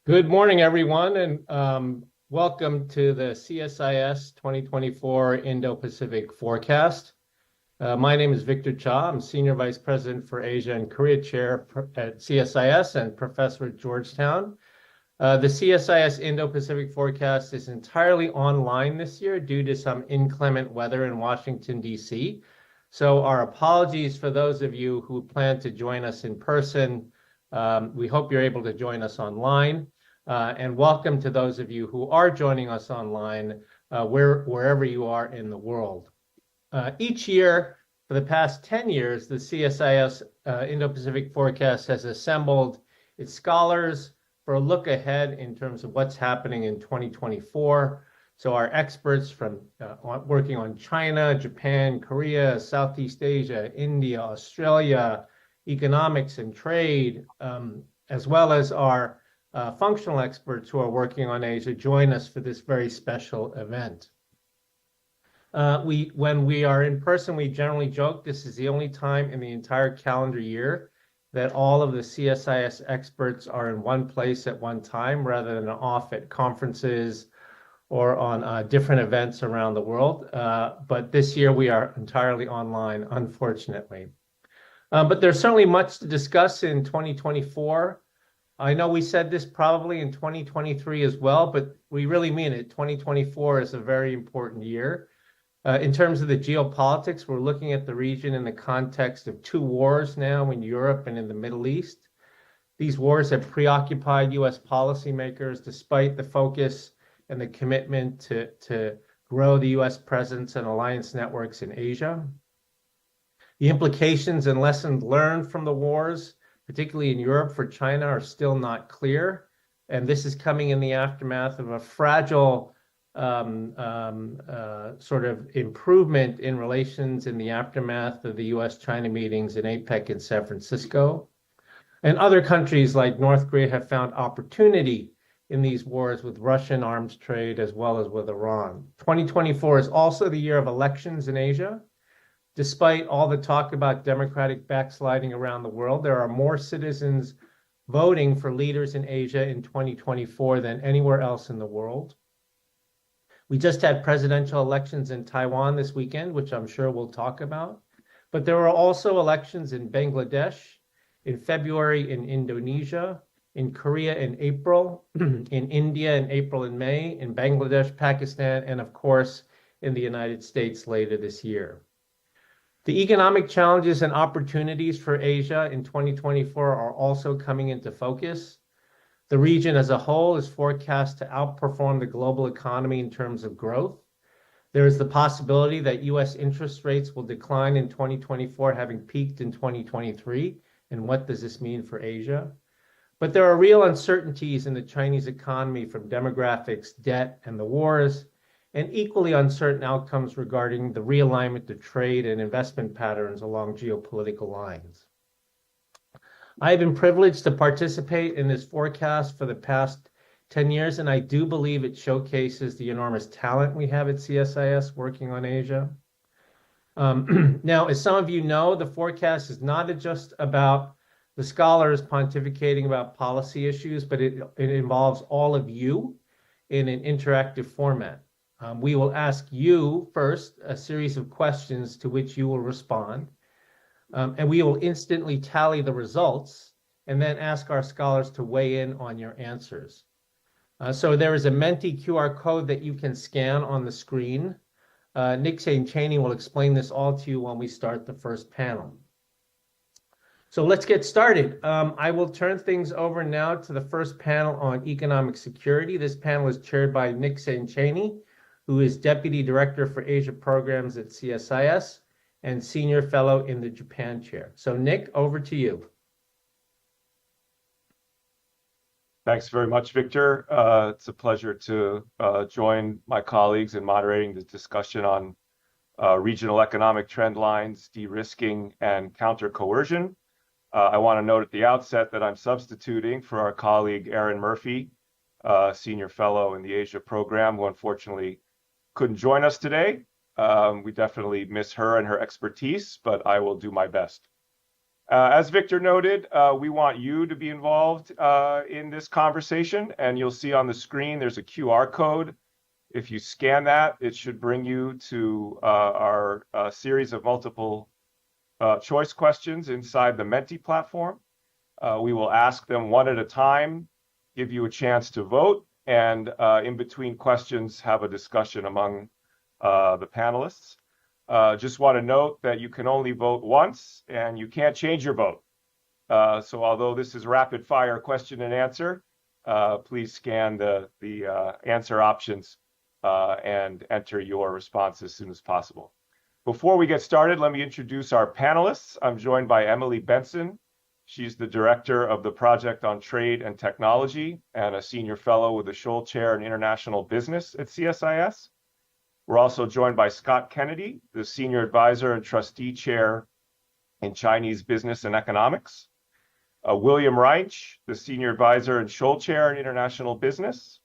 Good morning, everyone, and welcome to the CSIS 2024 Indo-Pacific Forecast. My name is Victor Cha. I'm Senior Vice President for Asia and Korea Chair at CSIS and Professor at Georgetown. The CSIS Indo-Pacific Forecast is entirely online this year due to some inclement weather in Washington, D.C. So our apologies for those of you who plan to join us in person. We hope you're able to join us online. And welcome to those of you who are joining us online, wherever you are in the world. Each year, for the past 10 years, the CSIS Indo-Pacific Forecast has assembled its scholars for a look ahead in terms of what's happening in 2024. So our experts from working on China, Japan, Korea, Southeast Asia, India, Australia, economics and trade, as well as our functional experts who are working on Asia join us for this very special event. When we are in person, we generally joke this is the only time in the entire calendar year that all of the CSIS experts are in one place at one time rather than off at conferences or on different events around the world. But this year we are entirely online, unfortunately. But there's certainly much to discuss in 2024. I know we said this probably in 2023 as well, but we really mean it. 2024 is a very important year. In terms of the geopolitics, we're looking at the region in the context of two wars now in Europe and in the Middle East. These wars have preoccupied U.S. policymakers despite the focus and the commitment to grow the U.S. presence and alliance networks in Asia. The implications and lessons learned from the wars, particularly in Europe for China, are still not clear. And this is coming in the aftermath of a fragile sort of improvement in relations in the aftermath of the US-China meetings in APEC in San Francisco. And other countries like North Korea have found opportunity in these wars with Russian arms trade as well as with Iran. 2024 is also the year of elections in Asia. Despite all the talk about democratic backsliding around the world, there are more citizens voting for leaders in Asia in 2024 than anywhere else in the world. We just had presidential elections in Taiwan this weekend, which I'm sure we'll talk about. But there were also elections in Bangladesh, in February in Indonesia, in Korea in April, in India in April and May, in Bangladesh, Pakistan, and of course, in the United States later this year. The economic challenges and opportunities for Asia in 2024 are also coming into focus. The region as a whole is forecast to outperform the global economy in terms of growth. There is the possibility that U.S. interest rates will decline in 2024, having peaked in 2023. And what does this mean for Asia? But there are real uncertainties in the Chinese economy from demographics, debt, and the wars, and equally uncertain outcomes regarding the realignment of trade and investment patterns along geopolitical lines. I have been privileged to participate in this forecast for the past 10 years, and I do believe it showcases the enormous talent we have at CSIS working on Asia. Now, as some of you know, the forecast is not just about the scholars pontificating about policy issues, but it involves all of you in an interactive format. We will ask you first a series of questions to which you will respond, and we will instantly tally the results and then ask our scholars to weigh in on your answers. So there is a Menti QR code that you can scan on the screen. Nick St. Cheney will explain this all to you when we start the first panel. So let's get started. I will turn things over now to the first panel on economic security. This panel is chaired by Nick St. Cheney, who is Deputy Director for Asia Programs at CSIS and Senior Fellow in the Japan Chair. So Nick, over to you. Thanks very much, Victor. It's a pleasure to join my colleagues in moderating the discussion on regional economic trend lines, de-risking, and counter-coercion. I want to note at the outset that I'm substituting for our colleague Erin Murphy, Senior Fellow in the Asia Program, who unfortunately couldn't join us today. We definitely miss her and her expertise, but I will do my best. As Victor noted, we want you to be involved in this conversation, and you'll see on the screen there's a QR code. If you scan that, it should bring you to our series of multiple choice questions inside the Menti platform. We will ask them one at a time, give you a chance to vote, and in between questions, have a discussion among the panelists. Just want to note that you can only vote once and you can't change your vote. So although this is rapid fire question and answer, please scan the answer options and enter your response as soon as possible. Before we get started, let me introduce our panelists. I'm joined by Emily Benson. She's the director of the Project on Trade and Technology and a senior fellow with the Scholl Chair in International Business at CSIS. We're also joined by Scott Kennedy, the Senior Advisor and Trustee Chair in Chinese Business and Economics. William Reich, the Senior Advisor and Scholl Chair in International Business.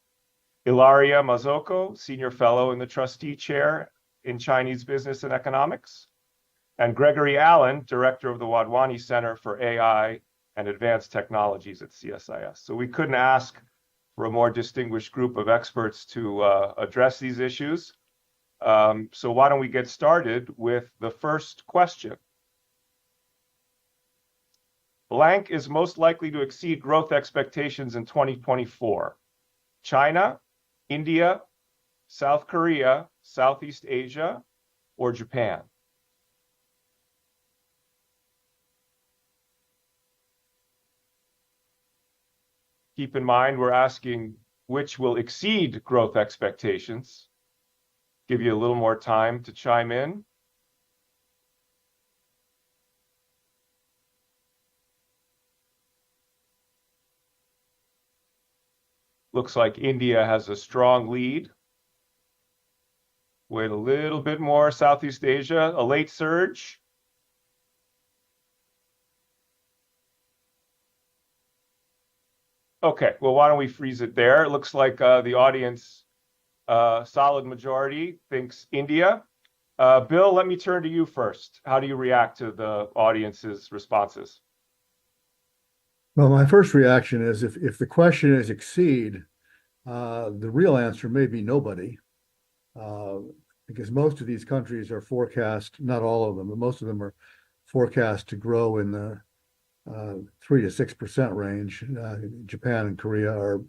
Ilaria Mazzocco, Senior Fellow in the Trustee Chair in Chinese Business and Economics. And Gregory Allen, Director of the Wadhwani Center for AI and Advanced Technologies at CSIS. So we couldn't ask for a more distinguished group of experts to address these issues. So why don't we get started with the first question. Blank is most likely to exceed growth expectations in 2024. China, India, South Korea, Southeast Asia, or Japan? Keep in mind, we're asking which will exceed growth expectations. Give you a little more time to chime in. Looks like India has a strong lead. Wait a little bit more. Southeast Asia, a late surge. Okay, well, why don't we freeze it there? It looks like the audience, solid majority, thinks India. Bill, let me turn to you first. How do you react to the audience's responses? Well, my first reaction is if the question is exceed, the real answer may be nobody, because most of these countries are forecast, not all of them, but most of them are forecast to grow in the 3 to 6% range. Japan and Korea are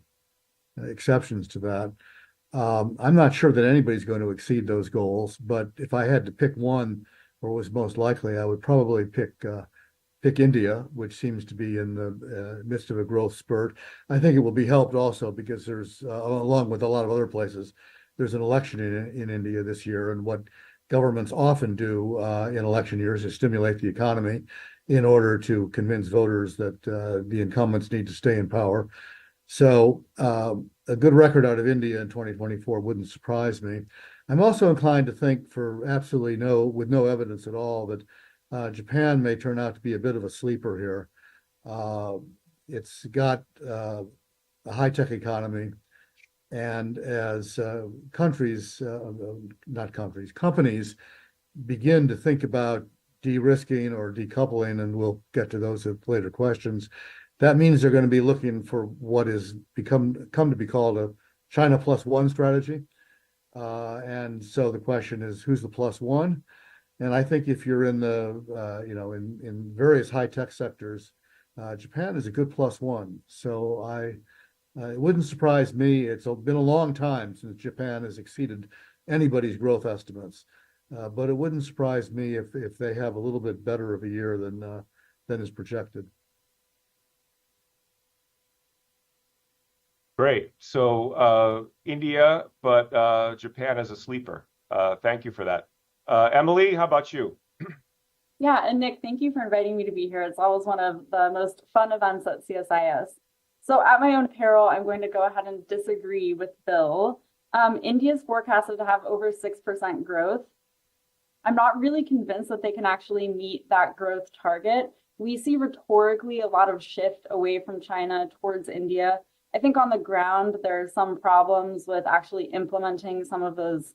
exceptions to that. I'm not sure that anybody's going to exceed those goals, but if I had to pick one, or was most likely, I would probably pick India, which seems to be in the midst of a growth spurt. I think it will be helped also because there's, along with a lot of other places, there's an election in India this year, and what governments often do in election years is stimulate the economy in order to convince voters that the incumbents need to stay in power. So a good record out of India in 2024 wouldn't surprise me. I'm also inclined to think, for absolutely with no evidence at all, that Japan may turn out to be a bit of a sleeper here. It's got a high-tech economy, and as companies begin to think about de-risking or decoupling, and we'll get to those in later questions, that means they're going to be looking for what has come to be called a China plus one strategy. And so the question is, who's the plus one? And I think if you're in the, in various high-tech sectors, Japan is a good plus one. So it wouldn't surprise me. It's been a long time since Japan has exceeded anybody's growth estimates. But it wouldn't surprise me if they have a little bit better of a year than is projected. Great. So India, but Japan as a sleeper. Thank you for that. Emily, how about you? Yeah, and Nick, thank you for inviting me to be here. It's always one of the most fun events at CSIS. So at my own peril, I'm going to go ahead and disagree with Bill. India's forecasted to have over 6% growth. I'm not really convinced that they can actually meet that growth target. We see rhetorically a lot of shift away from China towards India. I think on the ground, there are some problems with actually implementing some of those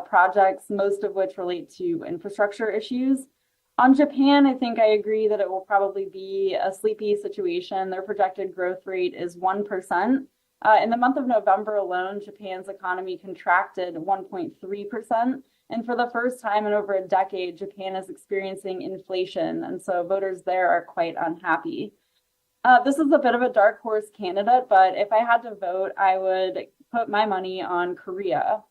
projects, most of which relate to infrastructure issues. On Japan, I think I agree that it will probably be a sleepy situation. Their projected growth rate is 1%. In the month of November alone, Japan's economy contracted 1.3%. And for the first time in over a decade, Japan is experiencing inflation. And so voters there are quite unhappy. This is a bit of a dark horse candidate, but if I had to vote, I would put my money on Korea.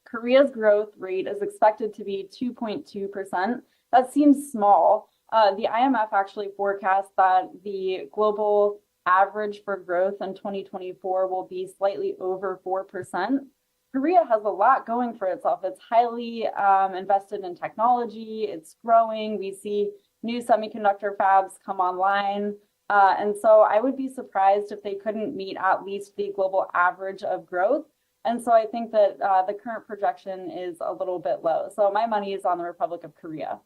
Korea's growth rate is expected to be 2.2%. That seems small. The IMF actually forecasts that the global average for growth in 2024 will be slightly over 4%. Korea has a lot going for itself. It's highly invested in technology. It's growing. We see new semiconductor fabs come online. And so I would be surprised if they couldn't meet at least the global average of growth. And so I think that the current projection is a little bit low. So my money is on the Republic of Korea.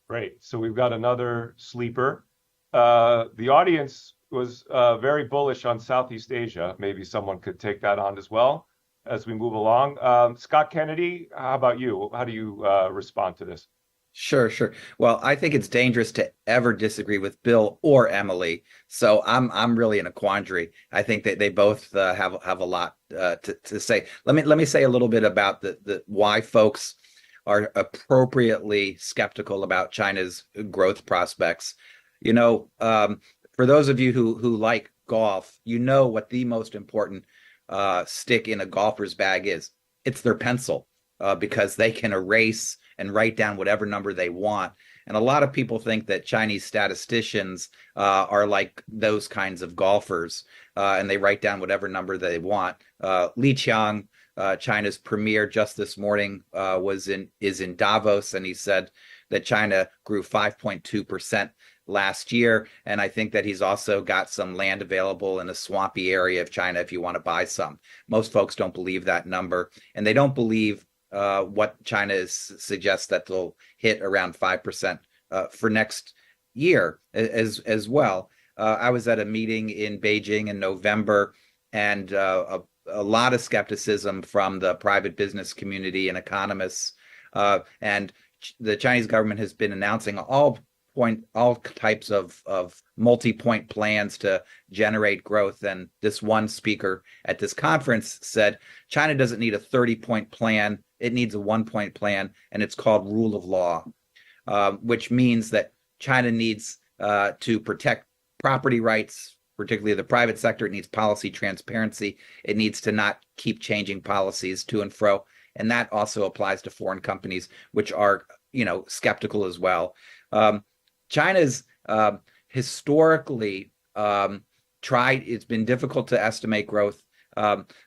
Great. So we've got another sleeper. The audience was very bullish on Southeast Asia. Maybe someone could take that on as well as we move along. Scott Kennedy, how about you? How do you respond to this? Sure. Well, I think it's dangerous to ever disagree with Bill or Emily. So I'm really in a quandary. I think that they both have a lot to say. Let me say a little bit about the why folks are appropriately skeptical about China's growth prospects. You know, for those of you who like golf, you know what the most important stick in a golfer's bag is. It's their pencil, because they can erase and write down whatever number they want. And a lot of people think that Chinese statisticians are like those kinds of golfers, and they write down whatever number they want. Li Qiang, China's premier, just this morning is in Davos, and he said that China grew 5.2% last year. And I think that he's also got some land available in a swampy area of China if you want to buy some. Most folks don't believe that number, and they don't believe what China suggests that they'll hit around 5% for next year as well. I was at a meeting in Beijing in November, and a lot of skepticism from the private business community and economists. And the Chinese government has been announcing all types of multi-point plans to generate growth. And this one speaker at this conference said, China doesn't need a 30-point plan. It needs a 1-point plan, and it's called rule of law, which means that China needs to protect property rights, particularly the private sector. It needs policy transparency. It needs to not keep changing policies to and fro. And that also applies to foreign companies, which are, skeptical as well. China's historically it's been difficult to estimate growth.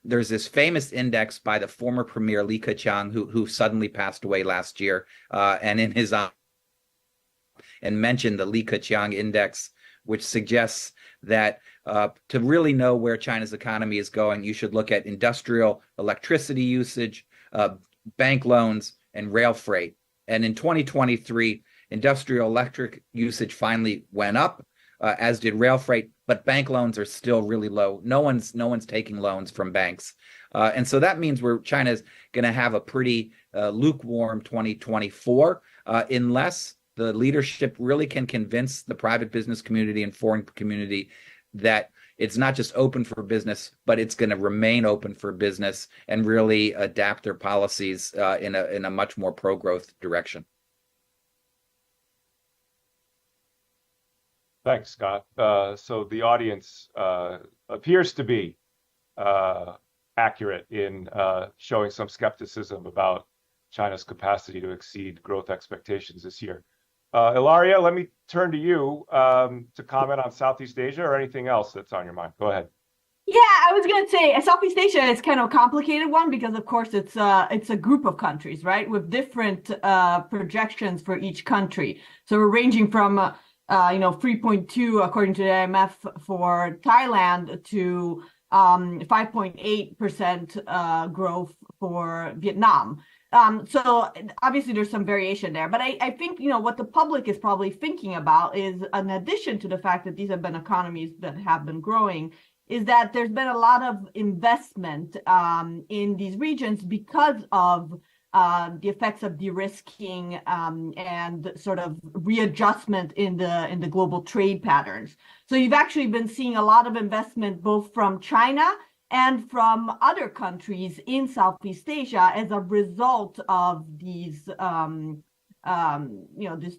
There's this famous index by the former premier Li Keqiang, who suddenly passed away last year, and in his and mentioned the Li Keqiang index, which suggests that to really know where China's economy is going, you should look at industrial electricity usage, bank loans, and rail freight. And in 2023, industrial electric usage finally went up, as did rail freight, but bank loans are still really low. No one's taking loans from banks. And so that means China's going to have a pretty lukewarm 2024, unless the leadership really can convince the private business community and foreign community that it's not just open for business, but it's going to remain open for business and really adapt their policies in a much more pro-growth direction. Thanks, Scott. So the audience appears to be accurate in showing some skepticism about China's capacity to exceed growth expectations this year. Ilaria, let me turn to you to comment on Southeast Asia or anything else that's on your mind. Go ahead. Yeah, I was going to say Southeast Asia is kind of a complicated one because, of course, it's a group of countries, right, with different projections for each country. So we're ranging from 3.2 according to the IMF for Thailand to 5.8% growth for Vietnam. So obviously there's some variation there, but I think, what the public is probably thinking about is, in addition to the fact that these have been economies that have been growing, is that there's been a lot of investment in these regions because of the effects of de-risking and sort of readjustment in the global trade patterns. So you've actually been seeing a lot of investment both from China and from other countries in Southeast Asia as a result of these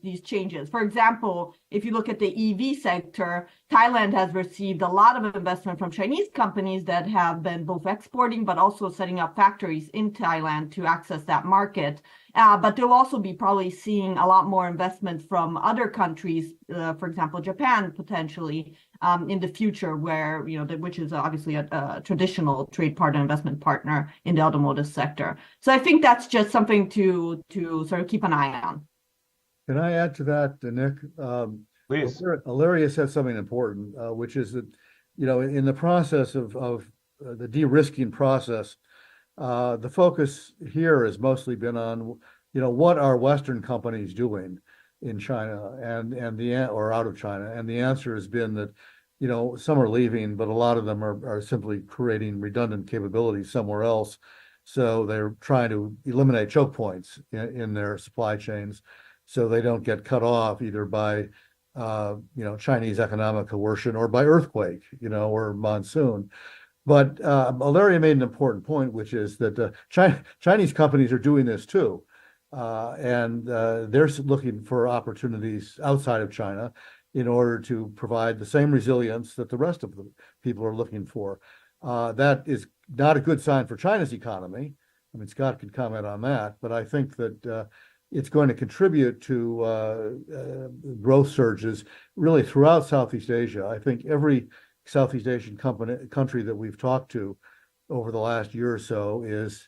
these changes. For example, if you look at the EV sector, Thailand has received a lot of investment from Chinese companies that have been both exporting but also setting up factories in Thailand to access that market. But they'll also be probably seeing a lot more investment from other countries, for example, Japan potentially in the future, where which is obviously a traditional trade partner, investment partner in the automotive sector. So I think that's just something to sort of keep an eye on. Can I add to that, Nick? Please. Ilaria said something important, which is that, in the process of the de-risking process, the focus here has mostly been on, what are Western companies doing in China or out of China, and the answer has been that, some are leaving, but a lot of them are simply creating redundant capabilities somewhere else. So they're trying to eliminate choke points in their supply chains, so they don't get cut off either by Chinese economic coercion or by earthquake, or monsoon. But Ilaria made an important point, which is that Chinese companies are doing this too. And they're looking for opportunities outside of China in order to provide the same resilience that the rest of the people are looking for. That is not a good sign for China's economy. I mean, Scott could comment on that, but I think that it's going to contribute to growth surges really throughout Southeast Asia. I think every Southeast Asian country that we've talked to over the last year or so is,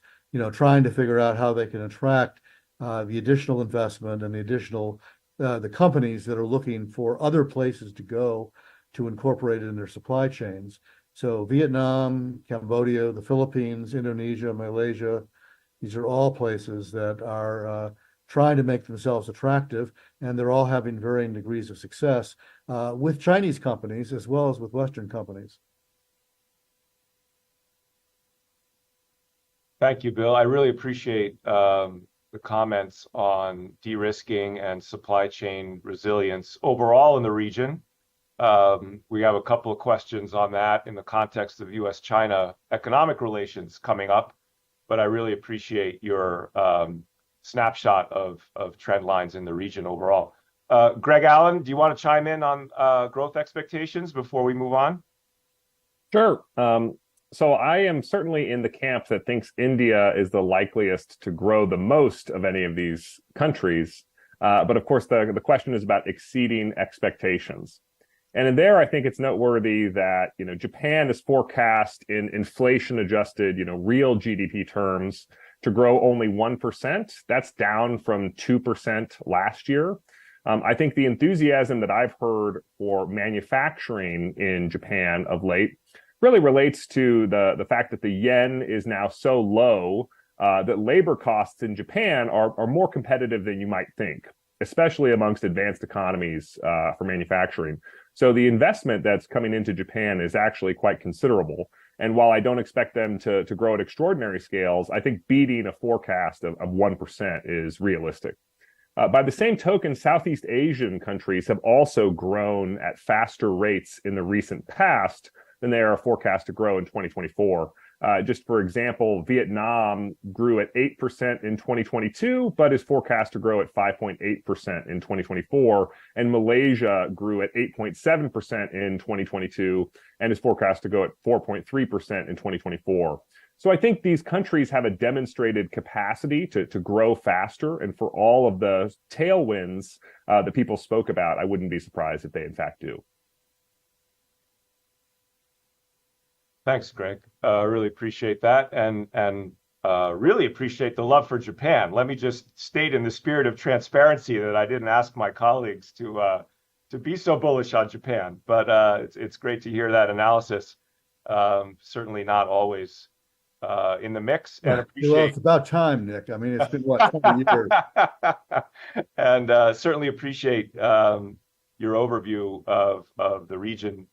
trying to figure out how they can attract the additional investment and the companies that are looking for other places to go to incorporate it in their supply chains. So Vietnam, Cambodia, the Philippines, Indonesia, Malaysia, these are all places that are trying to make themselves attractive, and they're all having varying degrees of success with Chinese companies as well as with Western companies. Thank you, Bill. I really appreciate the comments on de-risking and supply chain resilience overall in the region. We have a couple of questions on that in the context of U.S.-China economic relations coming up, but I really appreciate your snapshot of trend lines in the region overall. Greg Allen, do you want to chime in on growth expectations before we move on? Sure. So I am certainly in the camp that thinks India is the likeliest to grow the most of any of these countries. But of course, the question is about exceeding expectations. And in there, I think it's noteworthy that, Japan is forecast in inflation-adjusted, real GDP terms to grow only 1%. That's down from 2% last year. I think the enthusiasm that I've heard for manufacturing in Japan of late really relates to the fact that the yen is now so low that labor costs in Japan are more competitive than you might think, especially amongst advanced economies for manufacturing. So the investment that's coming into Japan is actually quite considerable. And while I don't expect them to grow at extraordinary scales, I think beating a forecast of 1% is realistic. By the same token, Southeast Asian countries have also grown at faster rates in the recent past than they are forecast to grow in 2024. Just for example, Vietnam grew at 8% in 2022, but is forecast to grow at 5.8% in 2024. And Malaysia grew at 8.7% in 2022 and is forecast to go at 4.3% in 2024. So I think these countries have a demonstrated capacity to grow faster. And for all of the tailwinds that people spoke about, I wouldn't be surprised if they in fact do. Thanks, Greg. Really appreciate that, and really appreciate the love for Japan. Let me just state in the spirit of transparency that I didn't ask my colleagues to be so bullish on Japan, but it's great to hear that analysis. Certainly not always in the mix, and appreciate. Well, it's about time, Nick. I mean, it's been what, 20 years. And certainly appreciate your overview of the region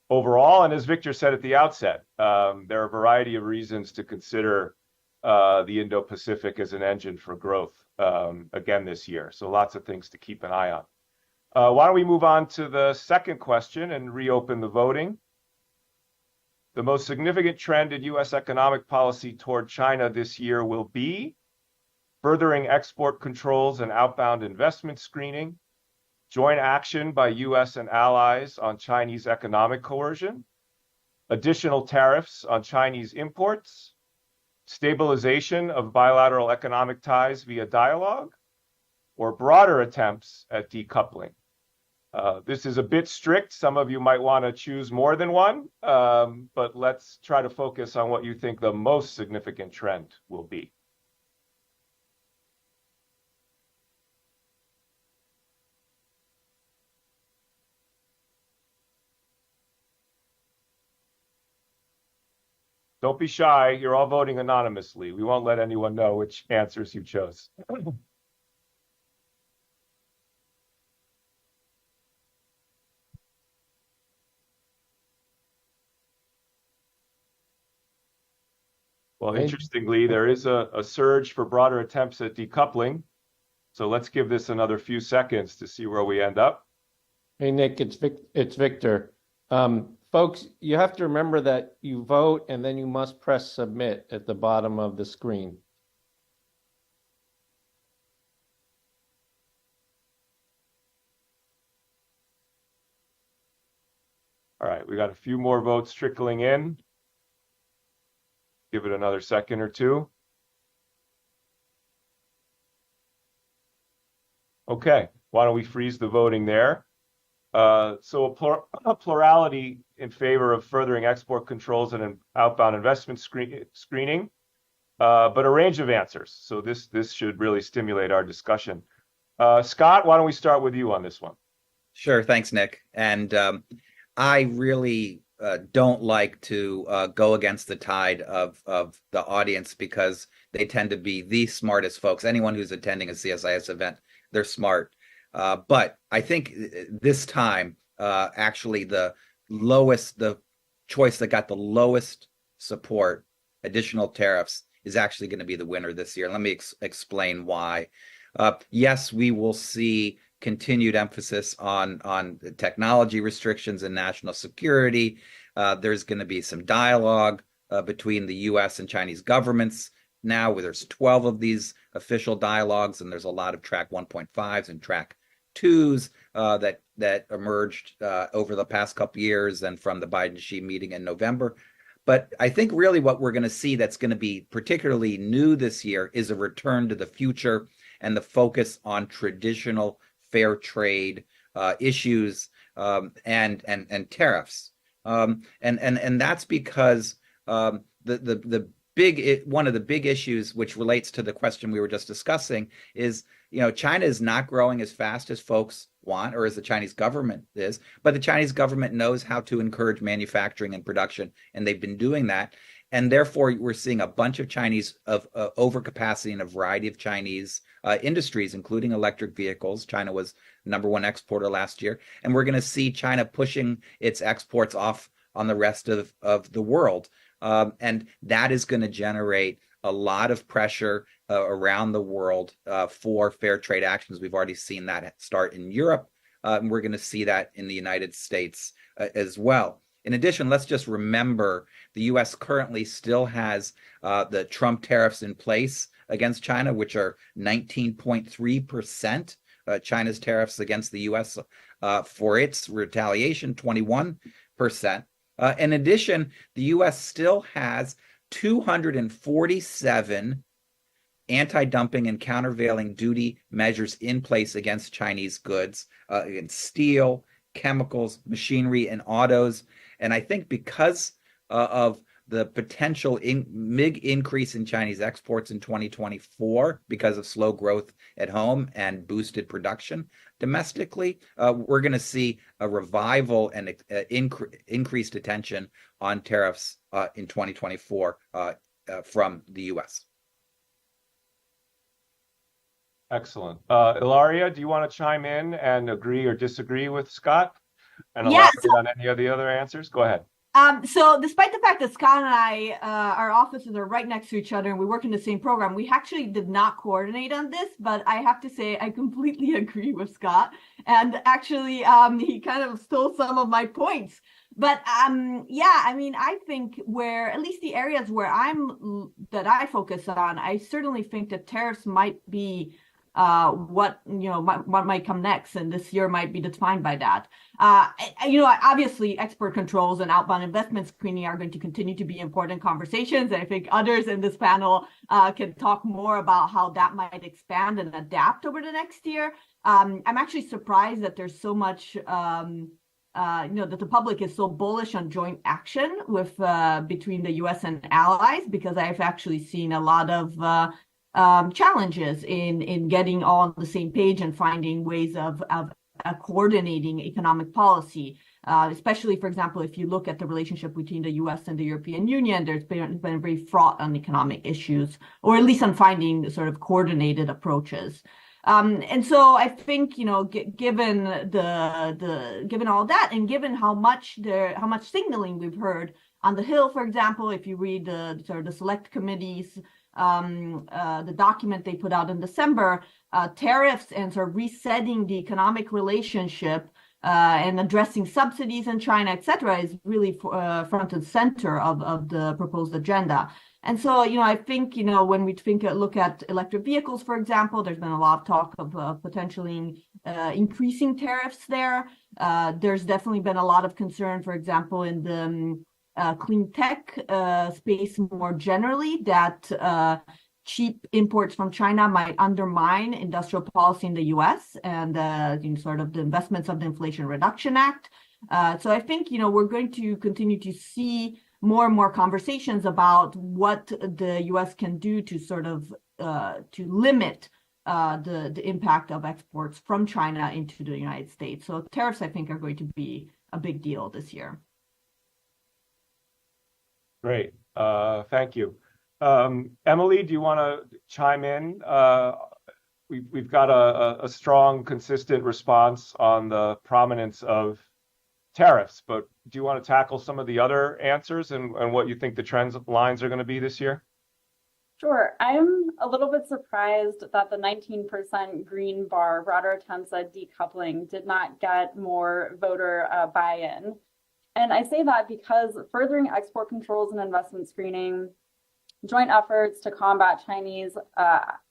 overall. And as Victor said at the outset, there are a variety of reasons to consider the Indo-Pacific as an engine for growth again this year. So lots of things to keep an eye on. Why don't we move on to the second question and reopen the voting? The most significant trend in U.S. economic policy toward China this year will be furthering export controls and outbound investment screening, joint action by U.S. and allies on Chinese economic coercion, additional tariffs on Chinese imports, stabilization of bilateral economic ties via dialogue, or broader attempts at decoupling. This is a bit strict. Some of you might want to choose more than one, but let's try to focus on what you think the most significant trend will be. Don't be shy. You're all voting anonymously. We won't let anyone know which answers you chose. Well, interestingly, there is a surge for broader attempts at decoupling. So let's give this another few seconds to see where we end up. Hey, Nick, it's Victor. Folks, you have to remember that you vote and then you must press submit at the bottom of the screen. All right, we got a few more votes trickling in. Give it another second or two. Okay, why don't we freeze the voting there? So a plurality in favor of furthering export controls and outbound investment screening, but a range of answers. So this should really stimulate our discussion. Scott, why don't we start with you on this one? Sure, thanks, Nick. And I really don't like to go against the tide of the audience because they tend to be the smartest folks. Anyone who's attending a CSIS event, they're smart. But I think this time, actually, the choice that got the lowest support, additional tariffs, is actually going to be the winner this year. Let me explain why. Yes, we will see continued emphasis on technology restrictions and national security. There's going to be some dialogue between the U.S. and Chinese governments now, where there's 12 of these official dialogues, and there's a lot of track 1.5s and track 2s that emerged over the past couple years and from the Biden-Xi meeting in November. But I think really what we're going to see that's going to be particularly new this year is a return to the future and the focus on traditional fair trade issues and tariffs. And that's because one of the big issues, which relates to the question we were just discussing, is China is not growing as fast as folks want, or as the Chinese government is, but the Chinese government knows how to encourage manufacturing and production, and they've been doing that. And therefore, we're seeing a bunch of Chinese overcapacity in a variety of Chinese industries, including electric vehicles. China was #1 exporter last year, and we're going to see China pushing its exports off on the rest of the world. And that is going to generate a lot of pressure around the world for fair trade actions. We've already seen that start in Europe, and we're going to see that in the United States as well. In addition, let's just remember the U.S. currently still has the Trump tariffs in place against China, which are 19.3%. China's tariffs against the U.S. For its retaliation, 21%. In addition, the U.S. still has 247 anti-dumping and countervailing duty measures in place against Chinese goods, against steel, chemicals, machinery, and autos. And I think because of the potential big increase in Chinese exports in 2024 because of slow growth at home and boosted production domestically, we're going to see a revival and increased attention on tariffs in 2024 from the U.S. Excellent. Ilaria, do you want to chime in and agree or disagree with Scott? And Yes. elaborate on any of the other answers? Go ahead. So despite the fact that Scott and I, our offices are right next to each other and we work in the same program, we actually did not coordinate on this, but I have to say I completely agree with Scott. And actually, he kind of stole some of my points. But yeah, I mean, I think where, at least the areas where that I focus on, I certainly think that tariffs might be what might come next, and this year might be defined by that. Obviously export controls and outbound investment screening are going to continue to be important conversations. I think others in this panel can talk more about how that might expand and adapt over the next year. I'm actually surprised that there's so much that the public is so bullish on joint action with between the US and allies, because I've actually seen a lot of challenges in getting all on the same page and finding ways of coordinating economic policy. Especially, for example, if you look at the relationship between the US and the European Union, there's been very fraught on economic issues, or at least on finding sort of coordinated approaches. And so I think, given given all that, and given how much signaling we've heard on the Hill, for example, if you read the select committees, the document they put out in December, tariffs and sort of resetting the economic relationship and addressing subsidies in China, et cetera, is really front and center of the proposed agenda. And so, I think, when we look at electric vehicles, for example, there's been a lot of talk of potentially increasing tariffs there. There's definitely been a lot of concern, for example, in the clean tech space more generally, that cheap imports from China might undermine industrial policy in the US and sort of the investments of the Inflation Reduction Act. So I think, we're going to continue to see more and more conversations about what the US can do to sort of to limit the impact of exports from China into the United States. So tariffs, I think, are going to be a big deal this year. Great. Thank you. Emily, do you want to chime in? We've got a strong, consistent response on the prominence of tariffs, but do you want to tackle some of the other answers and what you think the trend lines are going to be this year? Sure. I'm a little bit surprised that the 19% green bar, broader attempts at decoupling, did not get more voter buy-in. And I say that because furthering export controls and investment screening, joint efforts to combat Chinese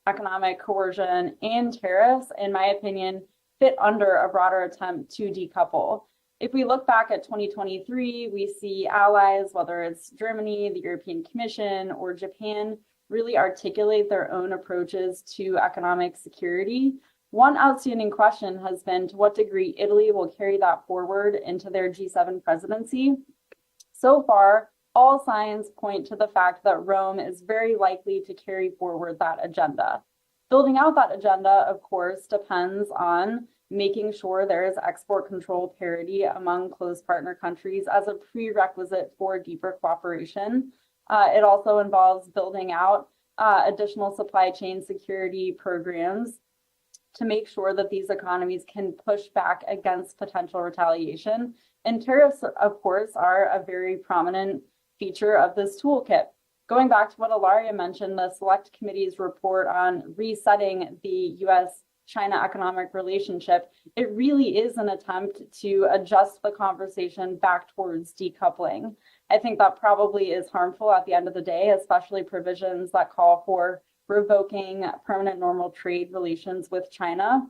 economic coercion and tariffs, in my opinion, fit under a broader attempt to decouple. If we look back at 2023, we see allies, whether it's Germany, the European Commission, or Japan, really articulate their own approaches to economic security. One outstanding question has been to what degree Italy will carry that forward into their G7 presidency. So far, all signs point to the fact that Rome is very likely to carry forward that agenda. Building out that agenda, of course, depends on making sure there is export control parity among close partner countries as a prerequisite for deeper cooperation. It also involves building out additional supply chain security programs to make sure that these economies can push back against potential retaliation. And tariffs, of course, are a very prominent feature of this toolkit. Going back to what Ilaria mentioned, the Select Committee's report on resetting the US-China economic relationship, it really is an attempt to adjust the conversation back towards decoupling. I think that probably is harmful at the end of the day, especially provisions that call for revoking permanent normal trade relations with China.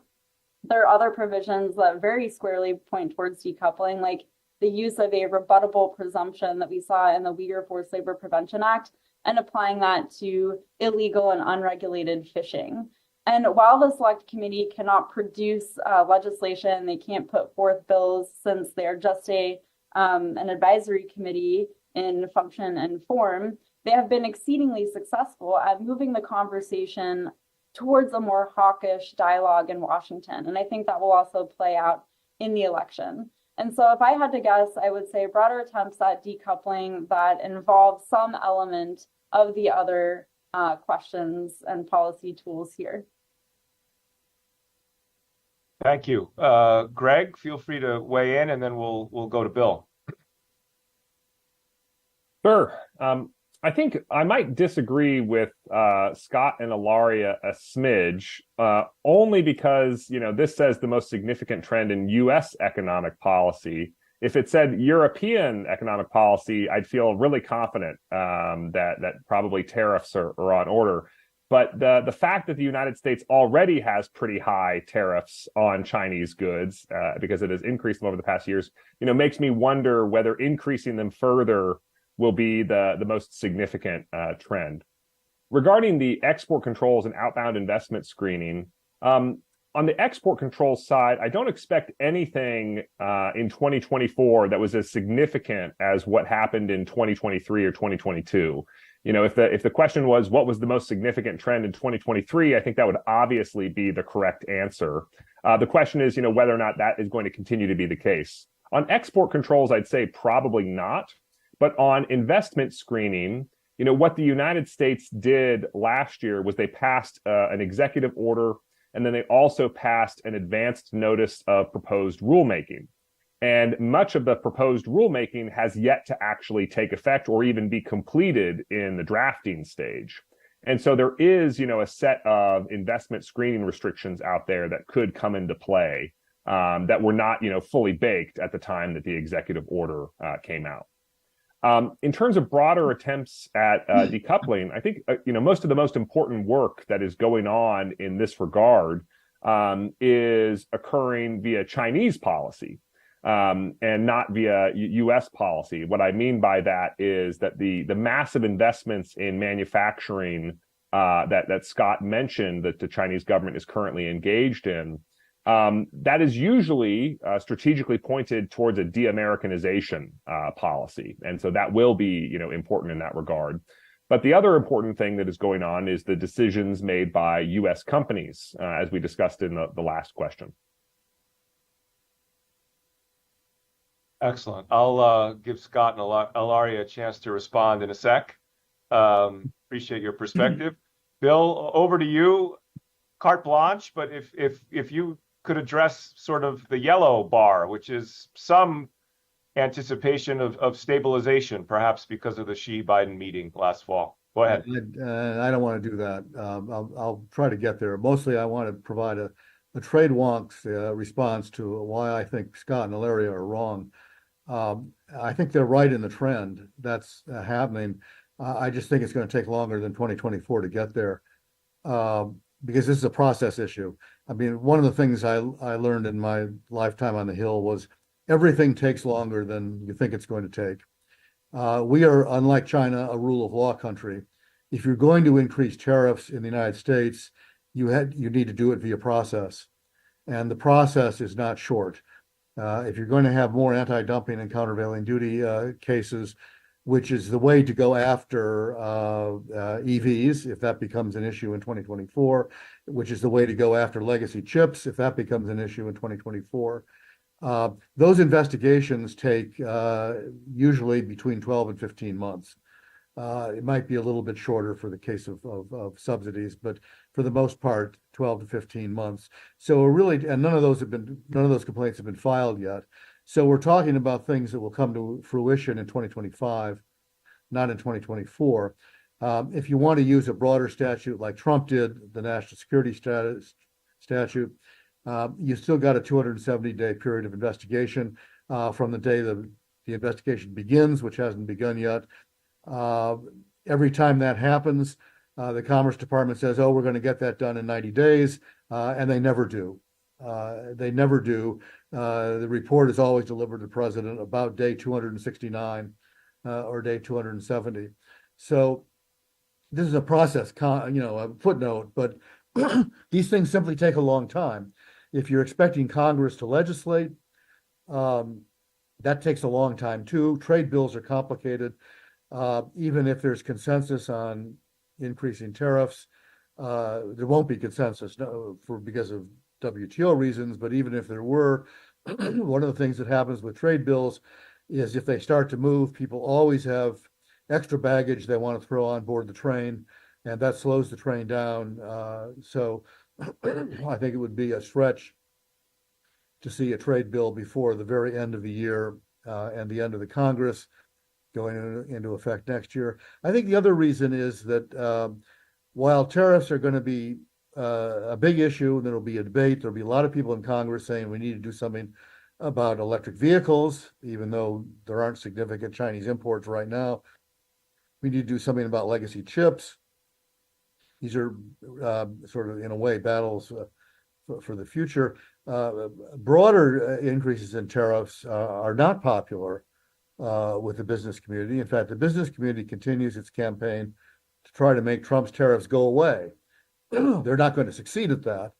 There are other provisions that very squarely point towards decoupling, like the use of a rebuttable presumption that we saw in the Uyghur Forced Labor Prevention Act and applying that to illegal and unregulated fishing. And while the Select Committee cannot produce legislation, they can't put forth bills since they're just an advisory committee in function and form, they have been exceedingly successful at moving the conversation towards a more hawkish dialogue in Washington. And I think that will also play out in the election. And so if I had to guess, I would say broader attempts at decoupling that involve some element of the other questions and policy tools here. Thank you. Greg, feel free to weigh in, and then we'll go to Bill. Sure. I think I might disagree with Scott and Ilaria a smidge, only because, this says the most significant trend in U.S. economic policy. If it said European economic policy, I'd feel really confident that probably tariffs are on order. But the fact that the United States already has pretty high tariffs on Chinese goods, because it has increased them over the past years, makes me wonder whether increasing them further will be the most significant trend. Regarding the export controls and outbound investment screening, on the export control side, I don't expect anything in 2024 that was as significant as what happened in 2023 or 2022. If the question was what was the most significant trend in 2023, I think that would obviously be the correct answer. The question is, whether or not that is going to continue to be the case. On export controls, I'd say probably not. But on investment screening, what the United States did last year was they passed an executive order, and then they also passed an advanced notice of proposed rulemaking. And much of the proposed rulemaking has yet to actually take effect or even be completed in the drafting stage. And so there is, a set of investment screening restrictions out there that could come into play that were not, fully baked at the time that the executive order came out. In terms of broader attempts at decoupling, I think most of the most important work that is going on in this regard is occurring via Chinese policy and not via U.S. policy. What I mean by that is that the massive investments in manufacturing that Scott mentioned that the Chinese government is currently engaged in, that is usually strategically pointed towards a de-Americanization policy. And so that will be, important in that regard. But the other important thing that is going on is the decisions made by U.S. companies, as we discussed in the last question. Excellent. I'll give Scott and Ilaria a chance to respond in a sec. Appreciate your perspective. Bill, over to you. Carte blanche, but if you could address sort of the yellow bar, which is some anticipation of stabilization, perhaps because of the Xi-Biden meeting last fall. Go ahead. I don't want to do that. I'll try to get there. Mostly, I want to provide a trade wonks response to why I think Scott and Ilaria are wrong. I think they're right in the trend that's happening. I just think it's going to take longer than 2024 to get there. Because this is a process issue. I mean, one of the things I learned in my lifetime on the Hill was everything takes longer than you think it's going to take. We are, unlike China, a rule of law country. If you're going to increase tariffs in the United States, you need to do it via process. And the process is not short. If you're going to have more anti-dumping and countervailing duty cases, which is the way to go after EVs, if that becomes an issue in 2024, which is the way to go after legacy chips, if that becomes an issue in 2024. Those investigations take usually between 12 and 15 months. It might be a little bit shorter for the case of subsidies, but for the most part, 12 to 15 months. So really, and none of those complaints have been filed yet. So we're talking about things that will come to fruition in 2025, not in 2024. If you want to use a broader statute like Trump did, the national security statute, you still got a 270-day period of investigation from the day the investigation begins, which hasn't begun yet. Every time that happens, the Commerce Department says, oh, we're going to get that done in 90 days, and they never do. They never do. The report is always delivered to the president about day 269 or day 270. So this is a process, a footnote, but these things simply take a long time. If you're expecting Congress to legislate, that takes a long time too. Trade bills are complicated. Even if there's consensus on increasing tariffs, there won't be consensus because of WTO reasons, but even if there were, one of the things that happens with trade bills is if they start to move, people always have extra baggage they want to throw on board the train, and that slows the train down. So I think it would be a stretch to see a trade bill before the very end of the year and the end of the Congress. going into effect next year. I think the other reason is that while tariffs are going to be a big issue, there'll be a debate. There'll be a lot of people in Congress saying we need to do something about electric vehicles, even though there aren't significant Chinese imports right now. We need to do something about legacy chips. These are sort of, in a way, battles for the future. Broader increases in tariffs are not popular with the business community. In fact, the business community continues its campaign to try to make Trump's tariffs go away. They're not going to succeed at that,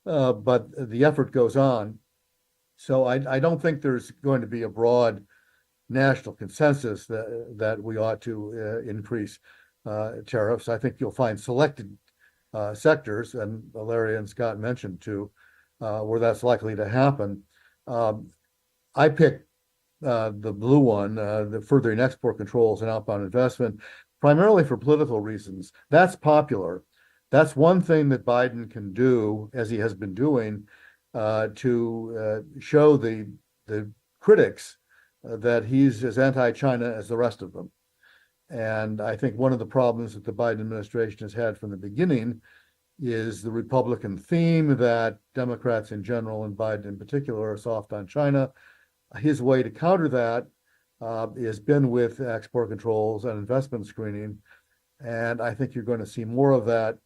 but the effort goes on. So I don't think there's going to be a broad national consensus that we ought to increase tariffs. I think you'll find selected sectors, and Larry and Scott mentioned too, where that's likely to happen. I picked the blue one, the furthering export controls and outbound investment, primarily for political reasons. That's popular. That's one thing that Biden can do, as he has been doing, to show the critics that he's as anti-China as the rest of them. And I think one of the problems that the Biden administration has had from the beginning is the Republican theme that Democrats in general and Biden in particular are soft on China. His way to counter that has been with export controls and investment screening. And I think you're going to see more of that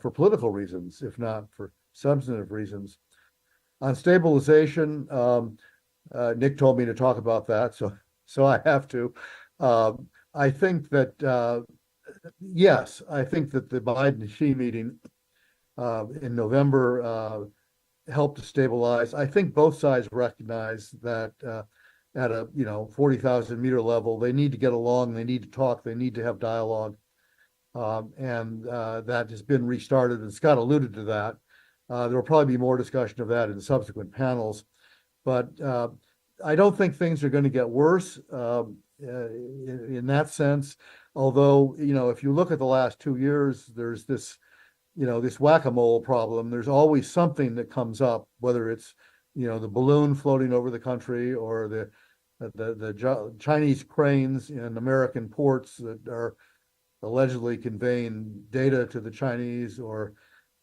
for political reasons, if not for substantive reasons. On stabilization, Nick told me to talk about that, so I have to. I think that, yes, I think that the Biden-Xi meeting in November helped to stabilize. I think both sides recognize that at a 40,000 meter level, they need to get along, they need to talk, they need to have dialogue. And that has been restarted, and Scott alluded to that. There will probably be more discussion of that in subsequent panels, but I don't think things are going to get worse in that sense. Although, if you look at the last 2 years, there's this, this whack-a-mole problem. There's always something that comes up, whether it's, the balloon floating over the country or the Chinese cranes in American ports that are allegedly conveying data to the Chinese, or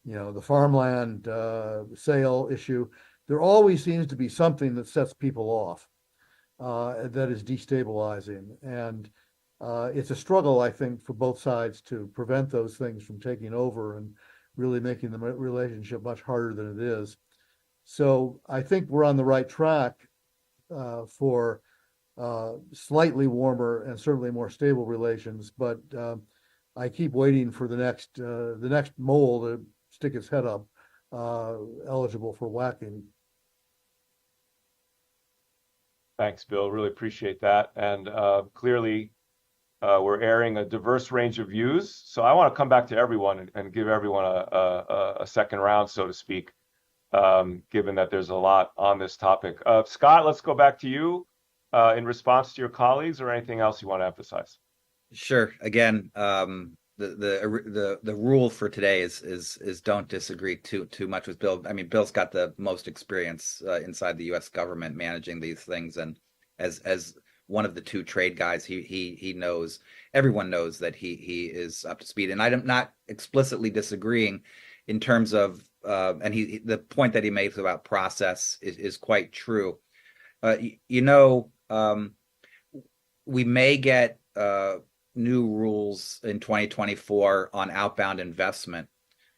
the farmland sale issue. There always seems to be something that sets people off that is destabilizing. And it's a struggle, I think, for both sides to prevent those things from taking over and really making the relationship much harder than it is. So I think we're on the right track for slightly warmer and certainly more stable relations, but I keep waiting for the next mole to stick its head up, eligible for whacking. Thanks, Bill. Really appreciate that. And clearly, we're airing a diverse range of views. So I want to come back to everyone and give everyone a second round, so to speak, given that there's a lot on this topic. Scott, let's go back to you in response to your colleagues, or anything else you want to emphasize. Sure. Again, the rule for today is don't disagree too much with Bill. I mean, Bill's got the most experience inside the U.S. government managing these things, and as one of the two trade guys, he knows, everyone knows that he is up to speed. And I'm not explicitly disagreeing in terms of and the point that he makes about process is quite true. We may get new rules in 2024 on outbound investment,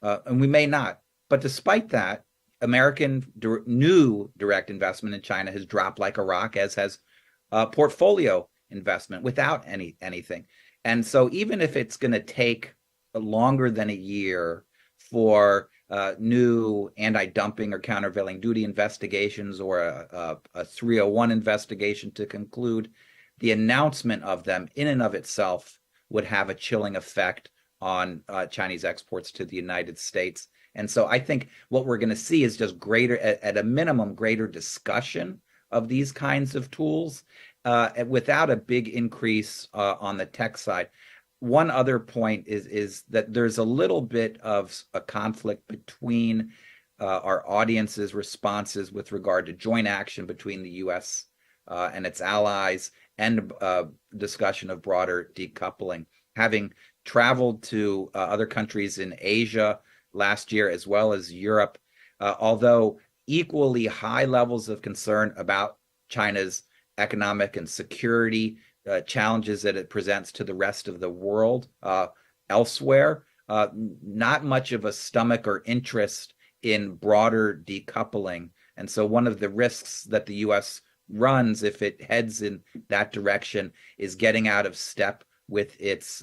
and we may not. But despite that, American new direct investment in China has dropped like a rock, as has portfolio investment without anything. And so even if it's going to take longer than a year for new anti-dumping or countervailing duty investigations or a 301 investigation to conclude, the announcement of them in and of itself would have a chilling effect on Chinese exports to the United States. And so I think what we're going to see is just greater, at a minimum, greater discussion of these kinds of tools without a big increase on the tech side. One other point is that there's a little bit of a conflict between our audience's responses with regard to joint action between the U.S. And its allies and discussion of broader decoupling. Having traveled to other countries in Asia last year, as well as Europe, although equally high levels of concern about China's economic and security challenges that it presents to the rest of the world elsewhere, not much of a stomach or interest in broader decoupling. And so one of the risks that the U.S. runs, if it heads in that direction, is getting out of step with its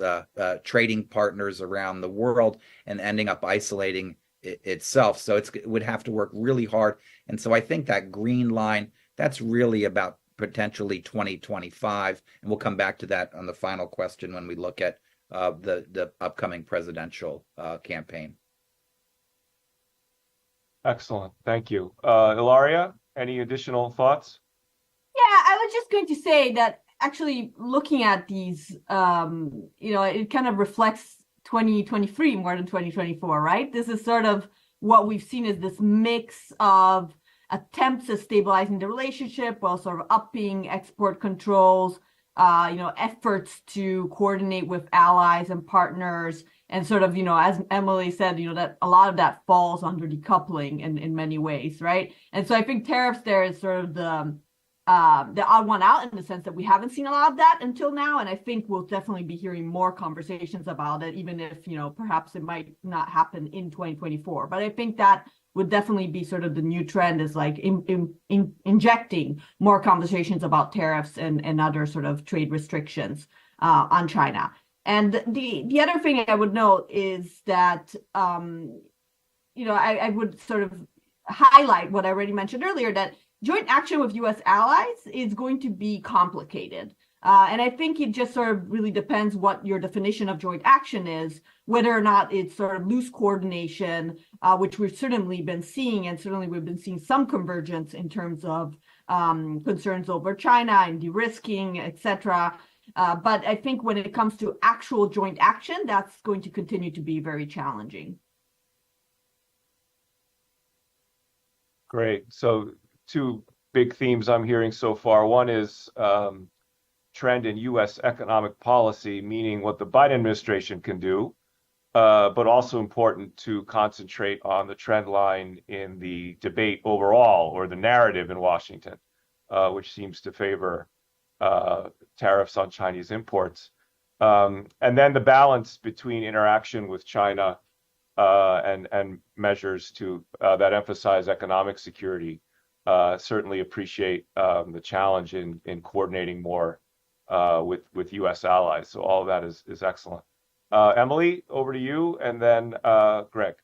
trading partners around the world and ending up isolating itself. So it would have to work really hard. And so I think that green line, that's really about potentially 2025. And we'll come back to that on the final question when we look at the upcoming presidential campaign. Excellent. Thank you. Ilaria, any additional thoughts? Yeah, I was just going to say that actually looking at these, it kind of reflects 2023 more than 2024, right? This is sort of what we've seen is this mix of attempts at stabilizing the relationship while sort of upping export controls, efforts to coordinate with allies and partners, and sort of, as Emily said, that a lot of that falls under decoupling in many ways, right? And so I think tariffs there is sort of the odd one out in the sense that we haven't seen a lot of that until now, and I think we'll definitely be hearing more conversations about it, even if perhaps it might not happen in 2024. But I think that would definitely be sort of the new trend, is like injecting more conversations about tariffs and other sort of trade restrictions on China. And the other thing I would note is that I would sort of highlight what I already mentioned earlier, that joint action with U.S. allies is going to be complicated. And I think it just sort of really depends what your definition of joint action is, whether or not it's sort of loose coordination, which we've certainly been seeing, and certainly we've been seeing some convergence in terms of concerns over China and de-risking, et cetera. But I think when it comes to actual joint action, that's going to continue to be very challenging. Great. So two big themes I'm hearing so far. One is trend in U.S. economic policy, meaning what the Biden administration can do, but also important to concentrate on the trend line in the debate overall, or the narrative in Washington, which seems to favor tariffs on Chinese imports. And then the balance between interaction with China and measures that emphasize economic security. Certainly appreciate the challenge in coordinating more with U.S. allies. So all of that is excellent. Emily, over to you, and then Greg.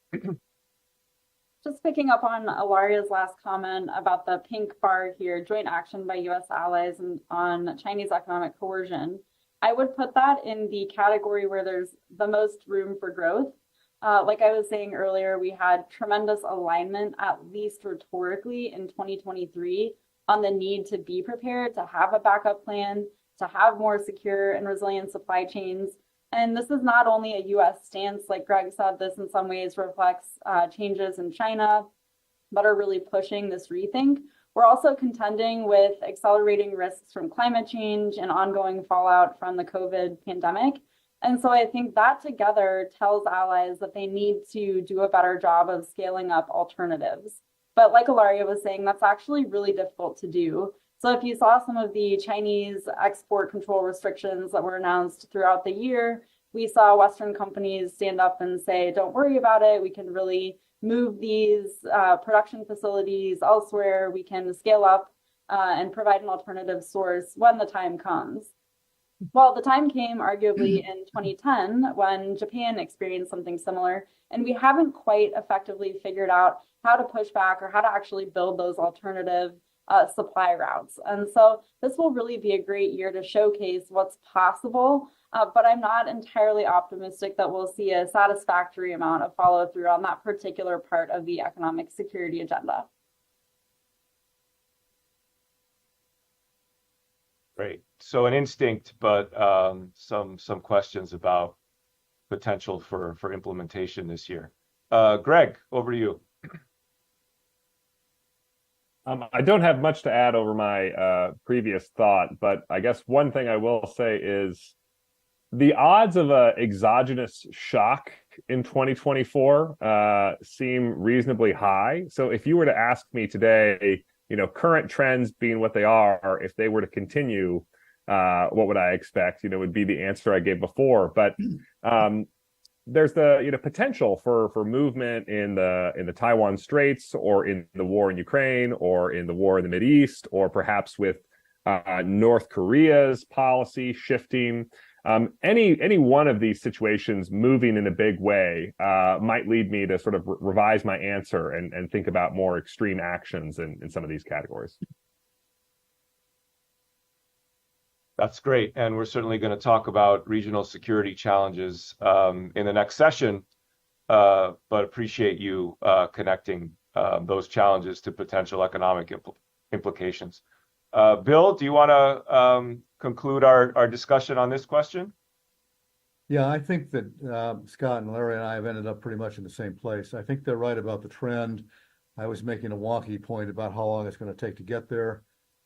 Just picking up on Ilaria's last comment about the pink bar here, joint action by U.S. allies and on Chinese economic coercion. I would put that in the category where there's the most room for growth. Like I was saying earlier, we had tremendous alignment, at least rhetorically, in 2023 on the need to be prepared, to have a backup plan, to have more secure and resilient supply chains. And this is not only a U.S. stance, like Greg said, this in some ways reflects changes in China, but are really pushing this rethink. We're also contending with accelerating risks from climate change and ongoing fallout from the COVID pandemic. And so I think that together tells allies that they need to do a better job of scaling up alternatives. But like Ilaria was saying, that's actually really difficult to do. So if you saw some of the Chinese export control restrictions that were announced throughout the year, we saw Western companies stand up and say, don't worry about it. We can really move these production facilities elsewhere. We can scale up and provide an alternative source when the time comes. Well, the time came arguably in 2010 when Japan experienced something similar, and we haven't quite effectively figured out how to push back or how to actually build those alternative supply routes. And so this will really be a great year to showcase what's possible, but I'm not entirely optimistic that we'll see a satisfactory amount of follow through on that particular part of the economic security agenda. Great. So an instinct, but some questions about potential for implementation this year. Greg, over to you. I don't have much to add over my previous thought, but I guess one thing I will say is the odds of a exogenous shock in 2024 seem reasonably high. So if you were to ask me today, current trends being what they are, if they were to continue, what would I expect? Would be the answer I gave before. But there's the potential for movement in the Taiwan Straits, or in the war in Ukraine, or in the war in the Mideast, or perhaps with North Korea's policy shifting. Any one of these situations moving in a big way might lead me to sort of revise my answer and think about more extreme actions in some of these categories. That's great. And we're certainly going to talk about regional security challenges in the next session, but appreciate you connecting those challenges to potential economic implications. Bill, do you want to conclude our discussion on this question? Yeah, I think that Scott and Larry and I have ended up pretty much in the same place. I think they're right about the trend. I was making a wonky point about how long it's going to take to get there.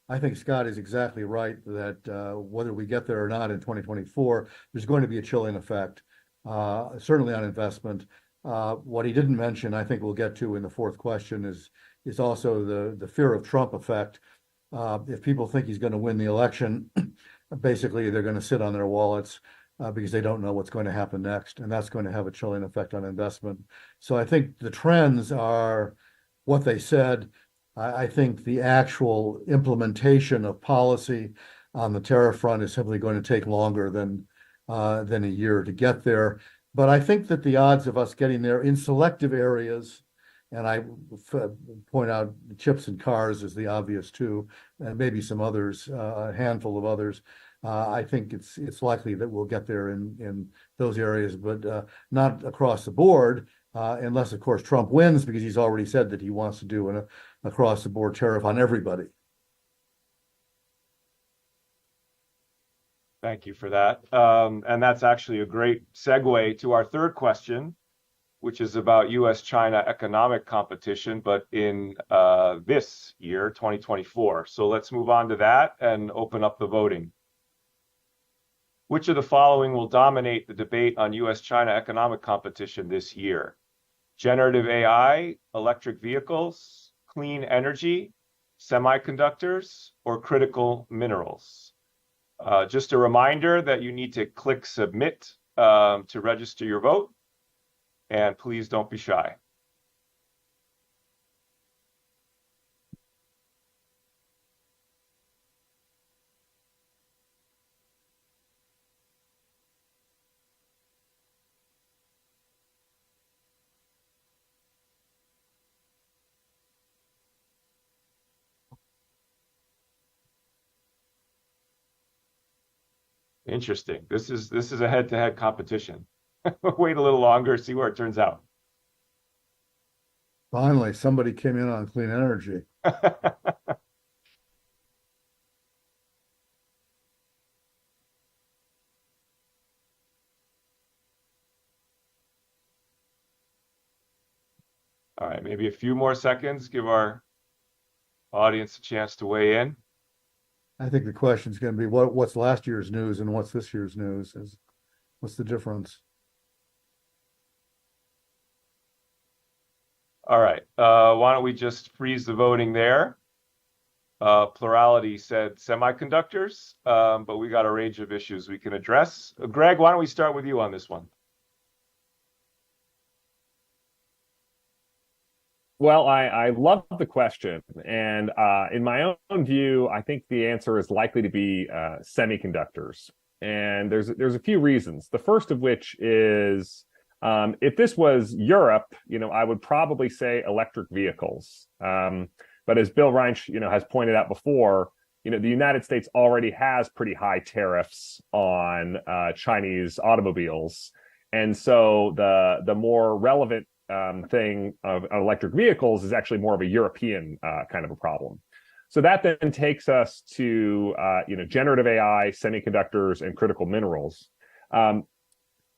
I think Scott is exactly right that whether we get there or not in 2024, there's going to be a chilling effect, certainly on investment. What he didn't mention, I think we'll get to in the fourth question, is also the fear of Trump effect. If people think he's going to win the election, basically they're going to sit on their wallets because they don't know what's going to happen next, and that's going to have a chilling effect on investment. So I think the trends are what they said. I think the actual implementation of policy on the tariff front is simply going to take longer than a year to get there. But I think that the odds of us getting there in selective areas, and I point out chips and cars is the obvious two, and maybe some others, a handful of others. I think it's likely that we'll get there in those areas, but not across the board, unless, of course, Trump wins, because he's already said that he wants to do an across-the-board tariff on everybody. Thank you for that. And that's actually a great segue to our third question, which is about U.S.-China economic competition, but in this year, 2024. So let's move on to that and open up the voting. Which of the following will dominate the debate on U.S.-China economic competition this year? Generative AI, electric vehicles, clean energy, semiconductors, or critical minerals? Just a reminder that you need to click submit to register your vote, and please don't be shy. Interesting. This is a head-to-head competition. Wait a little longer, see where it turns out. Finally, somebody came in on clean energy. All right, maybe a few more seconds, give our audience a chance to weigh in. I think the question is going to be what's last year's news and what's this year's news? What's the difference? All right, why don't we just freeze the voting there? Plurality said semiconductors, but we got a range of issues we can address. Greg, why don't we start with you on this one? Well, I love the question, and in my own view, I think the answer is likely to be semiconductors. And there's a few reasons. The first of which is if this was Europe, I would probably say electric vehicles. But as Bill Reinsch, has pointed out before, the United States already has pretty high tariffs on Chinese automobiles, and so the more relevant thing of electric vehicles is actually more of a European kind of a problem. So that then takes us to generative AI, semiconductors, and critical minerals.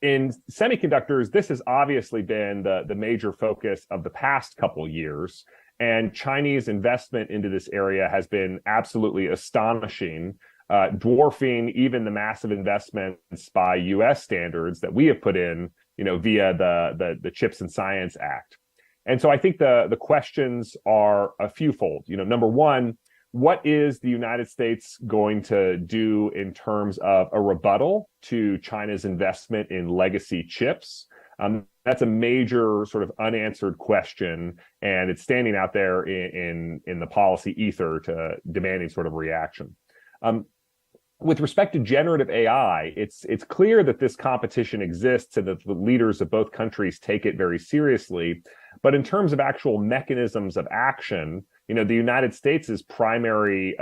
In semiconductors, this has obviously been the major focus of the past couple years, And Chinese investment into this area has been absolutely astonishing, dwarfing even the massive investments by U.S. standards that we have put in, via the Chips and Science Act. And so I think the questions are a fewfold. Number one, what is the United States going to do in terms of a rebuttal to China's investment in legacy chips? That's a major sort of unanswered question, and it's standing out there in the policy ether to demanding sort of reaction. With respect to generative AI, it's clear that this competition exists and that the leaders of both countries take it very seriously. But in terms of actual mechanisms of action, the United States' primary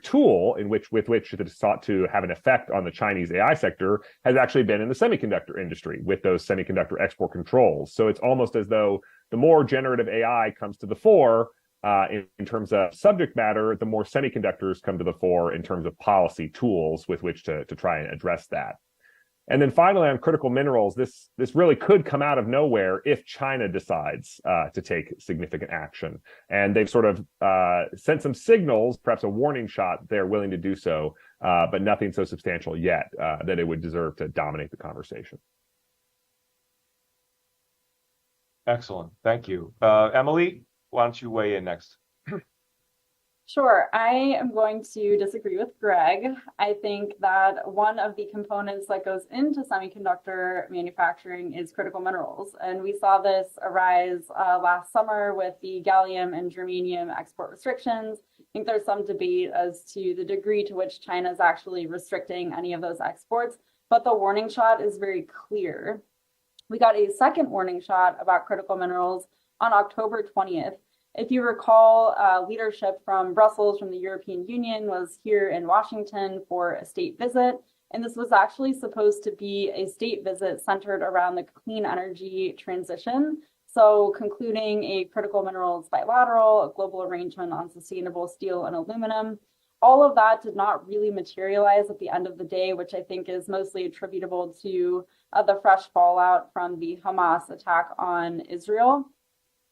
tool with which it is sought to have an effect on the Chinese AI sector has actually been in the semiconductor industry with those semiconductor export controls. So it's almost as though the more generative AI comes to the fore in terms of subject matter, the more semiconductors come to the fore in terms of policy tools with which to try and address that. And then finally, on critical minerals, this really could come out of nowhere if China decides to take significant action. And they've sort of sent some signals, perhaps a warning shot, they're willing to do so, but nothing so substantial yet that it would deserve to dominate the conversation. Excellent. Thank you. Emily, why don't you weigh in next? Sure. I am going to disagree with Greg. I think that one of the components that goes into semiconductor manufacturing is critical minerals. And we saw this arise last summer with the gallium and germanium export restrictions. I think there's some debate as to the degree to which China is actually restricting any of those exports, but the warning shot is very clear. We got a second warning shot about critical minerals on October 20th. If you recall, leadership from Brussels, from the European Union, was here in Washington for a state visit. And this was actually supposed to be a state visit centered around the clean energy transition. So concluding a critical minerals bilateral, a global arrangement on sustainable steel and aluminum. All of that did not really materialize at the end of the day, which I think is mostly attributable to the fresh fallout from the Hamas attack on Israel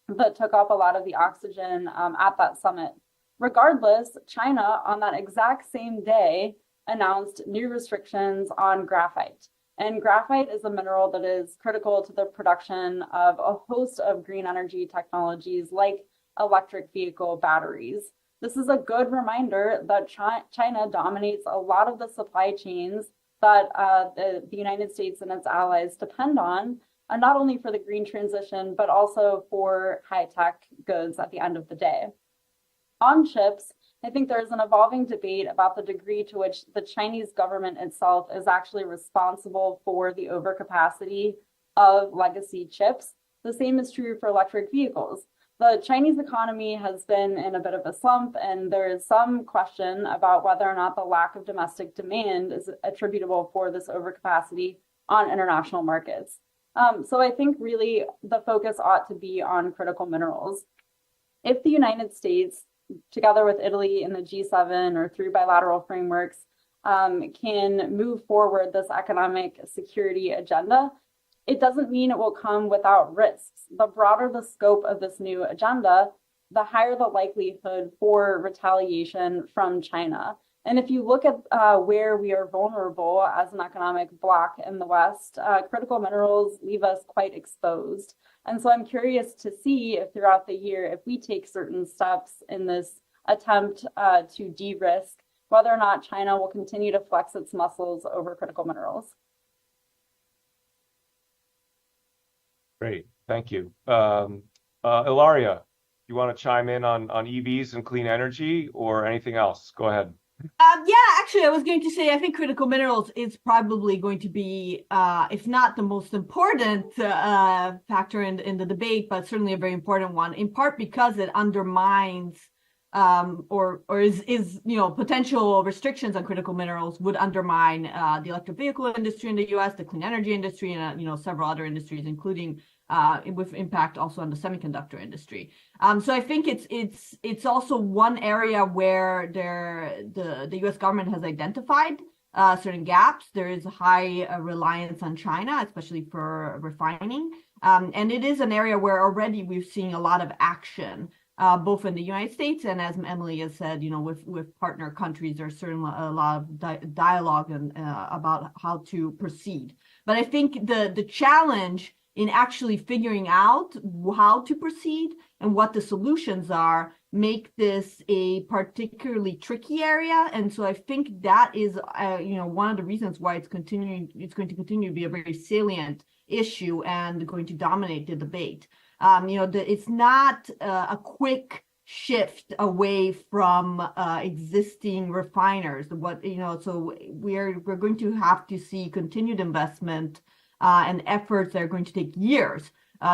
that took up a lot of the oxygen at that summit. Regardless, China on that exact same day announced new restrictions on graphite. And graphite is a mineral that is critical to the production of a host of green energy technologies like electric vehicle batteries. This is a good reminder that China dominates a lot of the supply chains that the United States and its allies depend on, not only for the green transition, but also for high-tech goods at the end of the day. On chips, I think there's an evolving debate about the degree to which the Chinese government itself is actually responsible for the overcapacity of legacy chips. The same is true for electric vehicles. The Chinese economy has been in a bit of a slump, and there is some question about whether or not the lack of domestic demand is attributable for this overcapacity on international markets. So I think really the focus ought to be on critical minerals. If the United States, together with Italy in the G7 or through bilateral frameworks, can move forward this economic security agenda, it doesn't mean it will come without risks. The broader the scope of this new agenda, the higher the likelihood for retaliation from China. And if you look at where we are vulnerable as an economic bloc in the West, critical minerals leave us quite exposed. And so I'm curious to see if throughout the year, if we take certain steps in this attempt to de-risk, whether or not China will continue to flex its muscles over critical minerals. Great, thank you. Ilaria, you want to chime in on EVs and clean energy or anything else? Go ahead. Yeah, actually, I was going to say, I think critical minerals is probably going to be, if not the most important factor in the debate, but certainly a very important one, in part because it undermines or is potential restrictions on critical minerals would undermine the electric vehicle industry in the U.S., the clean energy industry, and several other industries, including with impact also on the semiconductor industry. So I think it's also one area where the U.S. government has identified certain gaps. There is a high reliance on China, especially for refining. And it is an area where already we're seeing a lot of action, both in the United States and, as Emily has said, with partner countries. There's certainly a lot of dialogue about how to proceed. But I think the challenge in actually figuring out how to proceed and what the solutions are make this a particularly tricky area. And so I think that is one of the reasons why it's going to continue to be a very salient issue and going to dominate the debate. It's not a quick shift away from existing refiners. So we're going to have to see continued investment and efforts that are going to take years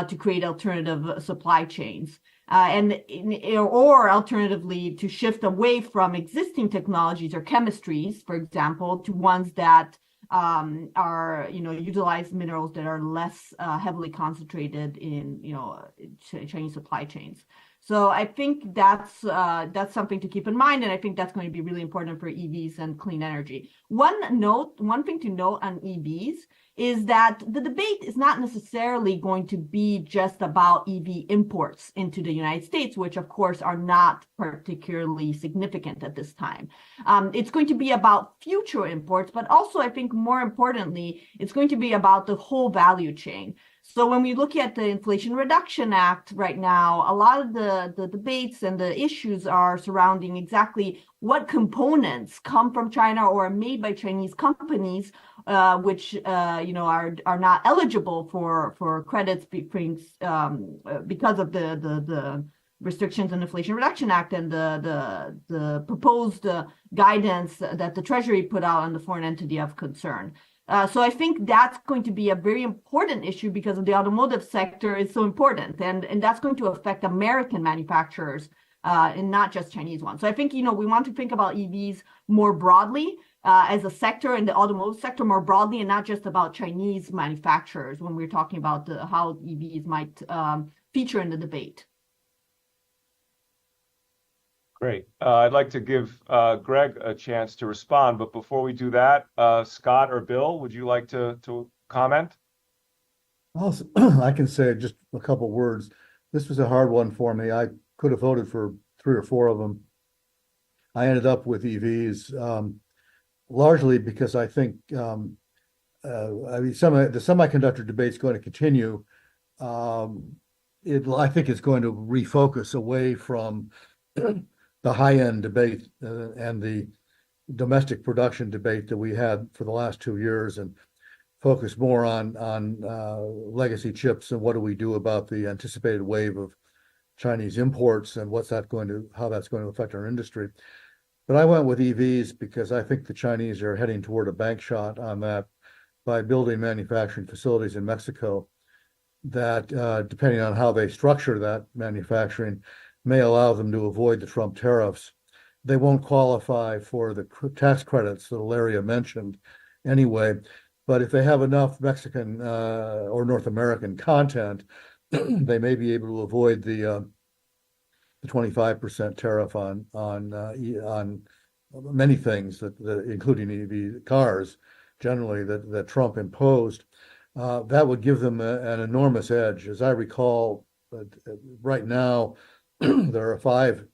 to create alternative supply chains. Or alternatively, to shift away from existing technologies or chemistries, for example, to ones that utilize minerals that are less heavily concentrated in Chinese supply chains. So I think that's something to keep in mind, and I think that's going to be really important for EVs and clean energy. One thing to note on EVs is that the debate is not necessarily going to be just about EV imports into the United States, which of course are not particularly significant at this time. It's going to be about future imports, but also I think more importantly, it's going to be about the whole value chain. So when we look at the Inflation Reduction Act right now, a lot of the debates and the issues are surrounding exactly what components come from China or are made by Chinese companies, which are not eligible for credits because of the restrictions in the Inflation Reduction Act and the proposed guidance that the Treasury put out on the foreign entity of concern. So I think that's going to be a very important issue because of the automotive sector is so important, and that's going to affect American manufacturers and not just Chinese ones. So I think we want to think about EVs more broadly as a sector and the automotive sector more broadly, and not just about Chinese manufacturers when we're talking about how EVs might feature in the debate. Great. I'd like to give Greg a chance to respond, but before we do that, Scott or Bill, would you like to comment? Also, I can say just a couple words. This was a hard one for me. I could have voted for 3 or 4 of them. I ended up with EVs largely because I think the semiconductor debate is going to continue. I think it's going to refocus away from the high-end debate and the domestic production debate that we had for the last 2 years, and focus more on legacy chips and what do we do about the anticipated wave of Chinese imports and how that's going to affect our industry. But I went with EVs because I think the Chinese are heading toward a bank shot on that by building manufacturing facilities in Mexico that, depending on how they structure that manufacturing, may allow them to avoid the Trump tariffs. They won't qualify for the tax credits that Ilaria mentioned anyway, but if they have enough Mexican or North American content, they may be able to avoid the 25% tariff on many things that including EV cars generally that Trump imposed. That would give them an enormous edge. As I recall, right now, there are 5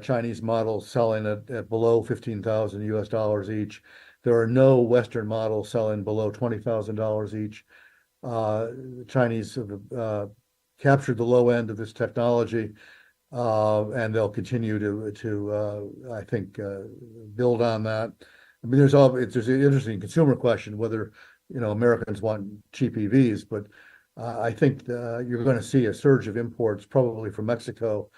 Chinese models selling at below $15,000 each. There are no Western models selling below $20,000 each. The Chinese have captured the low end of this technology, and they'll continue to I think, build on that. I mean, there's an interesting consumer question whether Americans want cheap EVs, but I think you're going to see a surge of imports probably from Mexico,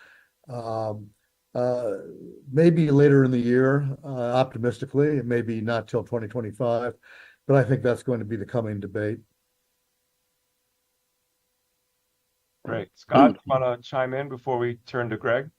maybe later in the year, optimistically, maybe not till 2025, but I think that's going to be the coming debate. Great. Scott, you want to chime in before we turn to Greg?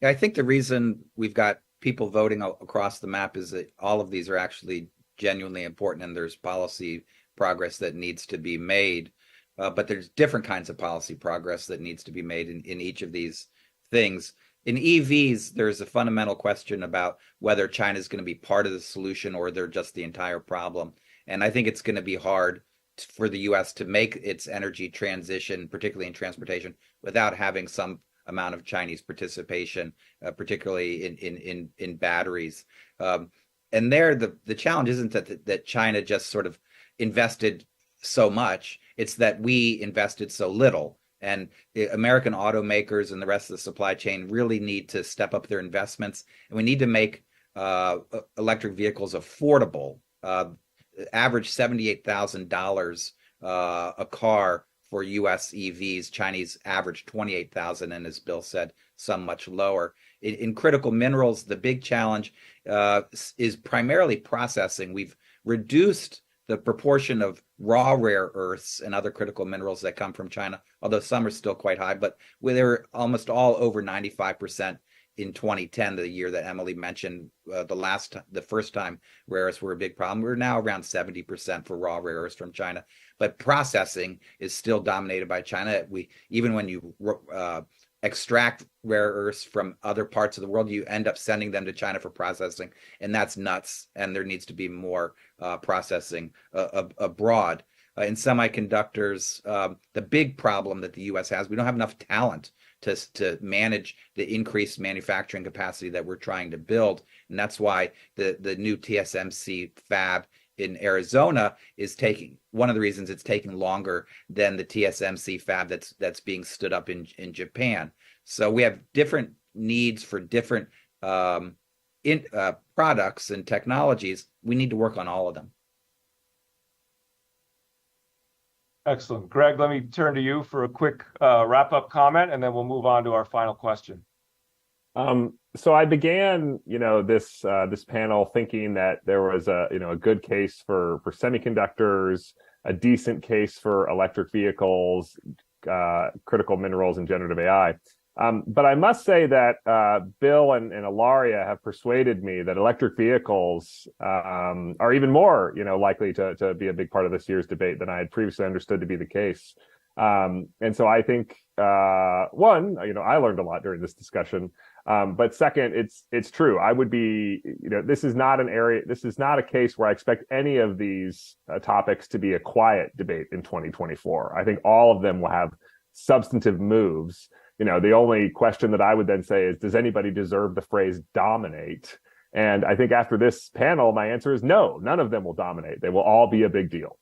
I think the reason we've got people voting across the map is that all of these are actually genuinely important, and there's policy progress that needs to be made. But there's different kinds of policy progress that needs to be made in each of these things. In EVs, there's a fundamental question about whether China is going to be part of the solution or they're just the entire problem. And I think it's going to be hard for the U.S. to make its energy transition, particularly in transportation, without having some amount of Chinese participation, particularly in batteries. And there, the challenge isn't that China just sort of invested so much; it's that we invested so little. And the American automakers and the rest of the supply chain really need to step up their investments, and we need to make electric vehicles affordable. Average $78,000 a car for U.S. EVs. Chinese average 28,000, and as Bill said, some much lower. In critical minerals, the big challenge is primarily processing. We've reduced the proportion of raw rare earths and other critical minerals that come from China, although some are still quite high, but they're almost all over 95% in 2010, the year that Emily mentioned, the first time rare earths were a big problem. We're now around 70% for raw rare earths from China, but processing is still dominated by China. Even when you extract rare earths from other parts of the world, you end up sending them to China for processing, and that's nuts. And there needs to be more processing abroad. In semiconductors, the big problem that the U.S. has, we don't have enough talent to manage the increased manufacturing capacity that we're trying to build. And that's why the new TSMC fab in Arizona is one of the reasons it's taking longer than the TSMC fab that's being stood up in Japan. So we have different needs for different products and technologies. We need to work on all of them. Excellent. Greg, let me turn to you for a quick wrap-up comment, and then we'll move on to our final question. So I began, this panel thinking that there was a good case for semiconductors, a decent case for electric vehicles, critical minerals, and generative AI. But I must say that Bill and Ilaria have persuaded me that electric vehicles are even more, likely to be a big part of this year's debate than I had previously understood to be the case. And so I think, one, I learned a lot during this discussion. But second, it's true. I would be, this is not a case where I expect any of these topics to be a quiet debate in 2024. I think all of them will have substantive moves. The only question that I would then say is, does anybody deserve the phrase dominate? And I think after this panel, my answer is no, none of them will dominate. They will all be a big deal.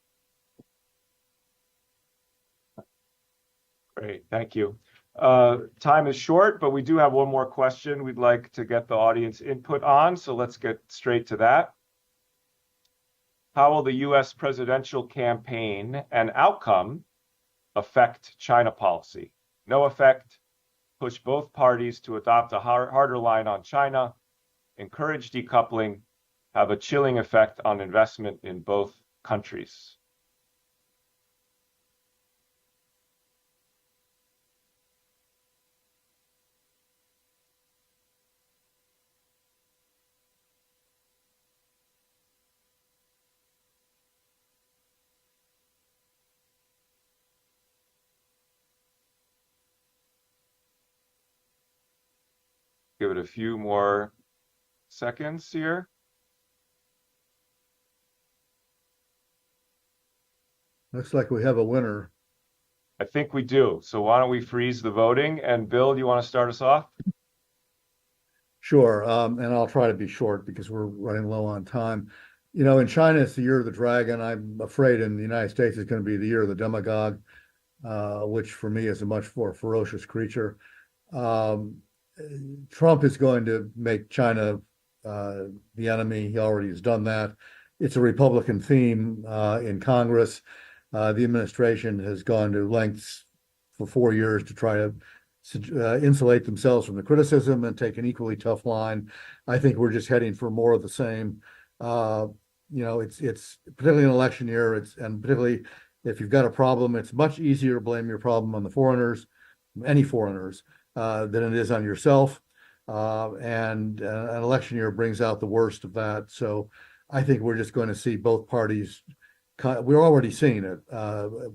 Great, thank you. Time is short, but we do have one more question we'd like to get the audience input on, so let's get straight to that. How will the U.S. presidential campaign and outcome affect China policy? No effect. Push both parties to adopt a harder line on China, encourage decoupling, have a chilling effect on investment in both countries. Give it a few more seconds here. Looks like we have a winner. I think we do. So why don't we freeze the voting? And Bill, do you want to start us off? Sure. And I'll try to be short because we're running low on time. In China, it's the year of the dragon. I'm afraid in the United States, it's going to be the year of the demagogue, which for me is a much more ferocious creature. Trump is going to make China the enemy. He already has done that. It's a Republican theme in Congress. The administration has gone to lengths for 4 years to try to insulate themselves from the criticism and take an equally tough line. I think we're just heading for more of the same. It's particularly an election year. And particularly if you've got a problem, it's much easier to blame your problem on the foreigners, any foreigners, than it is on yourself. And an election year brings out the worst of that. So I think we're just going to see both parties. We're already seeing it.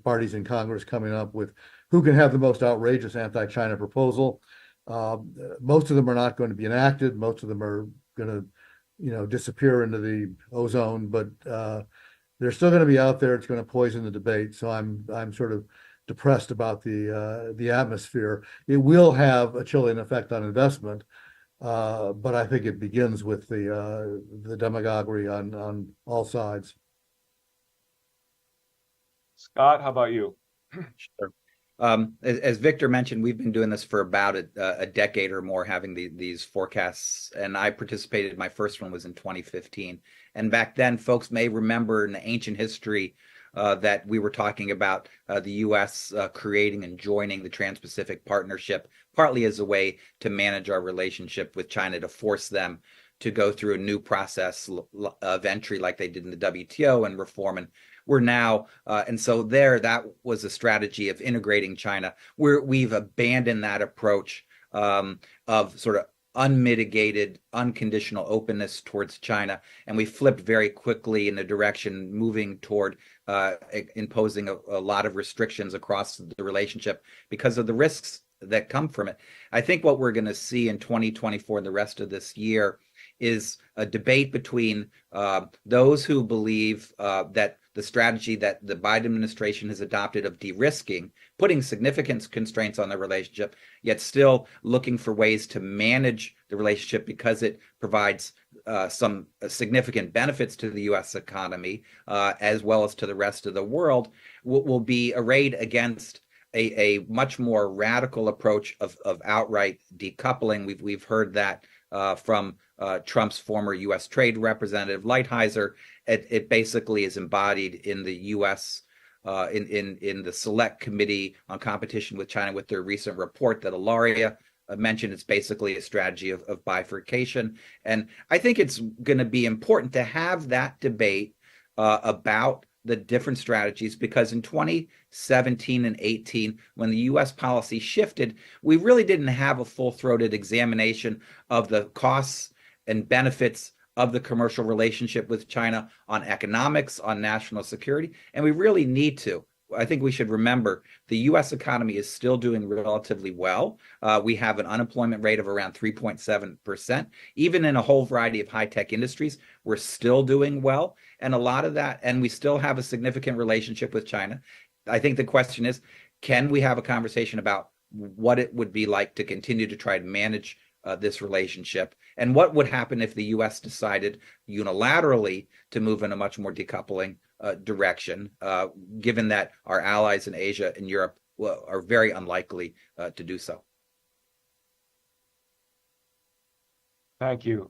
Parties in Congress coming up with who can have the most outrageous anti-China proposal. Most of them are not going to be enacted. Most of them are going to, disappear into the ozone. But they're still going to be out there. It's going to poison the debate. So I'm sort of depressed about the atmosphere. It will have a chilling effect on investment, but I think it begins with the demagoguery on all sides. Scott, how about you? Sure. As Victor mentioned, we've been doing this for about a decade or more, having these forecasts. And I participated. My first one was in 2015. And back then, folks may remember in the ancient history that we were talking about the U.S. Creating and joining the Trans-Pacific Partnership, partly as a way to manage our relationship with China, to force them to go through a new process of entry like they did in the WTO and reform. And we're now, and so that was a strategy of integrating China. We've abandoned that approach of sort of unmitigated, unconditional openness towards China, and we flipped very quickly in the direction moving toward imposing a lot of restrictions across the relationship because of the risks that come from it. I think what we're going to see in 2024 and the rest of this year is a debate between those who believe that the strategy that the Biden administration has adopted of de-risking, putting significant constraints on the relationship, yet still looking for ways to manage the relationship because it provides some significant benefits to the U.S. economy, as well as to the rest of the world, will be arrayed against a much more radical approach of outright decoupling. We've heard that from Trump's former U.S. Trade Representative Lighthizer. It basically is embodied in the U.S. In the Select Committee on Competition with China with their recent report that Ilaria mentioned. It's basically a strategy of bifurcation. And I think it's going to be important to have that debate about the different strategies, because in 2017 and 18, when the U.S. policy shifted, we really didn't have a full-throated examination of the costs and benefits of the commercial relationship with China on economics, on national security, and we really need to. I think we should remember the U.S. economy is still doing relatively well. We have an unemployment rate of around 3.7%. Even in a whole variety of high-tech industries, we're still doing well. And a lot of that, and we still have a significant relationship with China. I think the question is, can we have a conversation about what it would be like to continue to try to manage this relationship? And what would happen if the U.S. decided unilaterally to move in a much more decoupling direction, given that our allies in Asia and Europe are very unlikely to do so? Thank you.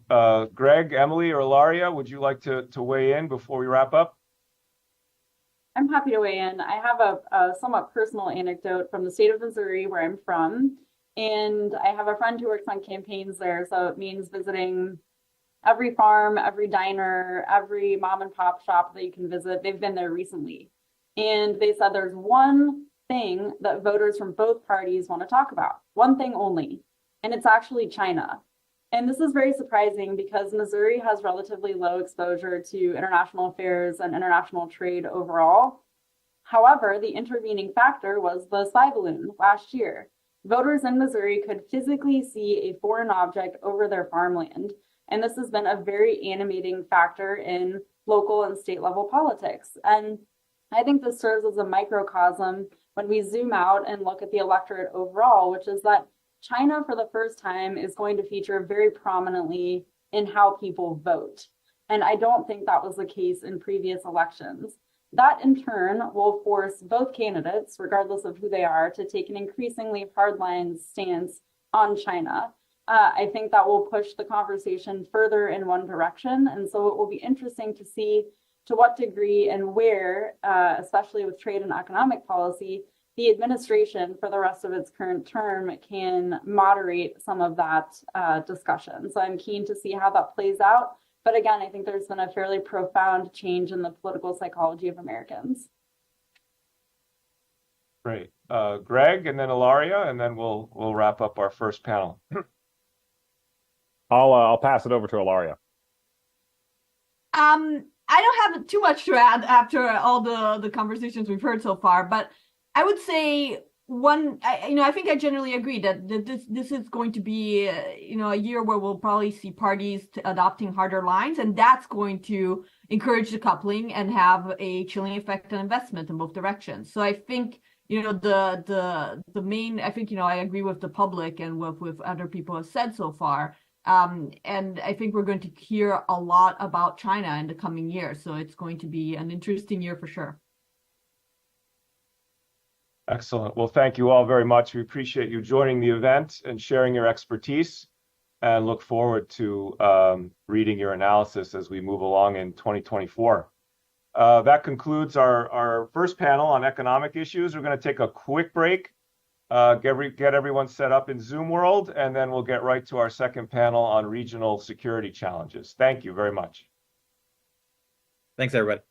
Greg, Emily, or Ilaria, would you like to weigh in before we wrap up? I'm happy to weigh in. I have a somewhat personal anecdote from the state of Missouri, where I'm from. And I have a friend who works on campaigns there. So it means visiting every farm, every diner, every mom and pop shop that you can visit. They've been there recently. And they said there's one thing that voters from both parties want to talk about, one thing only, and it's actually China. And this is very surprising because Missouri has relatively low exposure to international affairs and international trade overall. However, the intervening factor was the spy balloon last year. Voters in Missouri could physically see a foreign object over their farmland. And this has been a very animating factor in local and state level politics. And I think this serves as a microcosm when we zoom out and look at the electorate overall, which is that China for the first time is going to feature very prominently in how people vote. And I don't think that was the case in previous elections. That in turn will force both candidates, regardless of who they are, to take an increasingly hardline stance on China. I think that will push the conversation further in one direction. And so it will be interesting to see to what degree and where, especially with trade and economic policy, the administration for the rest of its current term can moderate some of that discussion. So I'm keen to see how that plays out. But again, I think there's been a fairly profound change in the political psychology of Americans. Great. Greg, and then Ilaria, and then we'll wrap up our first panel. I'll pass it over to Ilaria. I don't have too much to add after all the conversations we've heard so far, but I would say I think I generally agree that this is going to be, a year where we'll probably see parties adopting harder lines, and that's going to encourage decoupling and have a chilling effect on investment in both directions. So I think, the main, I think, I agree with the public and with other people have said so far. And I think we're going to hear a lot about China in the coming year. So it's going to be an interesting year for sure. Excellent. Well, thank you all very much. We appreciate you joining the event and sharing your expertise, and look forward to reading your analysis as we move along in 2024. That concludes our first panel on economic issues. We're going to take a quick break, get everyone set up in Zoom world, and then we'll get right to our second panel on regional security challenges. Thank you very much. Thanks, everybody.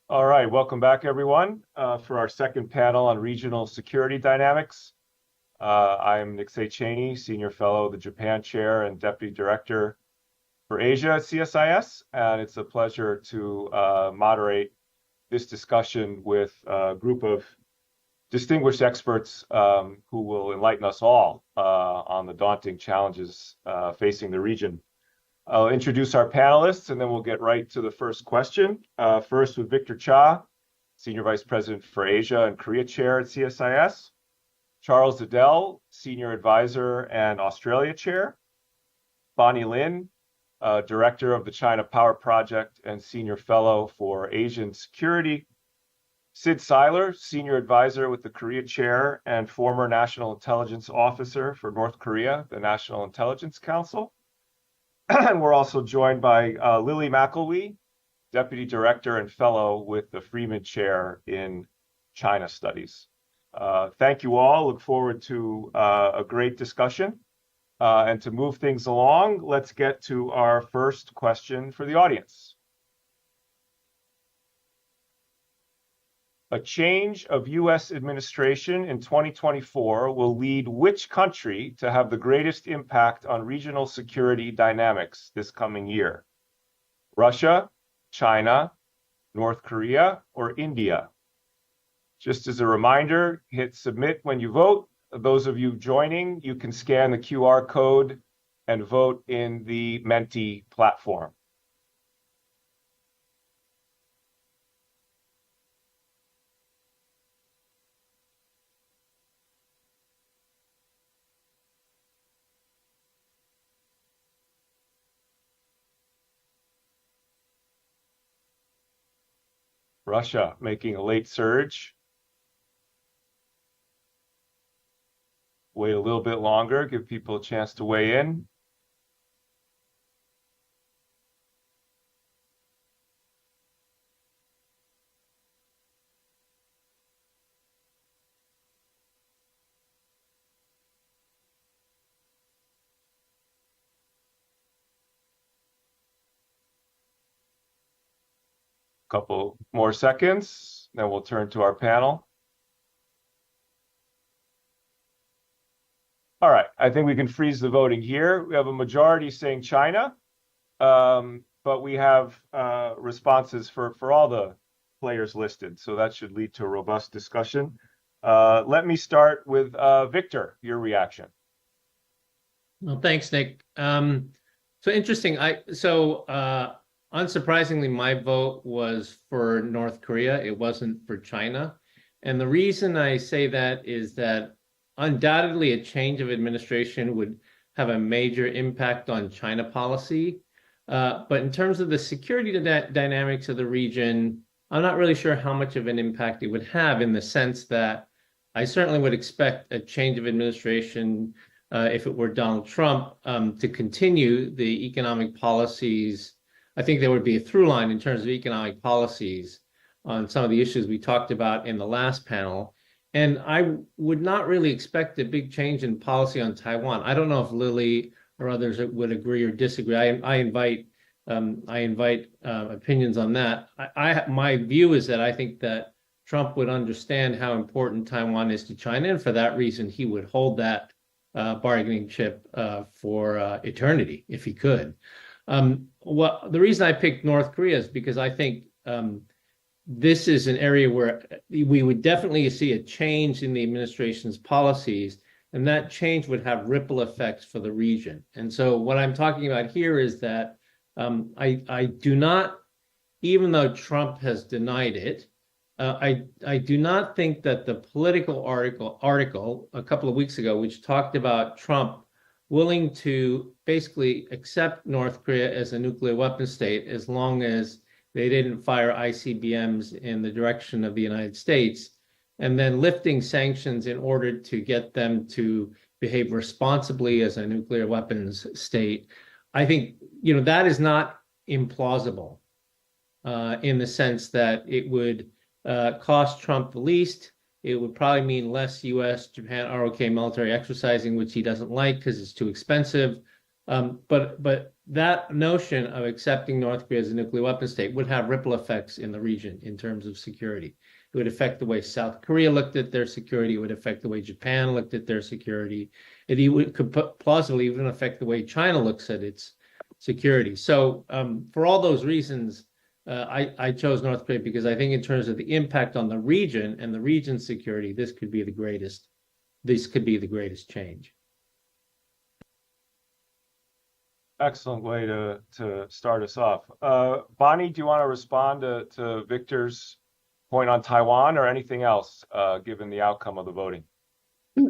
All right, welcome back, everyone, for our second panel on regional security dynamics. I'm Nick Cheney, Senior Fellow, the Japan Chair and Deputy Director for Asia at CSIS, and it's a pleasure to moderate this discussion with a group of distinguished experts who will enlighten us all on the daunting challenges facing the region. I'll introduce our panelists, and then we'll get right to the first question. First with Victor Cha, Senior Vice President for Asia and Korea Chair at CSIS. Charles Adel, Senior Advisor and Australia Chair. Bonnie Lin, Director of the China Power Project and Senior Fellow for Asian Security. Sid Seiler, Senior Advisor with the Korea Chair and former National Intelligence Officer for North Korea, the National Intelligence Council. And we're also joined by Lily McElwee, Deputy Director and Fellow with the Freeman Chair in China Studies. Thank you all. Look forward to a great discussion. And to move things along, let's get to our first question for the audience. A change of U.S. administration in 2024 will lead which country to have the greatest impact on regional security dynamics this coming year? Russia, China, North Korea, or India? Just as a reminder, hit submit when you vote. Those of you joining, you can scan the QR code and vote in the Menti platform. Russia making a late surge. Wait a little bit longer, give people a chance to weigh in. Couple more seconds, then we'll turn to our panel. All right, I think we can freeze the voting here. We have a majority saying China, but we have responses for all the players listed, so that should lead to a robust discussion. Let me start with Victor, your reaction. Well, thanks, Nick. So interesting. Unsurprisingly, my vote was for North Korea. It wasn't for China. And the reason I say that is that undoubtedly a change of administration would have a major impact on China policy. But in terms of the security dynamics of the region, I'm not really sure how much of an impact it would have, in the sense that I certainly would expect a change of administration, if it were Donald Trump, to continue the economic policies. I think there would be a through line in terms of economic policies on some of the issues we talked about in the last panel. And I would not really expect a big change in policy on Taiwan. I don't know if Lily or others would agree or disagree. I invite opinions on that. My view is that I think that Trump would understand how important Taiwan is to China, and for that reason, he would hold that bargaining chip for eternity if he could. The reason I picked North Korea is because I think this is an area where we would definitely see a change in the administration's policies, and that change would have ripple effects for the region. And so what I'm talking about here is that I do not, even though Trump has denied it, I do not think that the Political article a couple of weeks ago, which talked about Trump willing to basically accept North Korea as a nuclear weapon state as long as they didn't fire ICBMs in the direction of the United States, and then lifting sanctions in order to get them to behave responsibly as a nuclear weapons state. I think, that is not implausible in the sense that it would cost Trump the least. It would probably mean less U.S., Japan, ROK military exercising, which he doesn't like because it's too expensive. But that notion of accepting North Korea as a nuclear weapon state would have ripple effects in the region in terms of security. It would affect the way South Korea looked at their security. It would affect the way Japan looked at their security. Could plausibly even affect the way China looks at its security. So for all those reasons, I chose North Korea because I think in terms of the impact on the region and the region's security, this could be the greatest change. Excellent way to start us off. Bonnie, do you want to respond to Victor's point on Taiwan or anything else, given the outcome of the voting?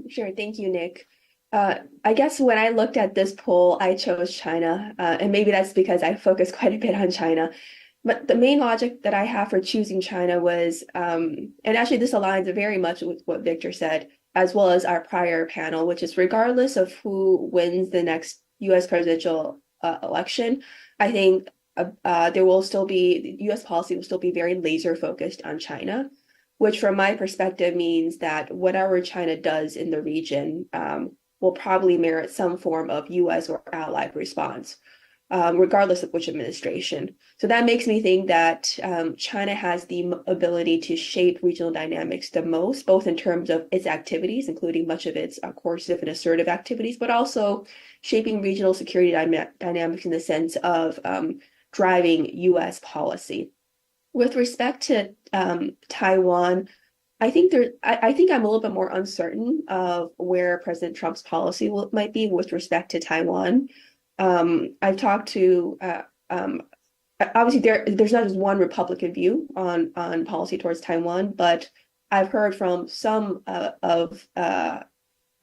Sure. Thank you, Nick. I guess when I looked at this poll, I chose China, and maybe that's because I focus quite a bit on China. But the main logic that I have for choosing China was, and actually this aligns very much with what Victor said, as well as our prior panel, which is regardless of who wins the next U.S. presidential election, I think there will still be, U.S. policy will still be very laser focused on China, which from my perspective means that whatever China does in the region will probably merit some form of U.S. or allied response, regardless of which administration. So that makes me think that China has the ability to shape regional dynamics the most, both in terms of its activities, including much of its coercive and assertive activities, but also shaping regional security dynamics in the sense of driving U.S. policy. With respect to Taiwan, I think I'm a little bit more uncertain of where President Trump's policy might be with respect to Taiwan. I've talked to obviously there's not just one Republican view on policy towards Taiwan, but I've heard from some of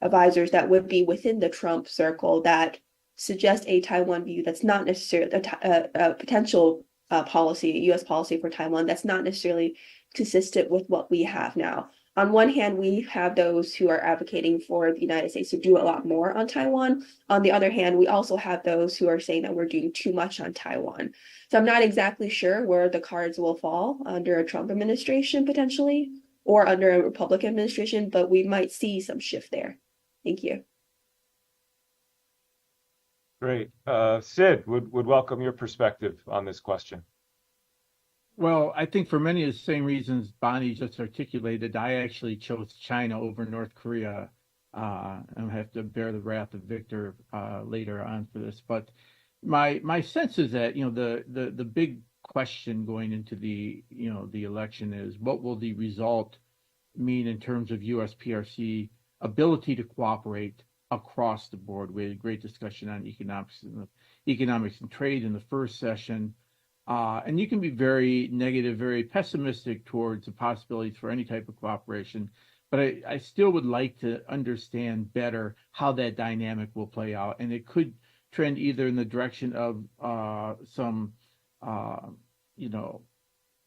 advisors that would be within the Trump circle that suggest a Taiwan view that's not necessarily a potential policy, U.S. policy for Taiwan that's not necessarily consistent with what we have now. On one hand, we have those who are advocating for the United States to do a lot more on Taiwan. On the other hand, we also have those who are saying that we're doing too much on Taiwan. So I'm not exactly sure where the cards will fall under a Trump administration potentially, or under a Republican administration, but we might see some shift there. Thank you. Great. Sid, would welcome your perspective on this question. Well, I think for many of the same reasons Bonnie just articulated, I actually chose China over North Korea. I have to bear the wrath of Victor later on for this. But my sense is that, the big question going into the election is what will the result mean in terms of U.S. PRC ability to cooperate across the board. We had a great discussion on economics and trade in the first session. And you can be very negative, very pessimistic towards the possibilities for any type of cooperation. But I still would like to understand better how that dynamic will play out. And it could trend either in the direction of some,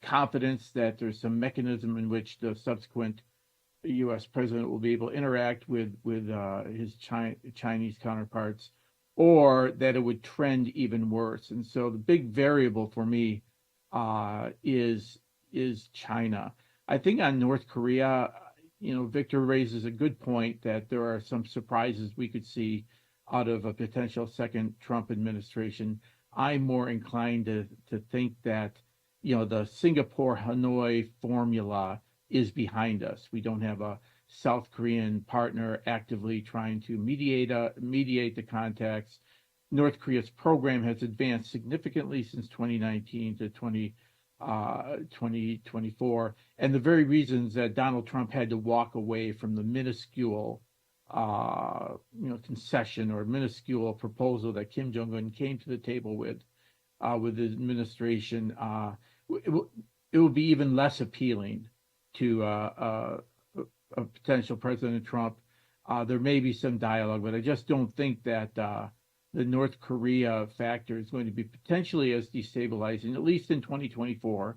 confidence that there's some mechanism in which the subsequent U.S. president will be able to interact with his Chinese counterparts, or that it would trend even worse. And so the big variable for me is China. I think on North Korea, Victor raises a good point that there are some surprises we could see out of a potential second Trump administration. I'm more inclined to think that, the Singapore-Hanoi formula is behind us. We don't have a South Korean partner actively trying to mediate the contacts. North Korea's program has advanced significantly since 2019 to 2024, and the very reasons that Donald Trump had to walk away from the minuscule concession or minuscule proposal that Kim Jong-un came to the table with his administration, it will be even less appealing to a potential President Trump. There may be some dialogue, but I just don't think that the North Korea factor is going to be potentially as destabilizing, at least in 2024,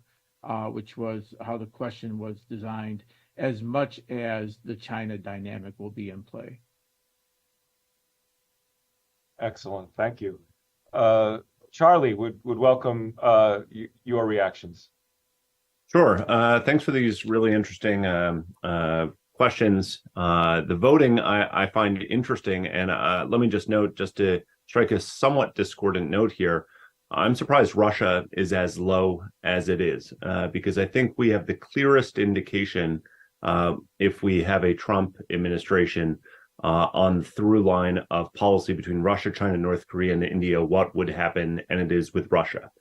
which was how the question was designed, as much as the China dynamic will be in play. Excellent. Thank you. Charlie, would welcome your reactions. Sure. Thanks for these really interesting questions. The voting I find interesting, and let me just note, just to strike a somewhat discordant note here. I'm surprised Russia is as low as it is, because I think we have the clearest indication if we have a Trump administration on the through line of policy between Russia, China, North Korea, and India, what would happen, and it is with Russia.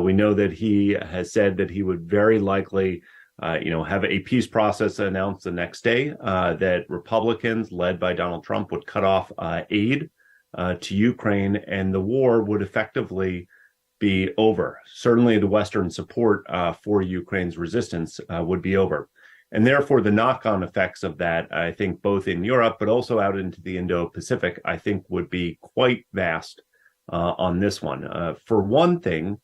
We know that he has said that he would very likely have a peace process announced the next day, that Republicans led by Donald Trump would cut off aid to Ukraine, and the war would effectively be over. Certainly the Western support for Ukraine's resistance would be over. And therefore, the knock-on effects of that, I think, both in Europe, but also out into the Indo-Pacific, I think would be quite vast on this one. For one thing,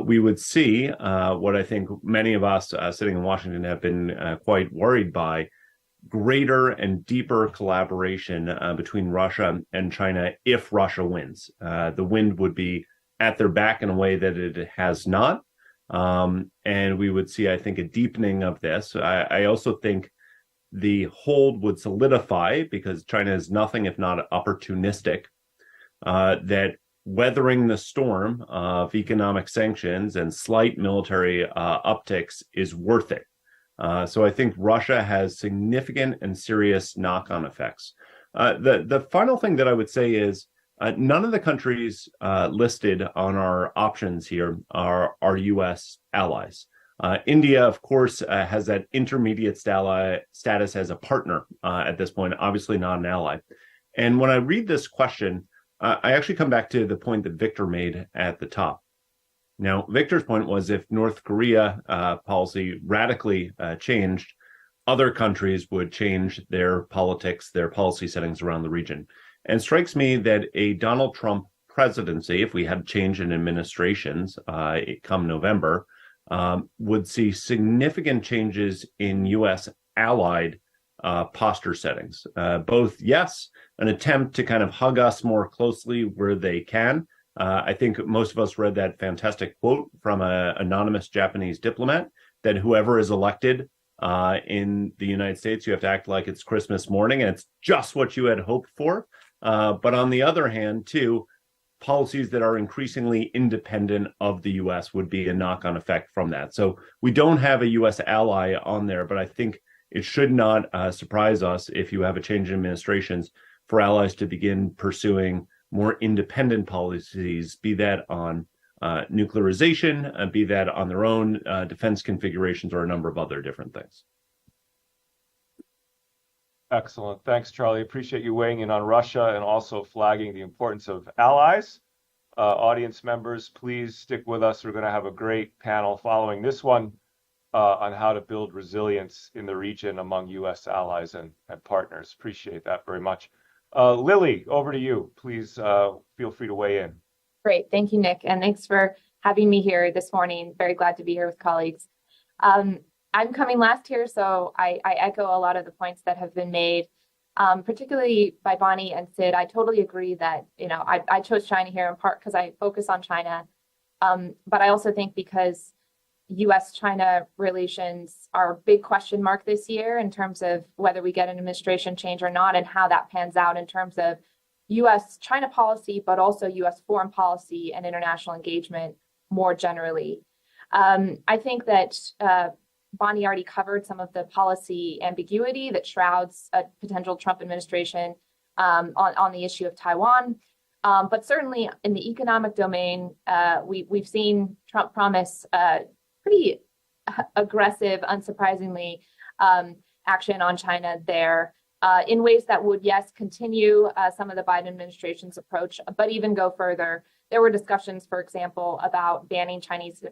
we would see what I think many of us sitting in Washington have been quite worried by, greater and deeper collaboration between Russia and China if Russia wins. The wind would be at their back in a way that it has not. And we would see, I think, a deepening of this. I also think the hold would solidify, because China is nothing if not opportunistic, that weathering the storm of economic sanctions and slight military upticks is worth it. So I think Russia has significant and serious knock-on effects. The final thing that I would say is none of the countries listed on our options here are U.S. allies. India, of course, has that intermediate status as a partner at this point, obviously not an ally. And when I read this question, I actually come back to the point that Victor made at the top. Now, Victor's point was if North Korea policy radically changed, other countries would change their politics, their policy settings around the region. And strikes me that a Donald Trump presidency, if we had change in administrations come November, would see significant changes in U.S. allied posture settings. Both, yes, an attempt to kind of hug us more closely where they can. I think most of us read that fantastic quote from an anonymous Japanese diplomat that whoever is elected in the United States, you have to act like it's Christmas morning, and it's just what you had hoped for. But on the other hand, too, policies that are increasingly independent of the U.S. would be a knock-on effect from that. So we don't have a U.S. ally on there, but I think it should not surprise us if you have a change in administrations for allies to begin pursuing more independent policies, be that on nuclearization, be that on their own defense configurations, or a number of other different things. Excellent. Thanks, Charlie. Appreciate you weighing in on Russia and also flagging the importance of allies. Audience members, please stick with us. We're going to have a great panel following this one on how to build resilience in the region among U.S. allies and partners. Appreciate that very much. Lily, over to you. Please feel free to weigh in. Great. Thank you, Nick. And thanks for having me here this morning. Very glad to be here with colleagues. I'm coming last here, so I echo a lot of the points that have been made, particularly by Bonnie and Sid. I totally agree that, I chose China here in part because I focus on China. But I also think because U.S.-China relations are a big question mark this year in terms of whether we get an administration change or not, and how that pans out in terms of U.S.-China policy, but also U.S. foreign policy and international engagement more generally. I think that Bonnie already covered some of the policy ambiguity that shrouds a potential Trump administration on the issue of Taiwan. But certainly in the economic domain, we've seen Trump promise pretty aggressive, unsurprisingly, action on China there in ways that would, yes, continue some of the Biden administration's approach, but even go further. There were discussions, for example, about banning Chinese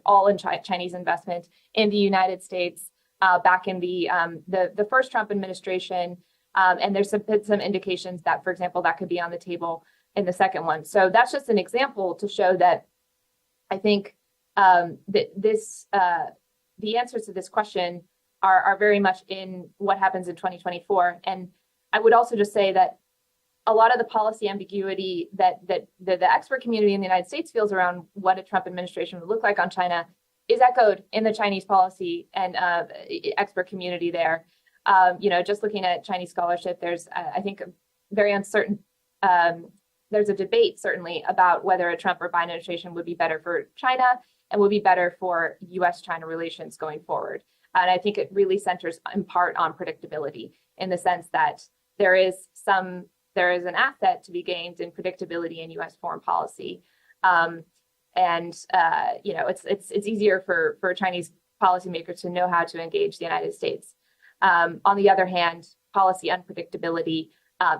investment in the United States back in the first Trump administration. And there's some indications that, for example, that could be on the table in the second one. So that's just an example to show that I think that the answers to this question are very much in what happens in 2024. And I would also just say that a lot of the policy ambiguity that the expert community in the United States feels around what a Trump administration would look like on China is echoed in the Chinese policy and expert community there. Just looking at Chinese scholarship, there's, I think, a very uncertain there's a debate certainly about whether a Trump or Biden administration would be better for China and would be better for US-China relations going forward. And I think it really centers in part on predictability, in the sense that there is an asset to be gained in predictability in US foreign policy. It's easier for Chinese policymakers to know how to engage the United States. On the other hand, policy unpredictability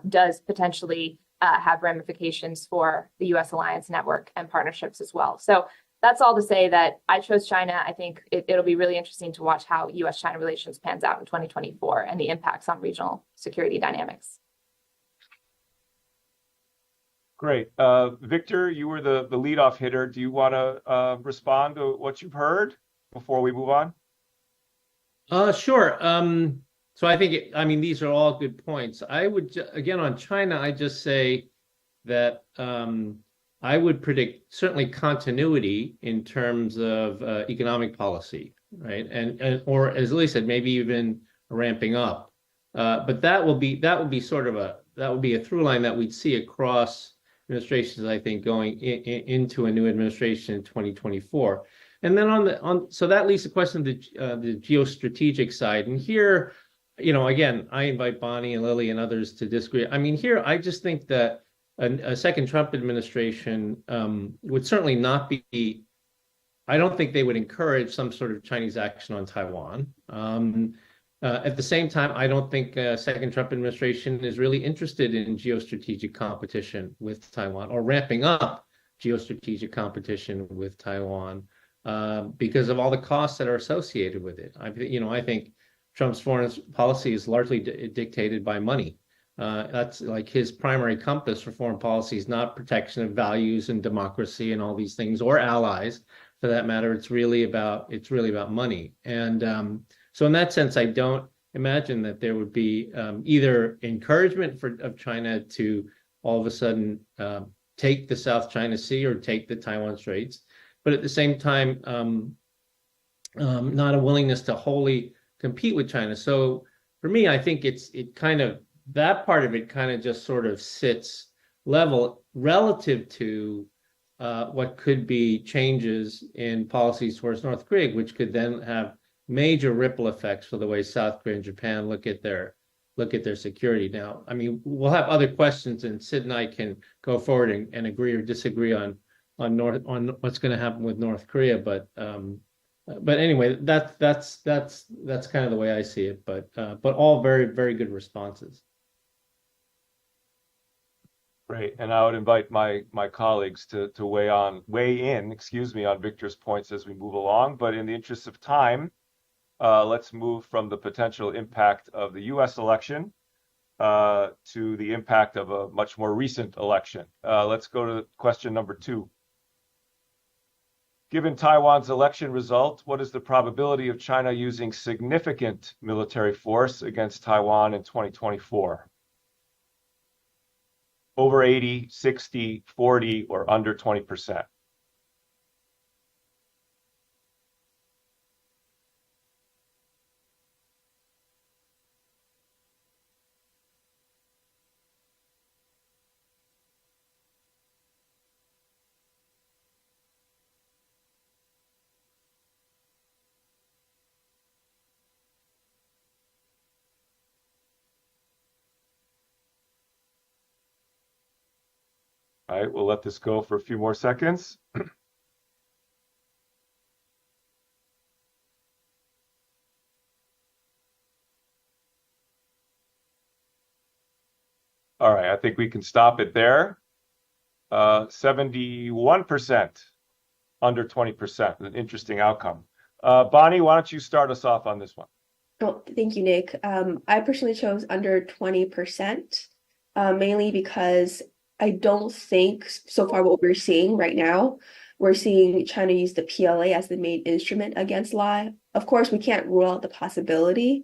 does potentially have ramifications for the US alliance network and partnerships as well. So that's all to say that I chose China. I think it'll be really interesting to watch how US-China relations pans out in 2024 and the impacts on regional security dynamics. Great. Victor, you were the leadoff hitter. Do you want to respond to what you've heard before we move on? Sure. So I think, these are all good points. I would, again, on China, I just say that I would predict certainly continuity in terms of economic policy, right? Or as Lily said, maybe even ramping up. But that will be sort of a through line that we'd see across administrations, I think, going into a new administration in 2024. And then so that leaves the question of the geostrategic side. And here, again, I invite Bonnie and Lily and others to disagree. Here, I just think that a second Trump administration would certainly not be, I don't think they would encourage some sort of Chinese action on Taiwan. At the same time, I don't think a second Trump administration is really interested in geostrategic competition with Taiwan or ramping up geostrategic competition with Taiwan because of all the costs that are associated with it. I think Trump's foreign policy is largely dictated by money. That's like his primary compass for foreign policy is not protection of values and democracy and all these things, or allies for that matter. It's really about money. And so in that sense, I don't imagine that there would be either encouragement of China to all of a sudden take the South China Sea or take the Taiwan Straits, but at the same time, not a willingness to wholly compete with China. So for me, I think that part of it kind of just sort of sits level relative to what could be changes in policies towards North Korea, which could then have major ripple effects for the way South Korea and Japan look at their security. Now, we'll have other questions, and Sid and I can go forward and agree or disagree on what's going to happen with North Korea. But anyway, that's kind of the way I see it. But all very, very good responses. Great, and I would invite my colleagues to weigh in on Victor's points as we move along. But in the interest of time, let's move from the potential impact of the U.S. election to the impact of a much more recent election. Let's go to question number 2. Given Taiwan's election result, what is the probability of China using significant military force against Taiwan in 2024? Over 80, 60, 40, or under 20%? All right, we'll let this go for a few more seconds. All right, I think we can stop it there. 71% under 20%, an interesting outcome. Bonnie, why don't you start us off on this one? Oh, thank you, Nick. I personally chose under 20%, mainly because I don't think so far what we're seeing right now, we're seeing China use the PLA as the main instrument against Lai. Of course, we can't rule out the possibility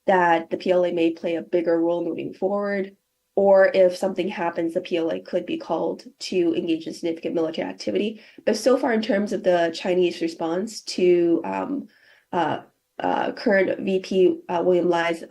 that the PLA may play a bigger role moving forward, or if something happens, the PLA could be called to engage in significant military activity. But so far, in terms of the Chinese response to current VP William Lai's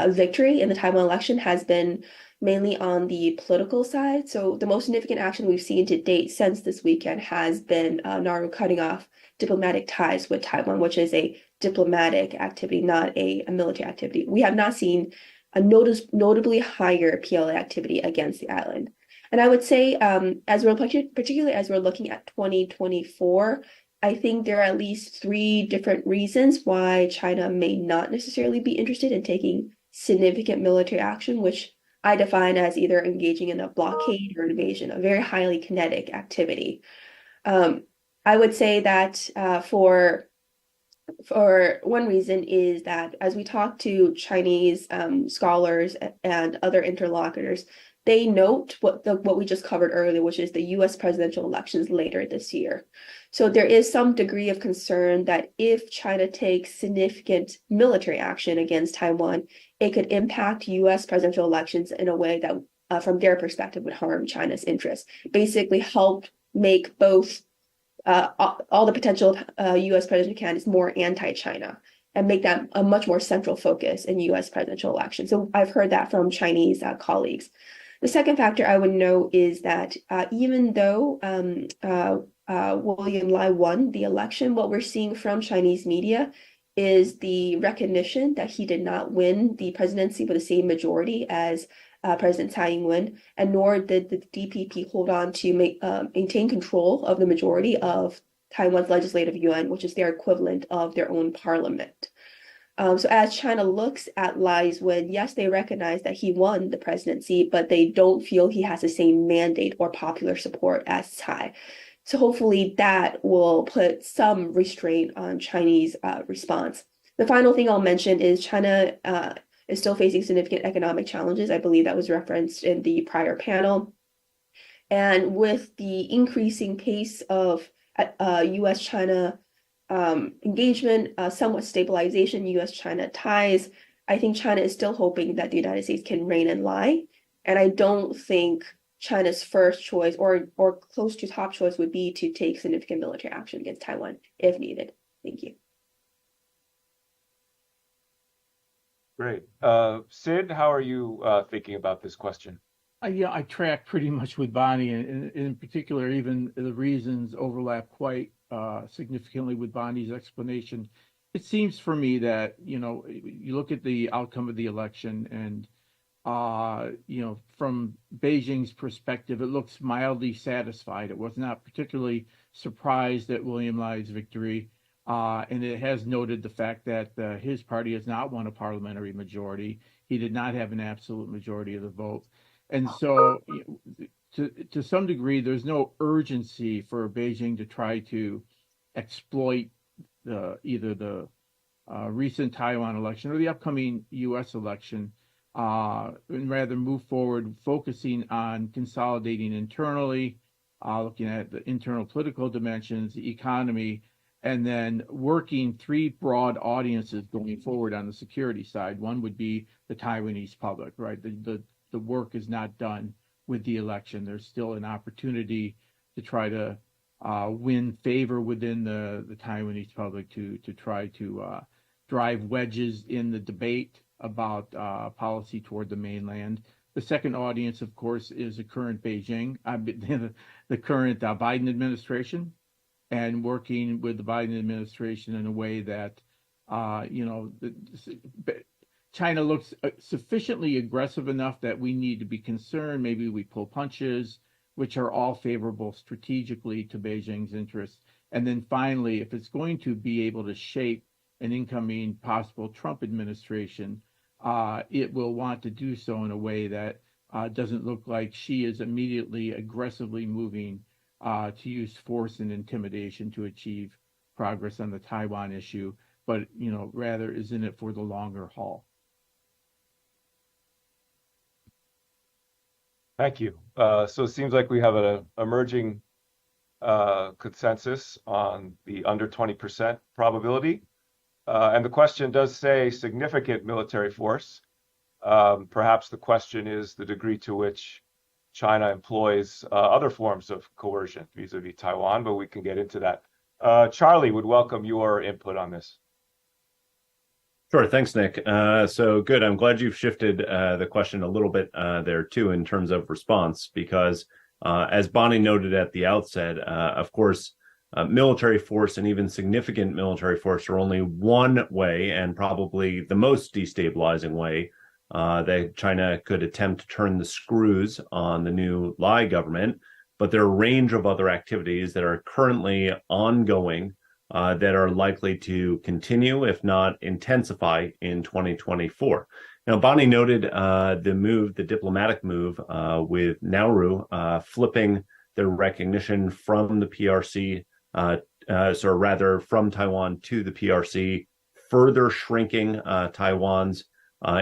victory in the Taiwan election has been mainly on the political side. So the most significant action we've seen to date since this weekend has been Nauru cutting off diplomatic ties with Taiwan, which is a diplomatic activity, not a military activity. We have not seen a notably higher PLA activity against the island. And I would say, particularly as we're looking at 2024, I think there are at least 3 different reasons why China may not necessarily be interested in taking significant military action, which I define as either engaging in a blockade or invasion, a very highly kinetic activity. I would say that for one reason is that as we talk to Chinese scholars and other interlocutors, they note what we just covered earlier, which is the U.S. presidential elections later this year. So there is some degree of concern that if China takes significant military action against Taiwan, it could impact U.S. presidential elections in a way that, from their perspective, would harm China's interests. Basically, help make both all the potential U.S. presidential candidates more anti-China and make that a much more central focus in U.S. presidential elections. So I've heard that from Chinese colleagues. The second factor I would note is that even though William Lai won the election, what we're seeing from Chinese media is the recognition that he did not win the presidency with the same majority as President Tsai Ing-wen, and nor did the DPP hold on to maintain control of the majority of Taiwan's legislative yuan, which is their equivalent of their own parliament. So as China looks at Lai's win, yes, they recognize that he won the presidency, but they don't feel he has the same mandate or popular support as Tsai. So hopefully that will put some restraint on Chinese response. The final thing I'll mention is China is still facing significant economic challenges. I believe that was referenced in the prior panel. And with the increasing pace of U.S.-China engagement, somewhat stabilization, U.S.-China ties, I think China is still hoping that the United States can rein in Lai. And I don't think China's first choice or close to top choice would be to take significant military action against Taiwan if needed. Thank you. Great. Sid, how are you thinking about this question? Yeah, I track pretty much with Bonnie, and in particular, even the reasons overlap quite significantly with Bonnie's explanation. It seems for me that, you look at the outcome of the election and, from Beijing's perspective, it looks mildly satisfied. It was not particularly surprised at William Lai's victory. And it has noted the fact that his party has not won a parliamentary majority. He did not have an absolute majority of the vote. And so to some degree, there's no urgency for Beijing to try to exploit either the recent Taiwan election or the upcoming U.S. election, and rather move forward focusing on consolidating internally, looking at the internal political dimensions, the economy, and then working 3 broad audiences going forward on the security side. One would be the Taiwanese public, right? The work is not done with the election. There's still an opportunity to try to win favor within the Taiwanese public to try to drive wedges in the debate about policy toward the mainland. The second audience, of course, is the current Beijing, the current Biden administration, and working with the Biden administration in a way that, China looks sufficiently aggressive enough that we need to be concerned. Maybe we pull punches, which are all favorable strategically to Beijing's interests. And then finally, if it's going to be able to shape an incoming possible Trump administration, it will want to do so in a way that doesn't look like she is immediately aggressively moving to use force and intimidation to achieve progress on the Taiwan issue, but rather is in it for the longer haul. Thank you. So it seems like we have an emerging consensus on the under 20% probability. And the question does say significant military force. Perhaps the question is the degree to which China employs other forms of coercion vis-a-vis Taiwan, but we can get into that. Charlie, would welcome your input on this. Sure. Thanks, Nick. So good. I'm glad you've shifted the question a little bit there too in terms of response, because as Bonnie noted at the outset, of course, military force and even significant military force are only one way, and probably the most destabilizing way that China could attempt to turn the screws on the new Lai government. But there are a range of other activities that are currently ongoing that are likely to continue, if not intensify, in 2024. Now, Bonnie noted the diplomatic move with Nauru flipping their recognition from the PRC, so rather from Taiwan to the PRC, further shrinking Taiwan's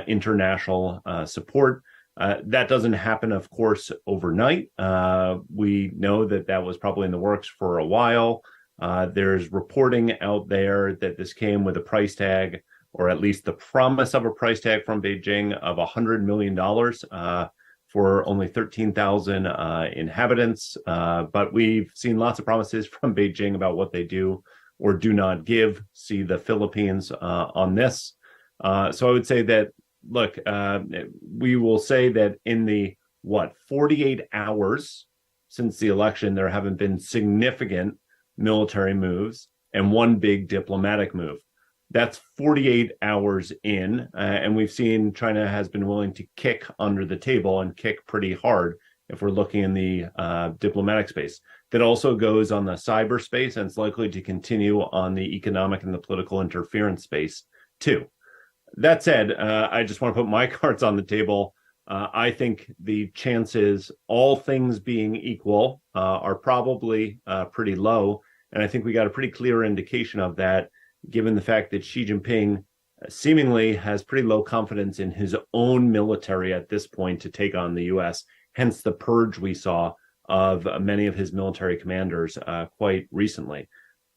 international support. That doesn't happen, of course, overnight. We know that was probably in the works for a while. There's reporting out there that this came with a price tag, or at least the promise of a price tag from Beijing of $100 million for only 13,000 inhabitants. But we've seen lots of promises from Beijing about what they do or do not give. See the Philippines on this. So I would say that, look, we will say that in the 48 hours since the election, there haven't been significant military moves and one big diplomatic move. That's 48 hours in, and we've seen China has been willing to kick under the table and kick pretty hard if we're looking in the diplomatic space. That also goes on the cyberspace, and it's likely to continue on the economic and the political interference space too. That said, I just want to put my cards on the table. I think the chances, all things being equal, are probably pretty low. And I think we got a pretty clear indication of that, given the fact that Xi Jinping seemingly has pretty low confidence in his own military at this point to take on the U.S., hence the purge we saw of many of his military commanders quite recently.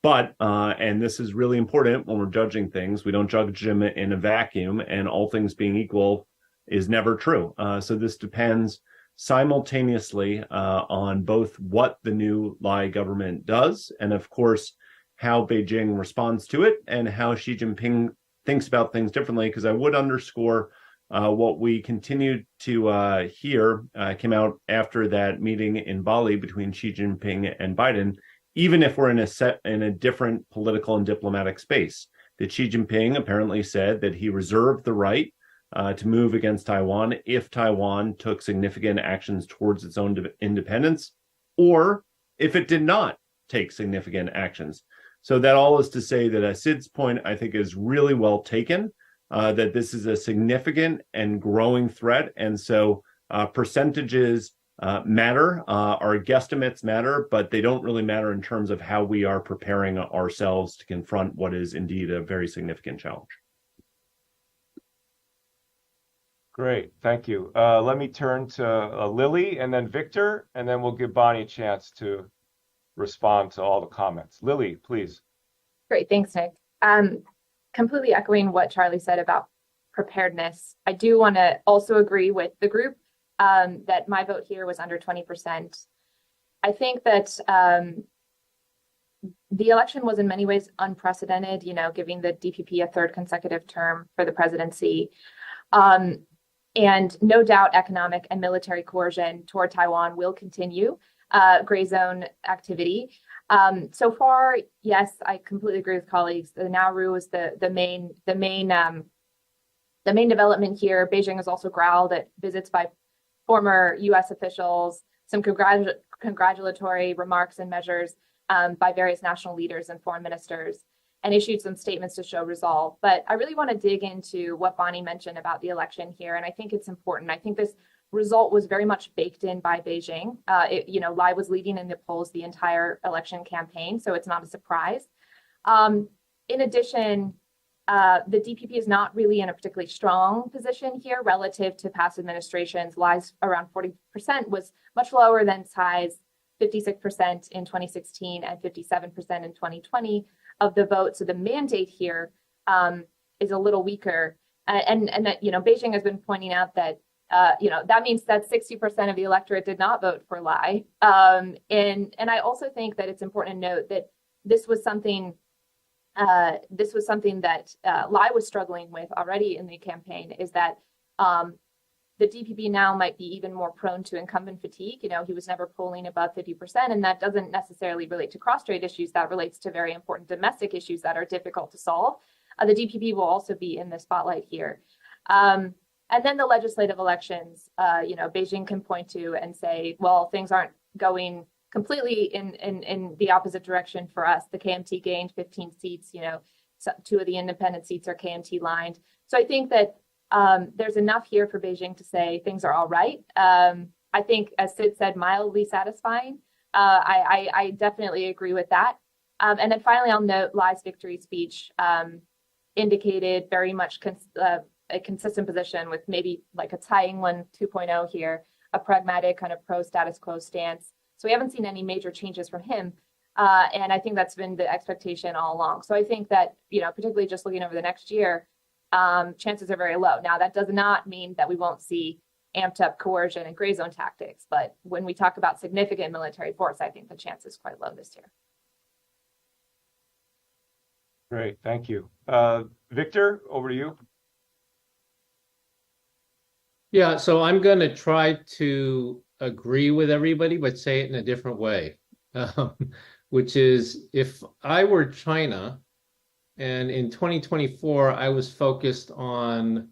But, and this is really important when we're judging things, we don't judge them in a vacuum, and all things being equal is never true. So this depends simultaneously on both what the new Lai government does, and of course, how Beijing responds to it, and how Xi Jinping thinks about things differently. Because I would underscore what we continued to hear came out after that meeting in Bali between Xi Jinping and Biden, even if we're in a different political and diplomatic space, that Xi Jinping apparently said that he reserved the right to move against Taiwan if Taiwan took significant actions towards its own independence, or if it did not take significant actions. So that all is to say that Sid's point, I think, is really well taken, that this is a significant and growing threat. And so percentages matter, our guesstimates matter, but they don't really matter in terms of how we are preparing ourselves to confront what is indeed a very significant challenge. Great, thank you. Let me turn to Lily and then Victor, and then we'll give Bonnie a chance to respond to all the comments. Lily, please. Great, thanks, Nick. Completely echoing what Charlie said about preparedness. I do want to also agree with the group that my vote here was under 20%. I think that the election was in many ways unprecedented, giving the DPP a third consecutive term for the presidency. And no doubt economic and military coercion toward Taiwan will continue, gray zone activity. So far, yes, I completely agree with colleagues. The Nauru is the main development here. Beijing has also growled at visits by former U.S. officials, some congratulatory remarks and measures by various national leaders and foreign ministers, and issued some statements to show resolve. But I really want to dig into what Bonnie mentioned about the election here, and I think it's important. I think this result was very much baked in by Beijing. Lai was leading in the polls the entire election campaign, so it's not a surprise. In addition, the DPP is not really in a particularly strong position here relative to past administrations. Lai's around 40% was much lower than Tsai's 56% in 2016 and 57% in 2020 of the vote. So the mandate here is a little weaker. And that, Beijing has been pointing out that, that means that 60% of the electorate did not vote for Lai. And I also think that it's important to note that this was something this was something that Lai was struggling with already in the campaign, is that the DPP now might be even more prone to incumbent fatigue. You know, he was never polling above 50%, and that doesn't necessarily relate to cross-strait issues. That relates to very important domestic issues that are difficult to solve. The DPP will also be in the spotlight here. And then the legislative elections, you know, Beijing can point to and say, well, things aren't going completely in the opposite direction for us. The KMT gained 15 seats, you know, so 2 of the independent seats are KMT lined. So I think that there's enough here for Beijing to say things are all right. I think, as Sid said, mildly satisfying. I definitely agree with that. And then finally, I'll note Lai's victory speech indicated very much a consistent position with maybe like a Tsai Ing-wen 2.0 here, a pragmatic kind of pro-status quo stance. So we haven't seen any major changes from him. And I think that's been the expectation all along. So I think that, you know, particularly just looking over the next year, chances are very low. Now, that does not mean that we won't see amped up coercion and gray zone tactics. But when we talk about significant military force, I think the chance is quite low this year. Great, thank you. Victor, over to you. Yeah, so I'm going to try to agree with everybody, but say it in a different way, which is, if I were China, and in 2024, I was focused on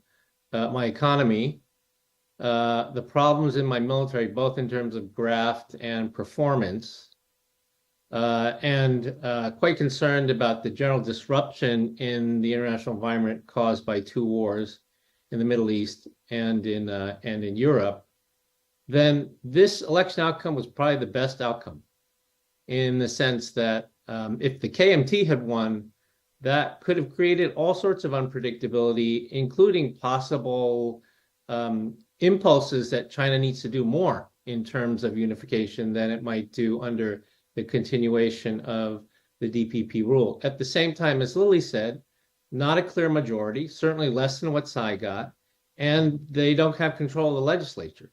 my economy, the problems in my military, both in terms of graft and performance, and quite concerned about the general disruption in the international environment caused by 2 wars in the Middle East and in Europe, then this election outcome was probably the best outcome, in the sense that if the KMT had won, that could have created all sorts of unpredictability, including possible impulses that China needs to do more in terms of unification than it might do under the continuation of the DPP rule. At the same time, as Lily said, not a clear majority, certainly less than what Tsai got, and they don't have control of the legislature.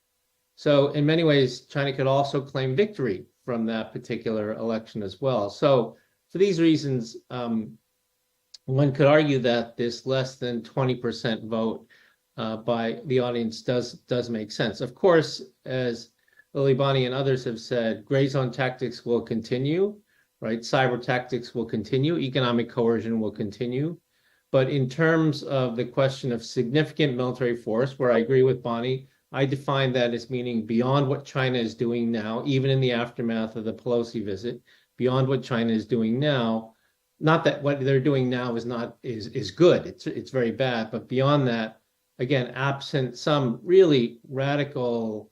So in many ways, China could also claim victory from that particular election as well. So for these reasons, one could argue that this less than 20% vote by the audience does make sense. Of course, as Lily Bonnie and others have said, gray zone tactics will continue, right? Cyber tactics will continue, economic coercion will continue. But in terms of the question of significant military force, where I agree with Bonnie, I define that as meaning beyond what China is doing now, even in the aftermath of the Pelosi visit, beyond what China is doing now. Not that what they're doing now is good, it's very bad, but beyond that, again, absent some really radical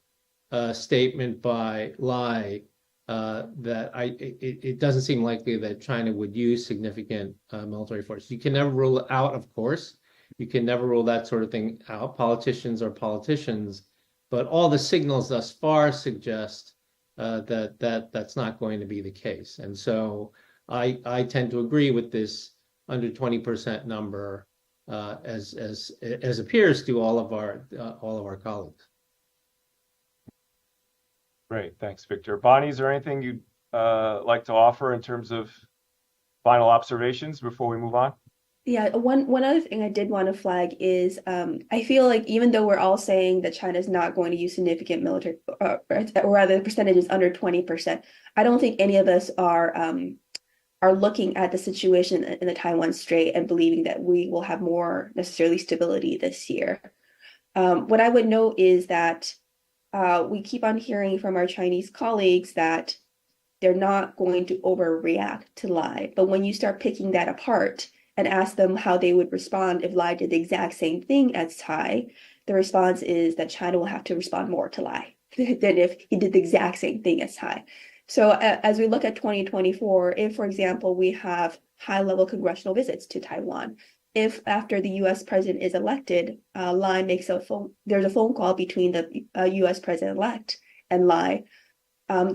statement by Lai, that it doesn't seem likely that China would use significant military force. You can never rule it out, of course. You can never rule that sort of thing out. Politicians are politicians, but all the signals thus far suggest that's not going to be the case. And so I tend to agree with this under 20% number, as appears to all of our colleagues. Great, thanks, Victor. Bonnie, is there anything you'd like to offer in terms of final observations before we move on? Yeah, one other thing I did want to flag is I feel like even though we're all saying that China is not going to use significant military, or rather the percentage is under 20%, I don't think any of us are looking at the situation in the Taiwan Strait and believing that we will have more necessarily stability this year. What I would note is that we keep on hearing from our Chinese colleagues that they're not going to overreact to Lai. But when you start picking that apart and ask them how they would respond if Lai did the exact same thing as Tsai, the response is that China will have to respond more to Lai than if he did the exact same thing as Tsai. So as we look at 2024, if, for example, we have high-level congressional visits to Taiwan, if after the U.S. president is elected, Lai makes there's a phone call between the U.S. president-elect and Lai,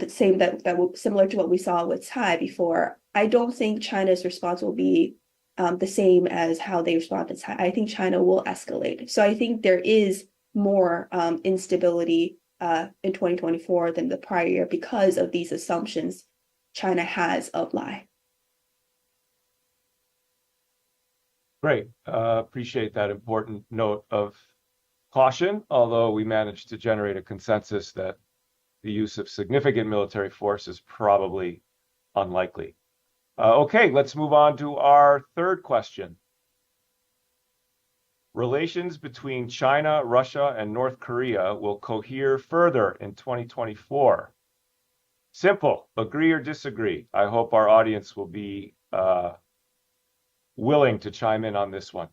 similar to what we saw with Tsai before, I don't think China's response will be the same as how they respond to Tsai. I think China will escalate. So I think there is more instability in 2024 than the prior year because of these assumptions China has of Lai. Great. Appreciate that important note of caution, although we managed to generate a consensus that the use of significant military force is probably unlikely. Okay, let's move on to our third question. Relations between China, Russia, and North Korea will cohere further in 2024. Simple, agree or disagree. I hope our audience will be willing to chime in on this one.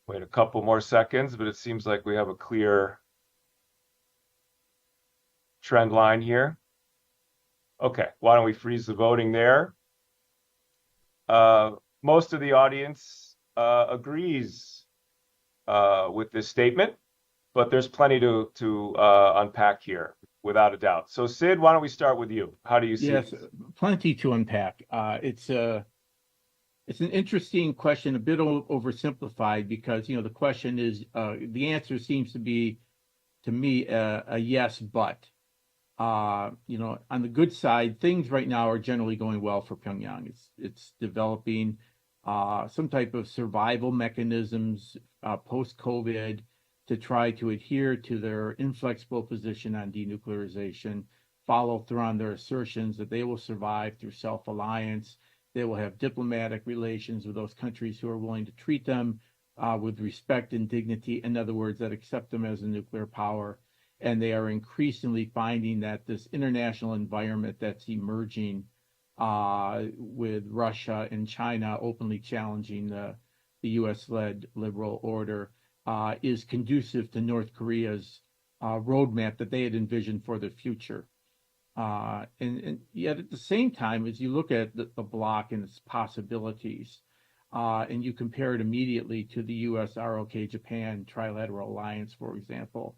Wait a couple more seconds, but it seems like we have a clear trend line here. Okay, why don't we freeze the voting there? Most of the audience agrees with this statement, but there's plenty to unpack here, without a doubt. So Sid, why don't we start with you? How do you see Yes, this? plenty to unpack. It's an interesting question, a bit oversimplified, because the question is the answer seems to be, to me, a yes, but on the good side, things right now are generally going well for Pyongyang. It's developing some type of survival mechanisms post-COVID to try to adhere to their inflexible position on denuclearization, follow through on their assertions that they will survive through self-alliance. They will have diplomatic relations with those countries who are willing to treat them with respect and dignity. In other words, that accept them as a nuclear power. And they are increasingly finding that this international environment that's emerging with Russia and China openly challenging the U.S.-led liberal order is conducive to North Korea's roadmap that they had envisioned for the future. And yet at the same time, as you look at the bloc and its possibilities, and you compare it immediately to the U.S. ROK Japan trilateral alliance, for example,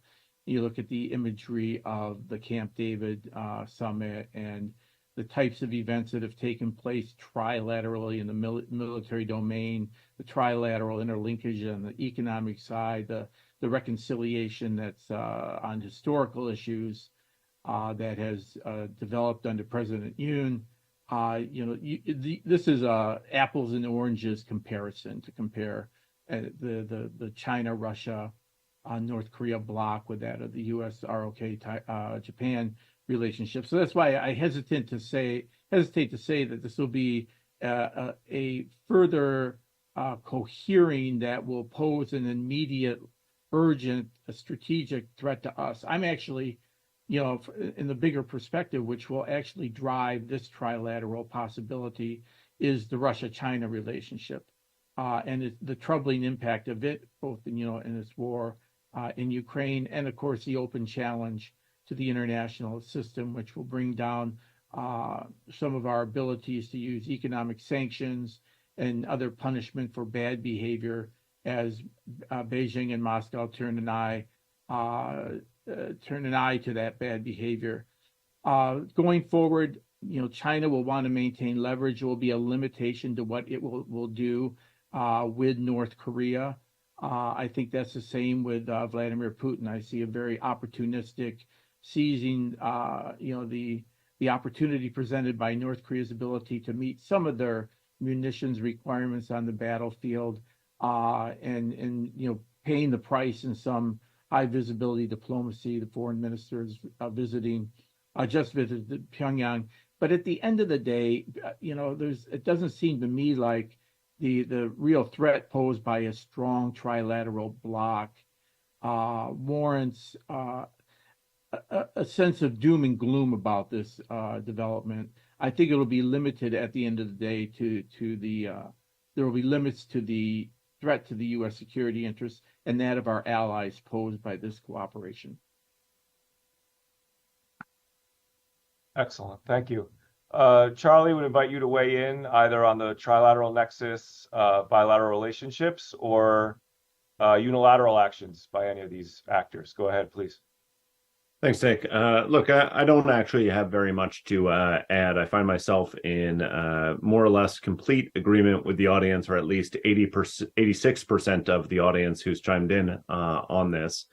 you look at the imagery of the Camp David summit and the types of events that have taken place trilaterally in the military domain, the trilateral interlinkage on the economic side, the reconciliation that's on historical issues that has developed under President Yoon. This is a apples and oranges comparison to compare the China, Russia, North Korea bloc with that of the U.S. ROK Japan relationship. So that's why I hesitate to say that this will be a further cohering that will pose an immediate, urgent, strategic threat to us. I'm actually, in the bigger perspective, which will actually drive this trilateral possibility, is the Russia-China relationship and the troubling impact of it, both in its war in Ukraine, and of course the open challenge to the international system, which will bring down some of our abilities to use economic sanctions and other punishment for bad behavior as Beijing and Moscow turn an eye to that bad behavior. Going forward, China will want to maintain leverage. There will be a limitation to what it will do with North Korea. I think that's the same with Vladimir Putin. I see a very opportunistic seizing, the opportunity presented by North Korea's ability to meet some of their munitions requirements on the battlefield, and paying the price in some high visibility diplomacy. The foreign ministers just visited Pyongyang. But at the end of the day, it doesn't seem to me like the real threat posed by a strong trilateral bloc warrants a sense of doom and gloom about this development. I think it'll be limited at the end of the day there will be limits to the threat to the U.S. security interests and that of our allies posed by this cooperation. Excellent, thank you. Charlie, would invite you to weigh in either on the trilateral nexus, bilateral relationships, or unilateral actions by any of these actors. Go ahead, please. Thanks, Nick. Look, I don't actually have very much to add. I find myself in more or less complete agreement with the audience, or at least 80%, 86% of the audience who's chimed in on this,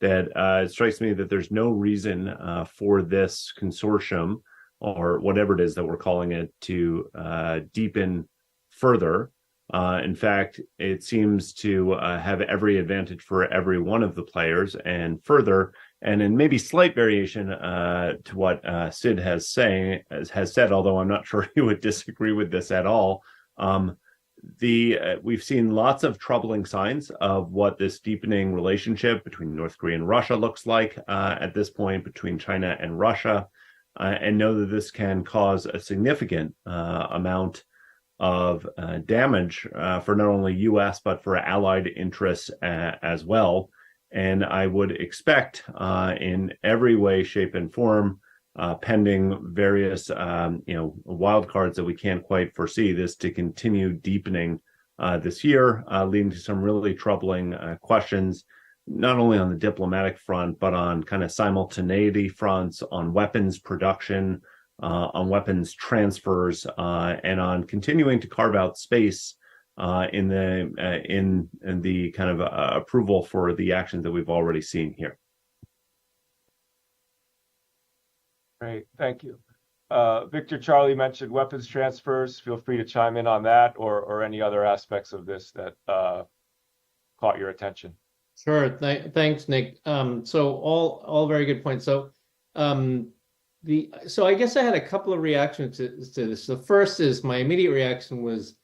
that it strikes me that there's no reason for this consortium, or whatever it is that we're calling it, to deepen further. In fact, it seems to have every advantage for every one of the players, and further, and in maybe slight variation to what Sid has said, although I'm not sure he would disagree with this at all. We've seen lots of troubling signs of what this deepening relationship between North Korea and Russia looks like at this point, between China and Russia, and know that this can cause a significant amount of damage for not only U.S. but for allied interests as well. And I would expect in every way, shape, and form, pending various wild cards that we can't quite foresee, this to continue deepening this year, leading to some really troubling questions, not only on the diplomatic front, but on kind of simultaneity fronts, on weapons production, on weapons transfers, and on continuing to carve out space in the kind of approval for the actions that we've already seen here. Great, thank you. Victor, Charlie mentioned weapons transfers. Feel free to chime in on that, or any other aspects of this that caught your attention. Sure. Thanks, Nick. So all very good points. So I guess I had a couple of reactions to this. The first is, my immediate reaction was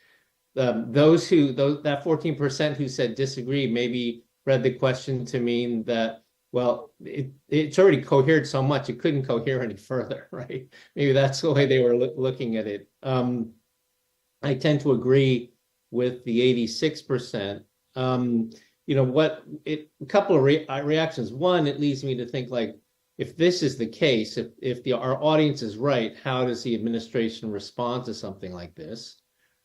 that 14% who said disagree maybe read the question to mean that, well, it's already cohered so much it couldn't cohere any further, right? Maybe that's the way they were looking at it. I tend to agree with the 86%. A couple of reactions. One, it leads me to think, like, if this is the case, if our audience is right, how does the administration respond to something like this,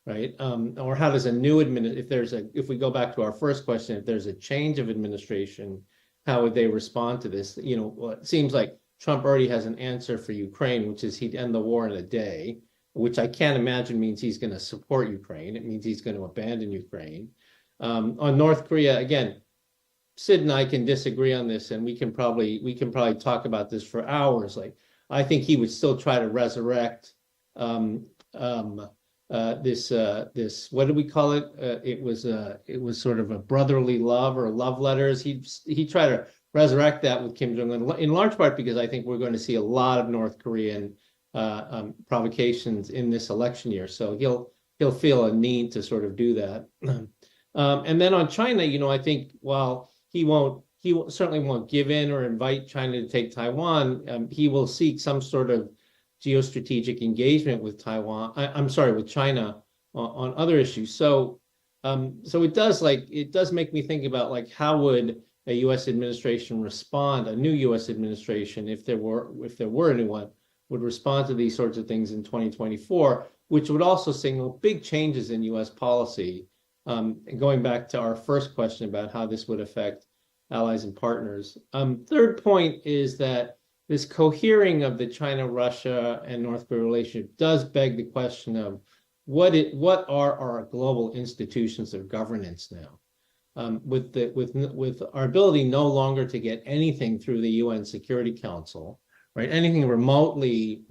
right? Or how does a new if we go back to our first question, if there's a change of administration, how would they respond to this? It seems like Trump already has an answer for Ukraine, which is he'd end the war in a day, which I can't imagine means he's going to support Ukraine. It means he's going to abandon Ukraine. On North Korea, again, Sid and I can disagree on this, and we can probably talk about this for hours. Like, I think he would still try to resurrect this what do we call it? It was sort of a brotherly love, or love letters. He tried to resurrect that with Kim Jong-un, in large part because I think we're going to see a lot of North Korean provocations in this election year. So he'll feel a need to sort of do that. And then on China, I think while he certainly won't give in or invite China to take Taiwan, he will seek some sort of geostrategic engagement with with China on other issues. So it does make me think about, like, how would a U.S. administration respond, a new U.S. administration, if there were a new one, would respond to these sorts of things in 2024, which would also signal big changes in U.S. policy. Going back to our first question about how this would affect allies and partners. Third point is that this cohering of the China, Russia, and North Korea relationship does beg the question of what are our global institutions of governance now? With our ability no longer to get anything through the UN Security Council, right? Anything remotely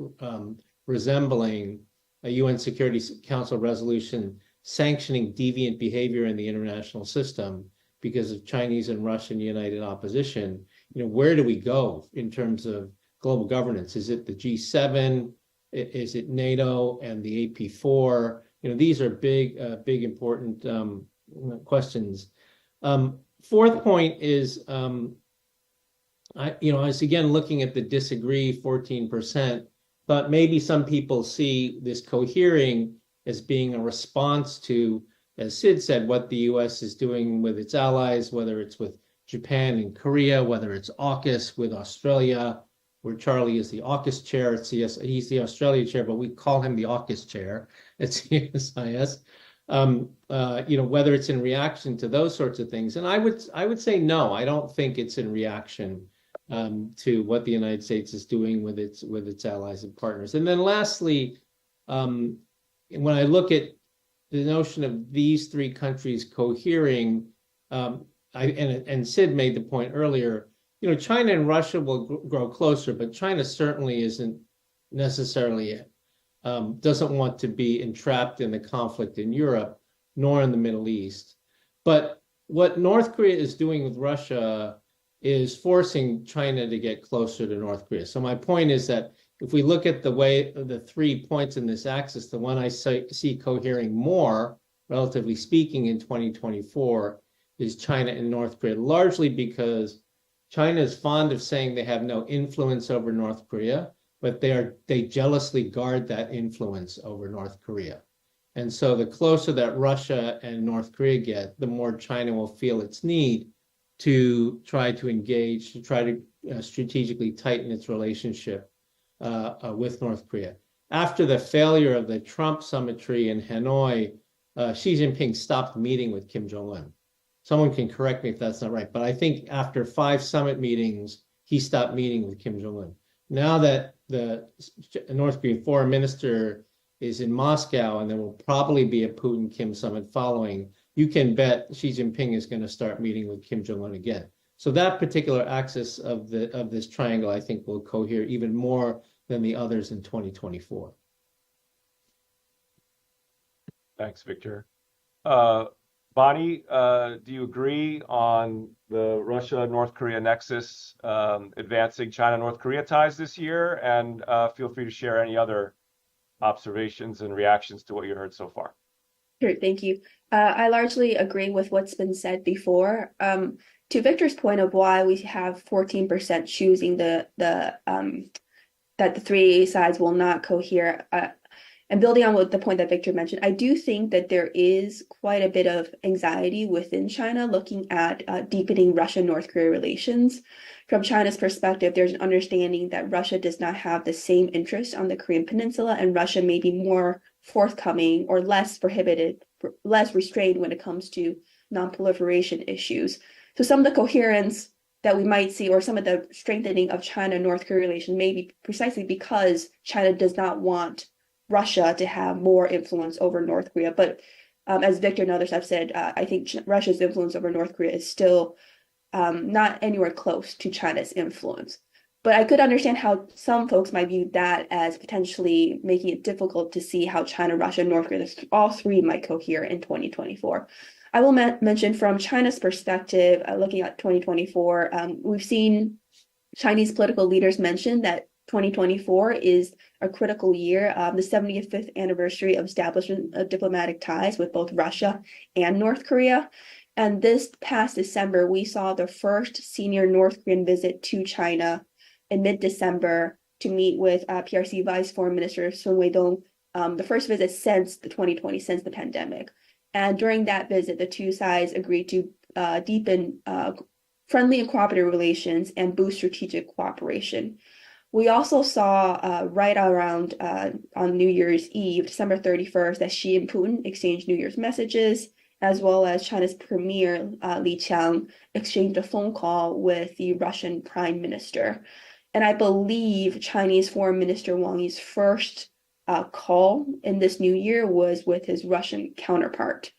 resembling a UN Security Council resolution sanctioning deviant behavior in the international system because of Chinese and Russian united opposition. Where do we go in terms of global governance? Is it the G7? Is it NATO and the AP4? These are big, important questions. Fourth point is, I was again looking at the disagree 14%, but maybe some people see this cohering as being a response to, as Sid said, what the U.S. is doing with its allies, whether it's with Japan and Korea, whether it's AUKUS with Australia, where Charlie is the AUKUS chair. He's the Australia chair, but we call him the AUKUS chair at CSIS. Whether it's in reaction to those sorts of things. And I would say no, I don't think it's in reaction to what the United States is doing with its allies and partners. And then lastly, when I look at the notion of these three countries cohering, and Sid made the point earlier, China and Russia will grow closer, but China certainly isn't necessarily doesn't want to be entrapped in the conflict in Europe, nor in the Middle East. But what North Korea is doing with Russia is forcing China to get closer to North Korea. So my point is that if we look at the way the 3 points in this axis, the one I see cohering more, relatively speaking, in 2024 is China and North Korea, largely because China is fond of saying they have no influence over North Korea, but they jealously guard that influence over North Korea. And so the closer that Russia and North Korea get, the more China will feel its need to try to engage, to try to strategically tighten its relationship with North Korea. After the failure of the Trump summitry in Hanoi, Xi Jinping stopped meeting with Kim Jong-un. Someone can correct me if that's not right, but I think after 5 summit meetings, he stopped meeting with Kim Jong-un. Now that the North Korean foreign minister is in Moscow, and there will probably be a Putin-Kim summit following, you can bet Xi Jinping is going to start meeting with Kim Jong-un again. So that particular axis of this triangle, I think, will cohere even more than the others in 2024. Thanks, Victor. Bonnie, do you agree on the Russia-North Korea nexus advancing China-North Korea ties this year? And feel free to share any other observations and reactions to what you heard so far. Sure, thank you. I largely agree with what's been said before. To Victor's point of why we have 14% choosing that the three sides will not cohere, and building on what the point that Victor mentioned, I do think that there is quite a bit of anxiety within China looking at deepening Russia-North Korea relations. From China's perspective, there's an understanding that Russia does not have the same interest on the Korean Peninsula, and Russia may be more forthcoming or less prohibited, less restrained when it comes to non-proliferation issues. So some of the coherence that we might see, or some of the strengthening of China-North Korea relations, may be precisely because China does not want Russia to have more influence over North Korea. But as Victor and others have said, I think Russia's influence over North Korea is still not anywhere close to China's influence. But I could understand how some folks might view that as potentially making it difficult to see how China, Russia, and North Korea, all three might cohere in 2024. I will mention from China's perspective, looking at 2024, we've seen Chinese political leaders mention that 2024 is a critical year, the 75th anniversary of establishment of diplomatic ties with both Russia and North Korea. And this past December, we saw the first senior North Korean visit to China in mid-December to meet with PRC Vice Foreign Minister Sun Weidong, the first visit since the 2020, since the pandemic. And during that visit, the two sides agreed to deepen friendly and cooperative relations and boost strategic cooperation. We also saw right around on New Year's Eve, December 31st, that Xi and Putin exchanged New Year's messages, as well as China's Premier Li Qiang exchanged a phone call with the Russian Prime Minister. And I believe Chinese Foreign Minister Wang Yi's first call in this new year was with his Russian counterpart.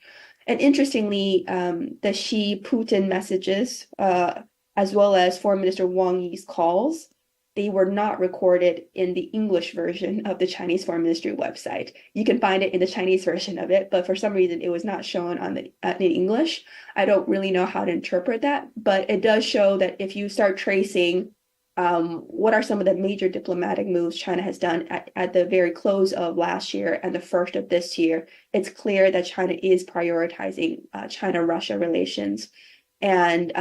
And interestingly, the Xi-Putin messages, as well as Foreign Minister Wang Yi's calls, they were not recorded in the English version of the Chinese Foreign Ministry website. You can find it in the Chinese version of it, but for some reason it was not shown in English. I don't really know how to interpret that, but it does show that if you start tracing what are some of the major diplomatic moves China has done at the very close of last year and the first of this year, it's clear that China is prioritizing China-Russia relations. And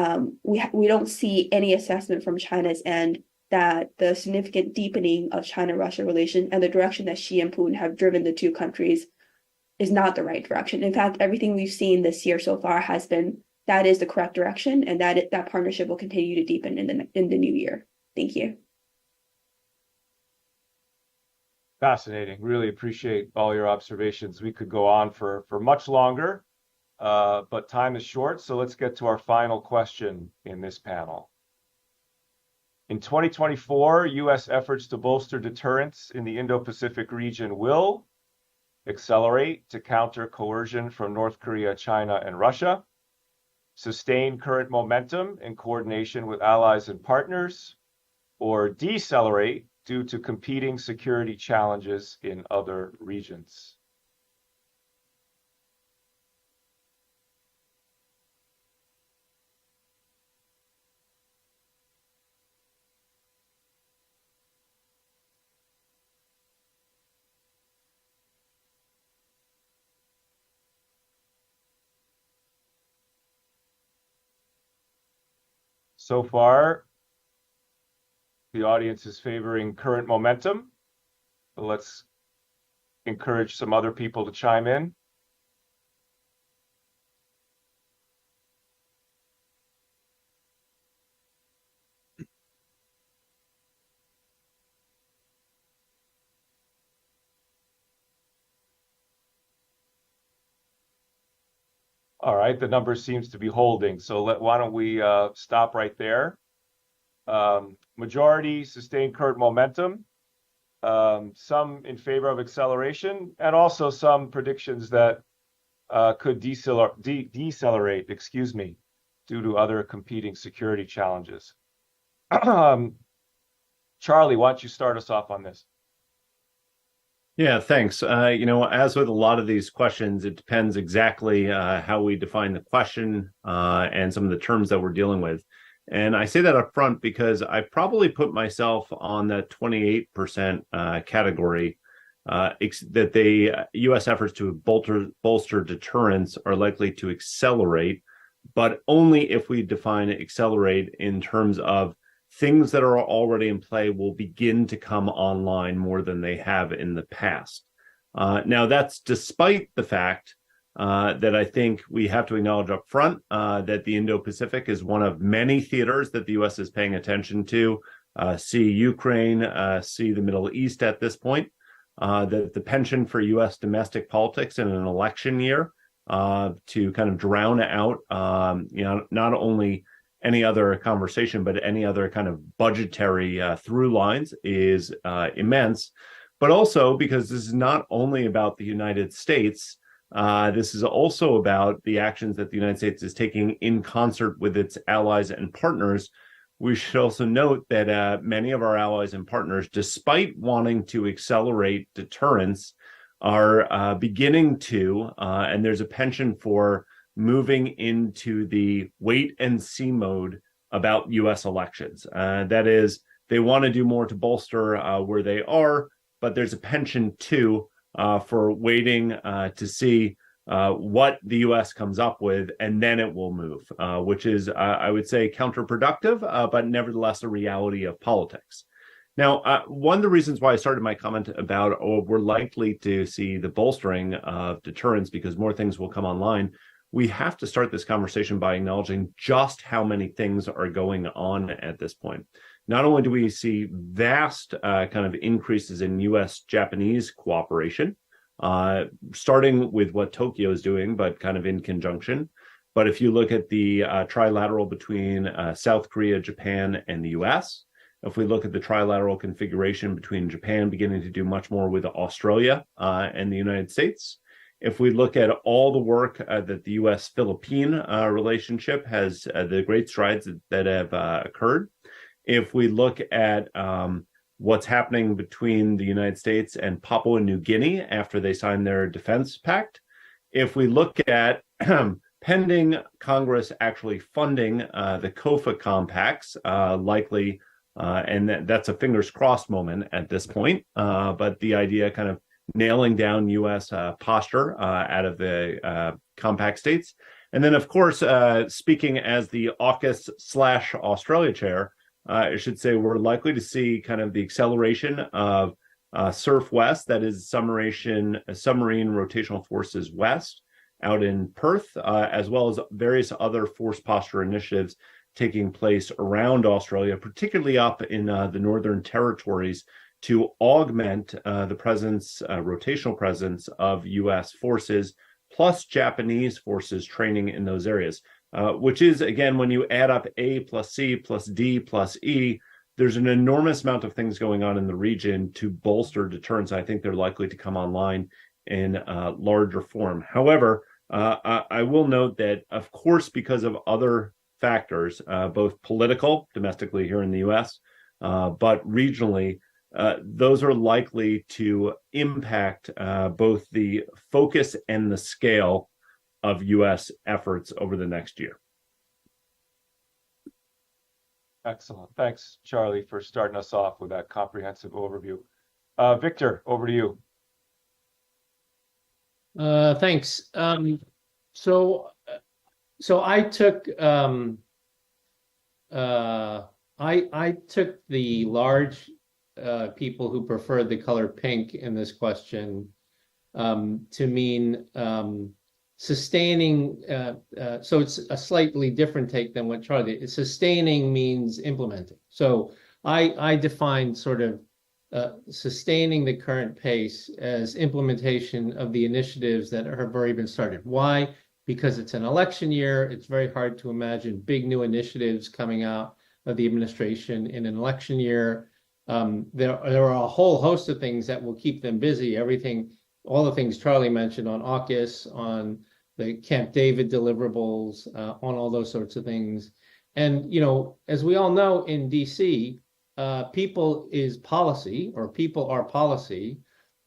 we don't see any assessment from China's end that the significant deepening of China-Russia relations and the direction that Xi and Putin have driven the two countries is not the right direction. In fact, everything we've seen this year so far has been that is the correct direction, and that partnership will continue to deepen in the new year. Thank you. Fascinating. Really appreciate all your observations. We could go on for much longer, but time is short. So let's get to our final question in this panel. In 2024, U.S. efforts to bolster deterrence in the Indo-Pacific region will accelerate to counter coercion from North Korea, China, and Russia, sustain current momentum in coordination with allies and partners, or decelerate due to competing security challenges in other regions. So far, the audience is favoring current momentum, but let's encourage some other people to chime in. All right, the number seems to be holding. So why don't we stop right there? Majority sustain current momentum, some in favor of acceleration, and also some predictions that could decelerate, excuse me, due to other competing security challenges. Charlie, why don't you start us off on this? Yeah, thanks. As with a lot of these questions, it depends exactly how we define the question and some of the terms that we're dealing with. And I say that up front because I probably put myself on that 28% category that the U.S. efforts to bolster deterrence are likely to accelerate, but only if we define accelerate in terms of things that are already in play will begin to come online more than they have in the past. Now, that's despite the fact that I think we have to acknowledge up front that the Indo-Pacific is one of many theaters that the U.S. is paying attention to. See Ukraine, see the Middle East at this point. That the penchant for U.S. domestic politics in an election year to kind of drown out, not only any other conversation, but any other kind of budgetary through lines is immense. But also because this is not only about the United States, this is also about the actions that the United States is taking in concert with its allies and partners. We should also note that many of our allies and partners, despite wanting to accelerate deterrence, are beginning to, and there's a penchant for moving into the wait and see mode about U.S. elections. That is, they want to do more to bolster where they are, but there's a penchant too for waiting to see what the U.S. comes up with, and then it will move, which is, I would say, counterproductive, but nevertheless a reality of politics. Now, one of the reasons why I started my comment about, we're likely to see the bolstering of deterrence because more things will come online, we have to start this conversation by acknowledging just how many things are going on at this point. Not only do we see vast kind of increases in U.S.-Japanese cooperation, starting with what Tokyo is doing, but kind of in conjunction. But if you look at the trilateral between South Korea, Japan, and the U.S., if we look at the trilateral configuration between Japan beginning to do much more with Australia and the United States, if we look at all the work that the U.S.-Philippine relationship has, the great strides that have occurred, if we look at what's happening between the United States and Papua New Guinea after they signed their defense pact, if we look at pending Congress actually funding the COFA compacts, likely, and that's a fingers crossed moment at this point, but the idea kind of nailing down U.S. posture out of the compact states. And then, of course, speaking as the AUKUS/Australia chair, I should say we're likely to see kind of the acceleration of SURF West, that is submarine rotational forces west out in Perth, as well as various other force posture initiatives taking place around Australia, particularly up in the Northern Territories, to augment the presence, rotational presence of U.S. forces, plus Japanese forces training in those areas, which is, again, when you add up A plus C plus D plus E, there's an enormous amount of things going on in the region to bolster deterrence. I think they're likely to come online in larger form. However, I will note that, of course, because of other factors, both political, domestically here in the US, but regionally, those are likely to impact both the focus and the scale of US efforts over the next year. Excellent. Thanks, Charlie, for starting us off with that comprehensive overview. Victor, over to you. Thanks. So I took I took the large people who preferred the color pink in this question to mean sustaining. So it's a slightly different take than what Charlie. Sustaining means implementing. So I defined sort of sustaining the current pace as implementation of the initiatives that have already been started. Why? Because it's an election year. It's very hard to imagine big new initiatives coming out of the administration in an election year. There are a whole host of things that will keep them busy. Everything, all the things Charlie mentioned on AUKUS, on the Camp David deliverables, on all those sorts of things. And, you know, as we all know in DC, people is policy, or people are policy.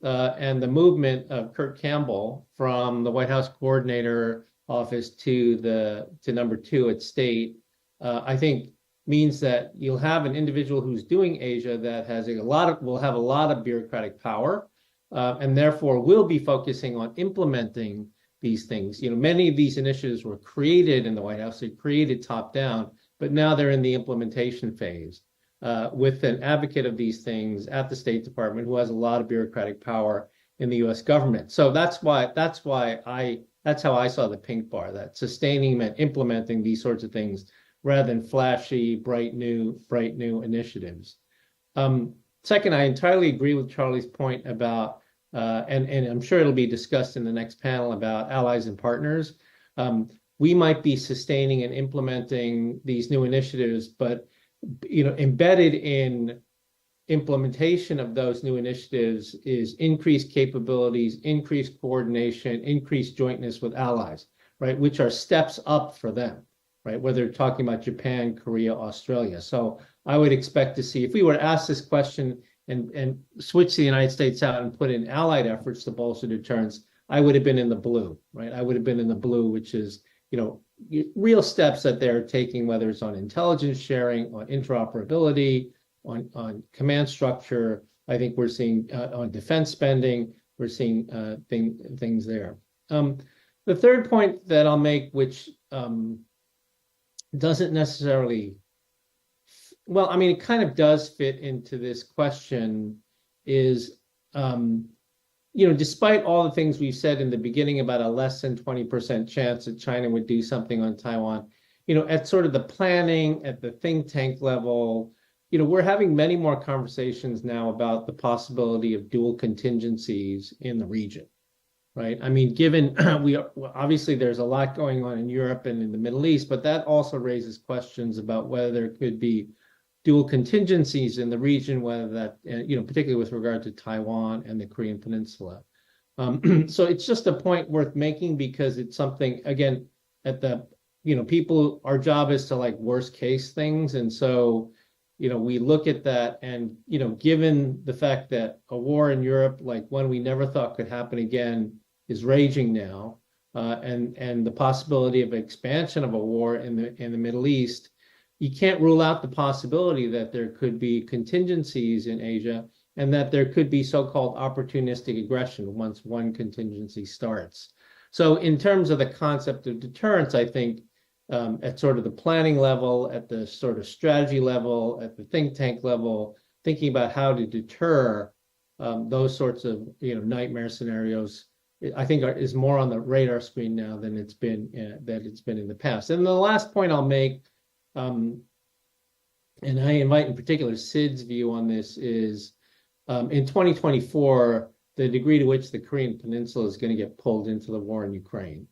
And the movement of Kurt Campbell from the White House coordinator office to number 2 at state, I think means that you'll have an individual who's doing Asia that has will have a lot of bureaucratic power, and therefore will be focusing on implementing these things. You know, many of these initiatives were created in the White House, they're created top down, but now they're in the implementation phase with an advocate of these things at the State Department who has a lot of bureaucratic power in the U.S. government. So that's how I saw the pink bar, that sustaining meant implementing these sorts of things rather than flashy, bright new initiatives. Second, I entirely agree with Charlie's point about, and I'm sure it'll be discussed in the next panel, about allies and partners. We might be sustaining and implementing these new initiatives, but you know, embedded in implementation of those new initiatives is increased capabilities, increased coordination, increased jointness with allies, right? Which are steps up for them, right? Whether they're talking about Japan, Korea, Australia. So I would expect to see, if we were to ask this question and switch the United States out and put in allied efforts to bolster deterrence, I would have been in the blue, right? I would have been in the blue, which is, you know, real steps that they're taking, whether it's on intelligence sharing, on interoperability, on command structure. I think we're seeing on defense spending, we're seeing things there. The third point that I'll make, which doesn't necessarily, well, I mean, it kind of does fit into this question, is, you know, despite all the things we've said in the beginning about a less than 20% chance that China would do something on Taiwan, you know, at sort of the planning, at the think tank level, you know, we're having many more conversations now about the possibility of dual contingencies in the region, right? I mean, given obviously there's a lot going on in Europe and in the Middle East, but that also raises questions about whether there could be dual contingencies in the region, whether that, you know, particularly with regard to Taiwan and the Korean Peninsula. So it's just a point worth making, because it's something, again, at the, you know, people, our job is to like worst case things. And so, you know, we look at that, and, you know, given the fact that a war in Europe, like one we never thought could happen again, is raging now, and the possibility of expansion of a war in the Middle East, you can't rule out the possibility that there could be contingencies in Asia, and that there could be so-called opportunistic aggression once one contingency starts. So in terms of the concept of deterrence, I think at sort of the planning level, at the sort of strategy level, at the think tank level, thinking about how to deter those sorts of, you know, nightmare scenarios, I think is more on the radar screen now than it's been in the past. And the last point I'll make, and I invite in particular Sid's view on this, is in 2024, the degree to which the Korean Peninsula is going to get pulled into the war in Ukraine.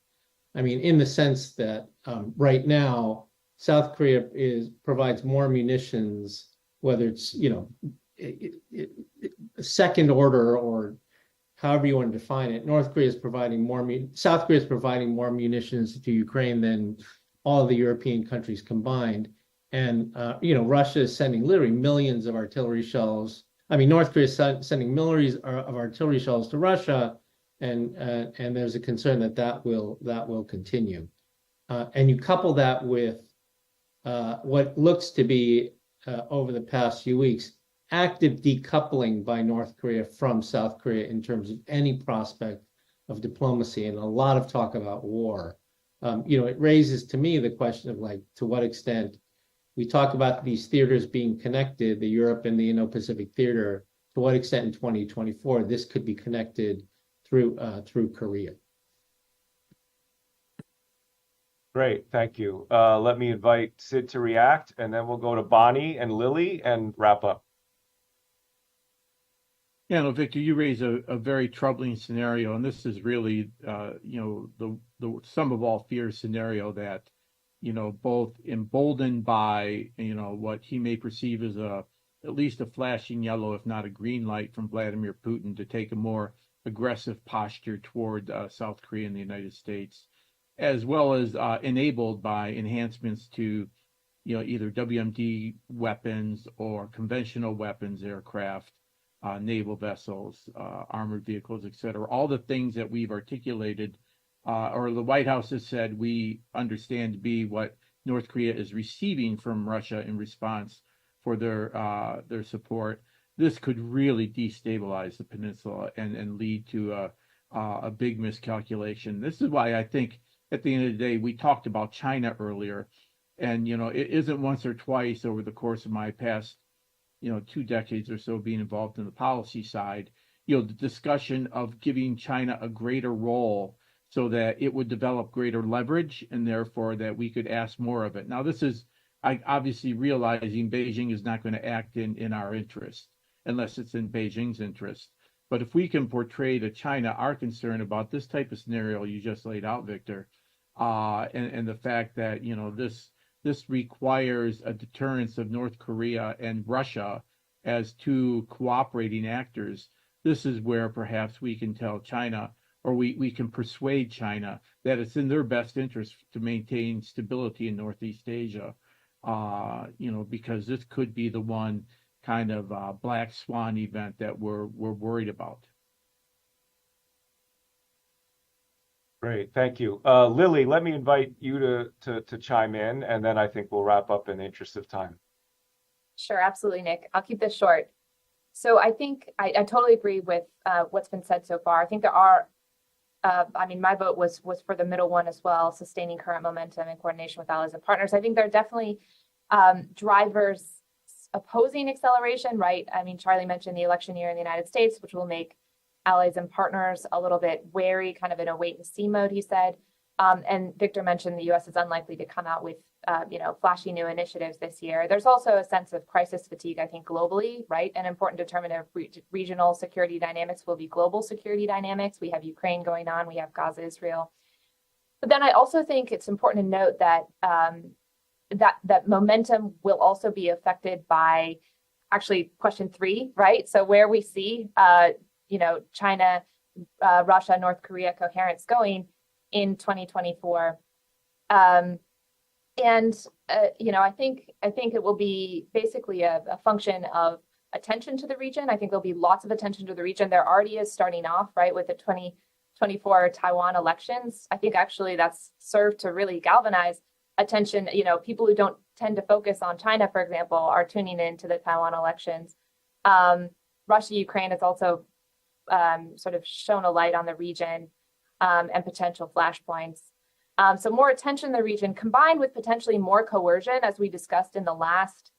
I mean, in the sense that right now, South Korea provides more munitions whether it's, second order or however you want to define it. South Korea is providing more munitions to Ukraine than all the European countries combined. And, Russia is sending literally millions of artillery shells. I mean, North Korea is sending millions of artillery shells to Russia, and there's a concern that will continue. And you couple that with what looks to be, over the past few weeks, active decoupling by North Korea from South Korea in terms of any prospect of diplomacy, and a lot of talk about war. It raises to me the question of, like, to what extent we talk about these theaters being connected, the Europe and the Indo-Pacific theater, to what extent in 2024 this could be connected through Korea. Great, thank you. Let me invite Sid to react, and then we'll go to Bonnie and Lily and wrap up. Yeah, no, Victor, you raise a very troubling scenario, and this is really, the sum of all fears scenario that, both emboldened by, what he may perceive as at least a flashing yellow, if not a green light from Vladimir Putin to take a more aggressive posture toward South Korea and the United States, as well as enabled by enhancements to, either WMD weapons or conventional weapons, aircraft, naval vessels, armored vehicles, et cetera. All the things that we've articulated, or the White House has said we understand to be what North Korea is receiving from Russia in response for their support. This could really destabilize the peninsula and lead to a big miscalculation. This is why I think at the end of the day, we talked about China earlier, and it isn't once or twice over the course of my past 2 decades or so being involved in the policy side, the discussion of giving China a greater role so that it would develop greater leverage and therefore that we could ask more of it. Now, this is obviously realizing Beijing is not going to act in our interest unless it's in Beijing's interest. But if we can portray to China our concern about this type of scenario you just laid out, Victor, and the fact that, this requires a deterrence of North Korea and Russia as two cooperating actors, this is where perhaps we can tell China, or we can persuade China that it's in their best interest to maintain stability in Northeast Asia, because this could be the one kind of black swan event that we're worried about. Great, thank you. Lily, let me invite you to chime in, and then I think we'll wrap up in the interest of time. Sure, absolutely, Nick. I'll keep this short. So I think I totally agree with what's been said so far. I think there are, my vote was for the middle one as well, sustaining current momentum in coordination with allies and partners. I think there are definitely drivers opposing acceleration, right? Charlie mentioned the election year in the United States, which will make allies and partners a little bit wary, kind of in a wait and see mode, he said. And Victor mentioned the U.S. is unlikely to come out with, flashy new initiatives this year. There's also a sense of crisis fatigue, I think, globally, right? An important determinant of regional security dynamics will be global security dynamics. We have Ukraine going on, we have Gaza, Israel. But then I also think it's important to note that that momentum will also be affected by actually question 3, right? So where we see China, Russia, North Korea coherence going in 2024. I think it will be basically a function of attention to the region. I think there'll be lots of attention to the region. There already is starting off, right, with the 2024 Taiwan elections. I think actually that's served to really galvanize attention. People who don't tend to focus on China, for example, are tuning into the Taiwan elections. Russia, Ukraine has also sort of shone a light on the region and potential flashpoints. So more attention in the region, combined with potentially more coercion, as we discussed in the last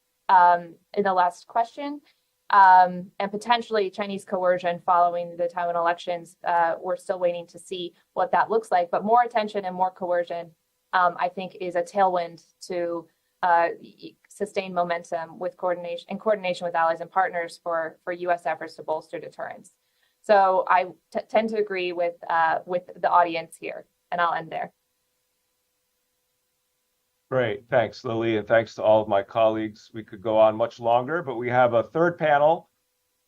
question, and potentially Chinese coercion following the Taiwan elections. We're still waiting to see what that looks like, but more attention and more coercion, I think, is a tailwind to sustain momentum with coordination with allies and partners for U.S. efforts to bolster deterrence. So I tend to agree with the audience here, and I'll end there. Great. Thanks, Lily, and thanks to all of my colleagues. We could go on much longer, but we have a third panel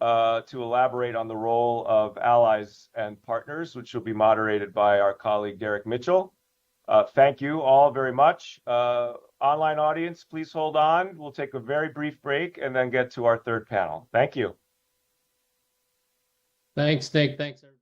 to elaborate on the role of allies and partners, which will be moderated by our colleague Derek Mitchell. Thank you all very much. Online audience, please hold on. We'll take a very brief break and then get to our third panel. Thank you. Thanks, Nick. Thanks, everybody.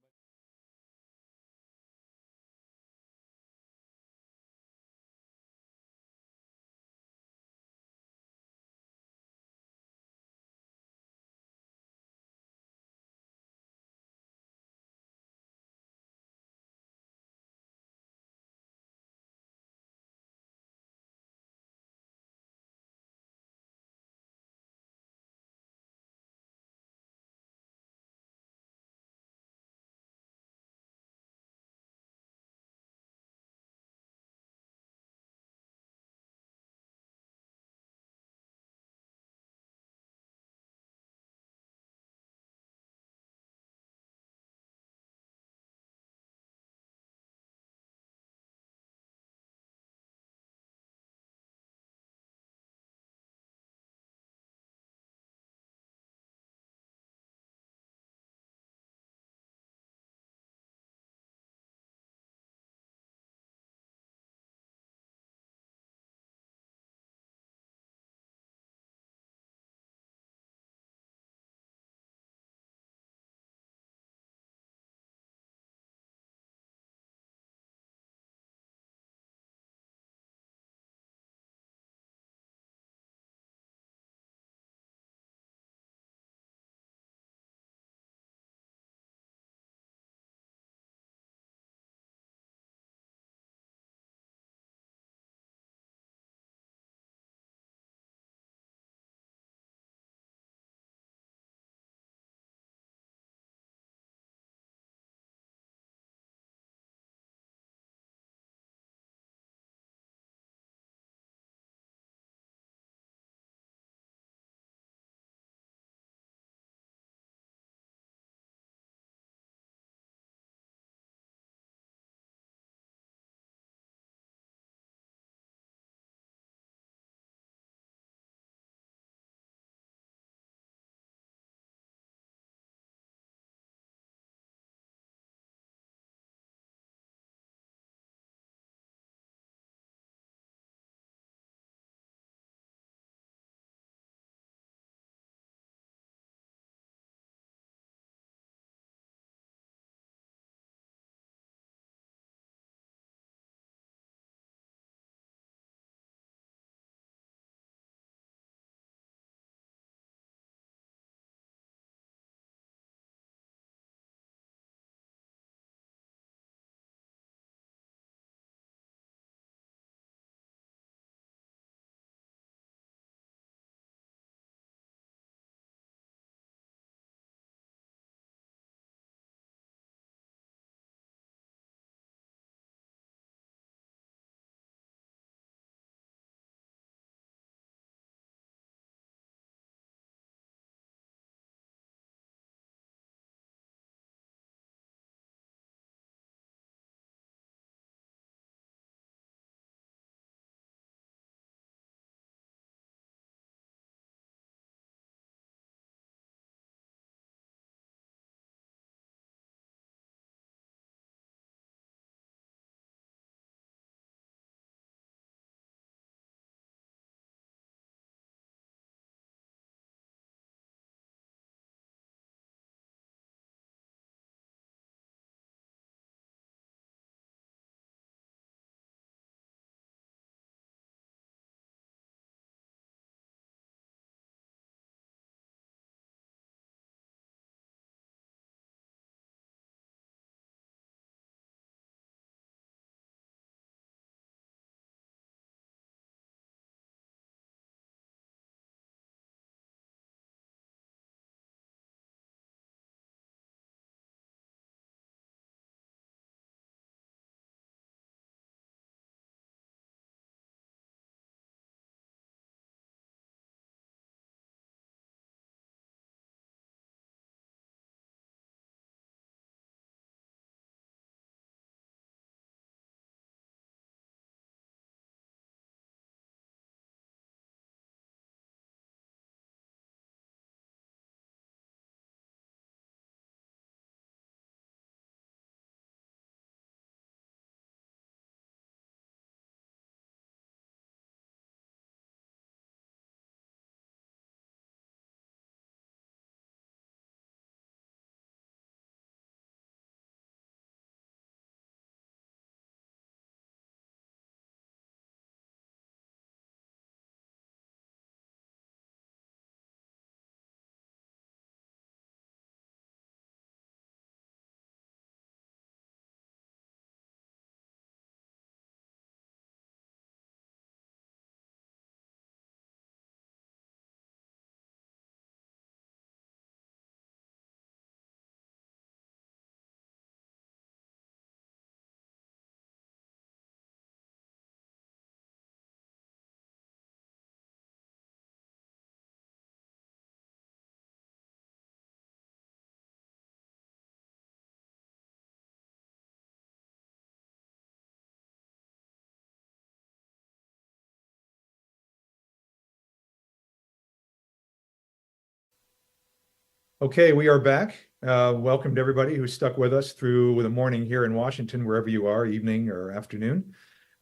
Okay, we are back. Welcome to everybody who stuck with us through the morning here in Washington, wherever you are, evening or afternoon.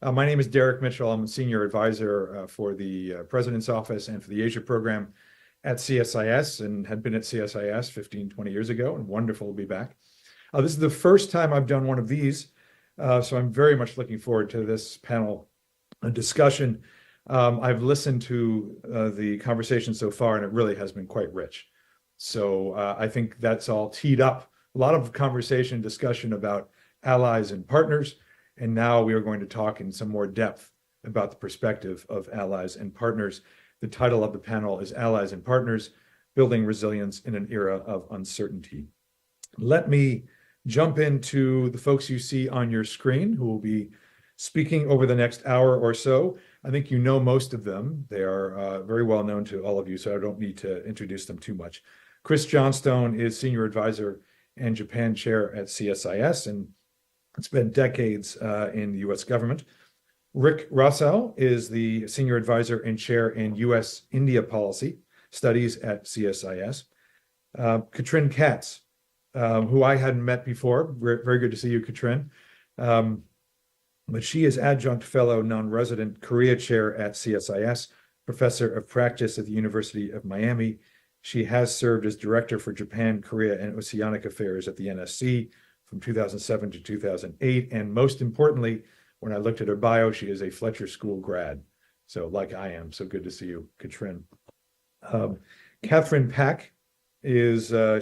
My name is Derek Mitchell. I'm a senior advisor for the President's Office and for the Asia program at CSIS, and had been at CSIS 15, 20 years ago, and wonderful to be back. This is the first time I've done one of these, so I'm very much looking forward to this panel discussion. I've listened to the conversation so far, and it really has been quite rich. So I think that's all teed up. A lot of conversation, discussion about allies and partners. And now we are going to talk in some more depth about the perspective of allies and partners. The title of the panel is Allies and Partners, Building Resilience in an Era of Uncertainty. Let me jump into the folks you see on your screen who will be speaking over the next hour or so. I think you know most of them. They are very well known to all of you, so I don't need to introduce them too much. Chris Johnstone is Senior Advisor and Japan Chair at CSIS, and spent decades in the U.S. government. Rick Rossell is the Senior Advisor and Chair in U.S.-India Policy Studies at CSIS. Katrin Katz, who I hadn't met before. Very good to see you, Katrin. But she is Adjunct Fellow Non-Resident Korea Chair at CSIS, Professor of Practice at the University of Miami. She has served as Director for Japan, Korea, and Oceanic Affairs at the NSC from 2007 to 2008. And most importantly, when I looked at her bio, she is a Fletcher School grad. So like I am, so good to see you, Katrin. Catherine Pack is a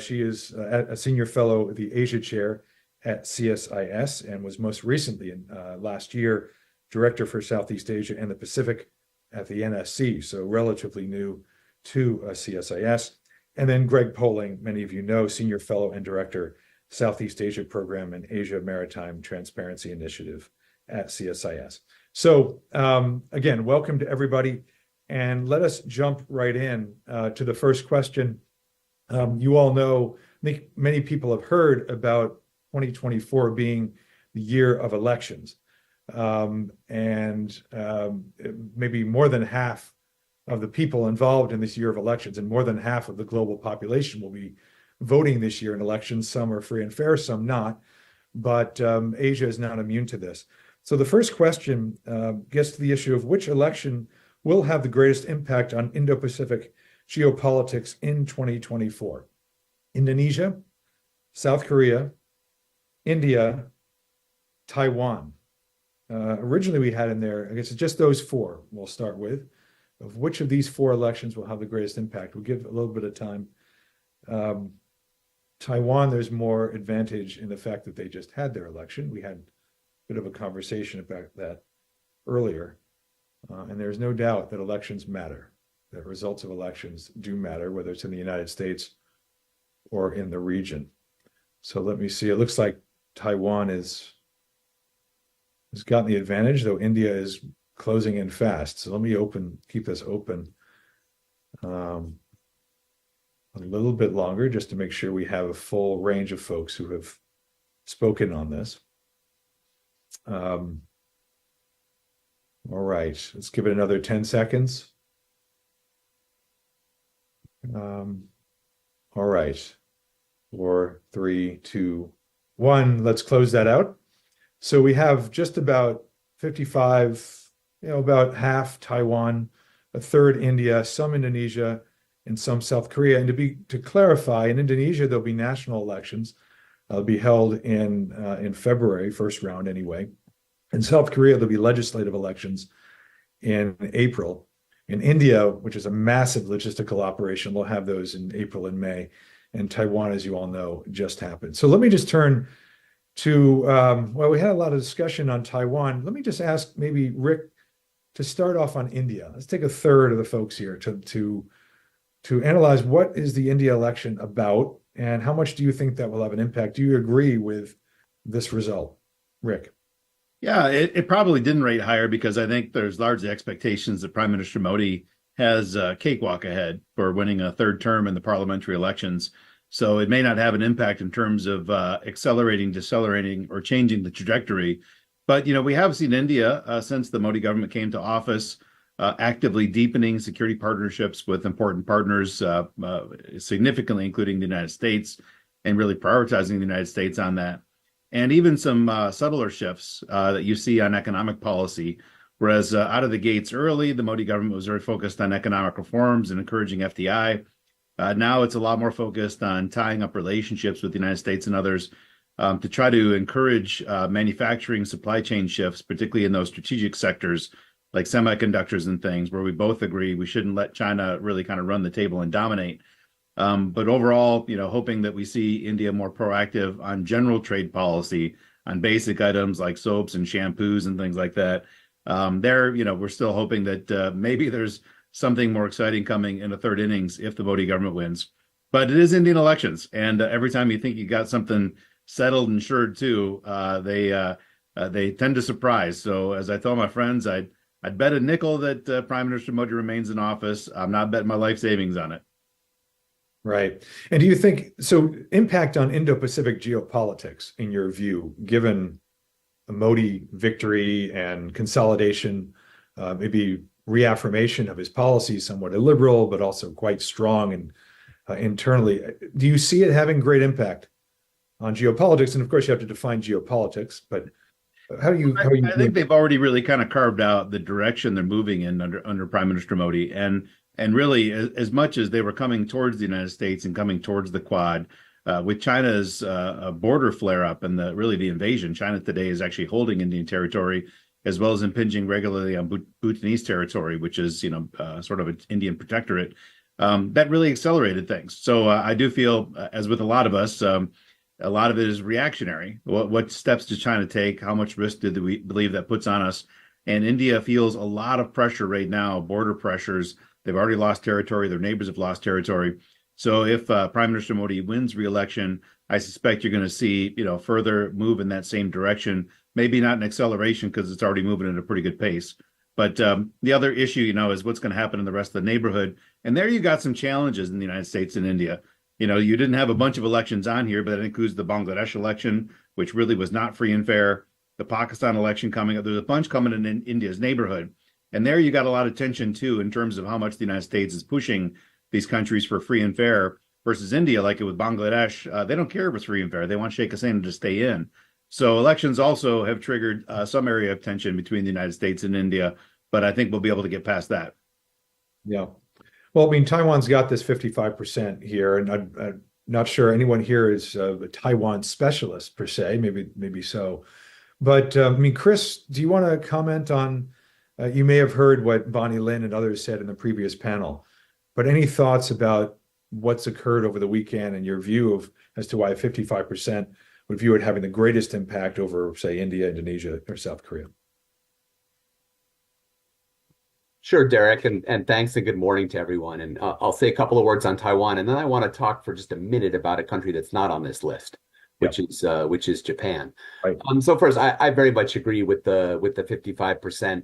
Senior Fellow at the Asia Chair at CSIS and was most recently, last year, Director for Southeast Asia and the Pacific at the NSC, so relatively new to CSIS. And then Greg Poling, many of you know, Senior Fellow and Director, Southeast Asia Program and Asia Maritime Transparency Initiative at CSIS. So again, welcome to everybody. And let us jump right in to the first question. You all know, I think many people have heard about 2024 being the year of elections. Maybe more than half of the people involved in this year of elections and more than half of the global population will be voting this year in elections. Some are free and fair, some not, but Asia is not immune to this. So the first question gets to the issue of which election will have the greatest impact on Indo-Pacific geopolitics in 2024. Indonesia, South Korea, India, Taiwan. Originally we had in there, I guess it's just those four we'll start with, of which of these four elections will have the greatest impact. We'll give a little bit of time. Taiwan, there's more advantage in the fact that they just had their election. We had a bit of a conversation about that earlier. And there's no doubt that elections matter, that results of elections do matter, whether it's in the United States or in the region. So let me see. It looks like Taiwan has gotten the advantage, though India is closing in fast. So let me keep this open a little bit longer just to make sure we have a full range of folks who have spoken on this. All right, let's give it another 10 seconds. All right, 4, 3, 2, 1. Let's close that out. So we have just about 55, about half Taiwan, a third India, some Indonesia, and some South Korea. And to clarify, in Indonesia, there'll be national elections. They'll be held in February, first round anyway. In South Korea, there'll be legislative elections in April. In India, which is a massive logistical operation, we'll have those in April and May. And Taiwan, as you all know, just happened. So let me just turn to, we had a lot of discussion on Taiwan. Let me just ask maybe Rick to start off on India. Let's take a third of the folks here to analyze what is the India election about and how much do you think that will have an impact? Do you agree with this result, Rick? Yeah, it probably didn't rate higher because I think there's largely expectations that Prime Minister Modi has a cakewalk ahead for winning a third term in the parliamentary elections. So it may not have an impact in terms of accelerating, decelerating, or changing the trajectory. But, we have seen India since the Modi government came to office actively deepening security partnerships with important partners, significantly including the United States, and really prioritizing the United States on that. And even some subtler shifts that you see on economic policy. Whereas out of the gates early, the Modi government was very focused on economic reforms and encouraging FDI. Now it's a lot more focused on tying up relationships with the United States and others to try to encourage manufacturing supply chain shifts, particularly in those strategic sectors like semiconductors and things, where we both agree we shouldn't let China really kind of run the table and dominate. But overall, hoping that we see India more proactive on general trade policy on basic items like soaps and shampoos and things like that. We're still hoping that maybe there's something more exciting coming in the third innings if the Modi government wins. But it is Indian elections, and every time you think you got something settled and assured too, they tend to surprise. So as I told my friends, I'd bet a nickel that Prime Minister Modi remains in office. I'm not betting my life savings on it. Right. And do you think, so impact on Indo-Pacific geopolitics, in your view, given a Modi victory and consolidation, maybe reaffirmation of his policies, somewhat illiberal, but also quite strong and internally, do you see it having great impact on geopolitics? And of course, you have to define geopolitics, but how do you? I think they've already really kind of carved out the direction they're moving in under Prime Minister Modi, and really, as much as they were coming towards the United States and coming towards the Quad, with China's border flare-up and the invasion, China today is actually holding Indian territory as well as impinging regularly on Bhutanese territory, which is sort of an Indian protectorate. That really accelerated things. So I do feel, as with a lot of us, a lot of it is reactionary. What steps does China take? How much risk do we believe that puts on us? And India feels a lot of pressure right now, border pressures. They've already lost territory. Their neighbors have lost territory. So if Prime Minister Modi wins re-election, I suspect you're going to see, further move in that same direction. Maybe not an acceleration because it's already moving at a pretty good pace. But the other issue, is what's going to happen in the rest of the neighborhood. And there you got some challenges in the United States and India. You didn't have a bunch of elections on here, but that includes the Bangladesh election, which really was not free and fair. The Pakistan election coming up. There's a bunch coming in India's neighborhood. And there you got a lot of tension, too, in terms of how much the United States is pushing these countries for free and fair versus India, like it with Bangladesh. They don't care if it's free and fair. They want Sheikh Hasina to stay in. So elections also have triggered some area of tension between the United States and India. But I think we'll be able to get past that. Yeah. Well, I mean, Taiwan's got this 55% here, and I'm not sure anyone here is a Taiwan specialist per se, maybe so. But Chris, do you want to comment on, you may have heard what Bonnie Lin and others said in the previous panel, but any thoughts about what's occurred over the weekend and your view as to why 55% would view it having the greatest impact over, say, India, Indonesia, or South Korea? Sure, Derek, and thanks and good morning to everyone. And I'll say a couple of words on Taiwan, and then I want to talk for just a minute about a country that's not on this list, which is Japan. Right. So first, I very much agree with the 55%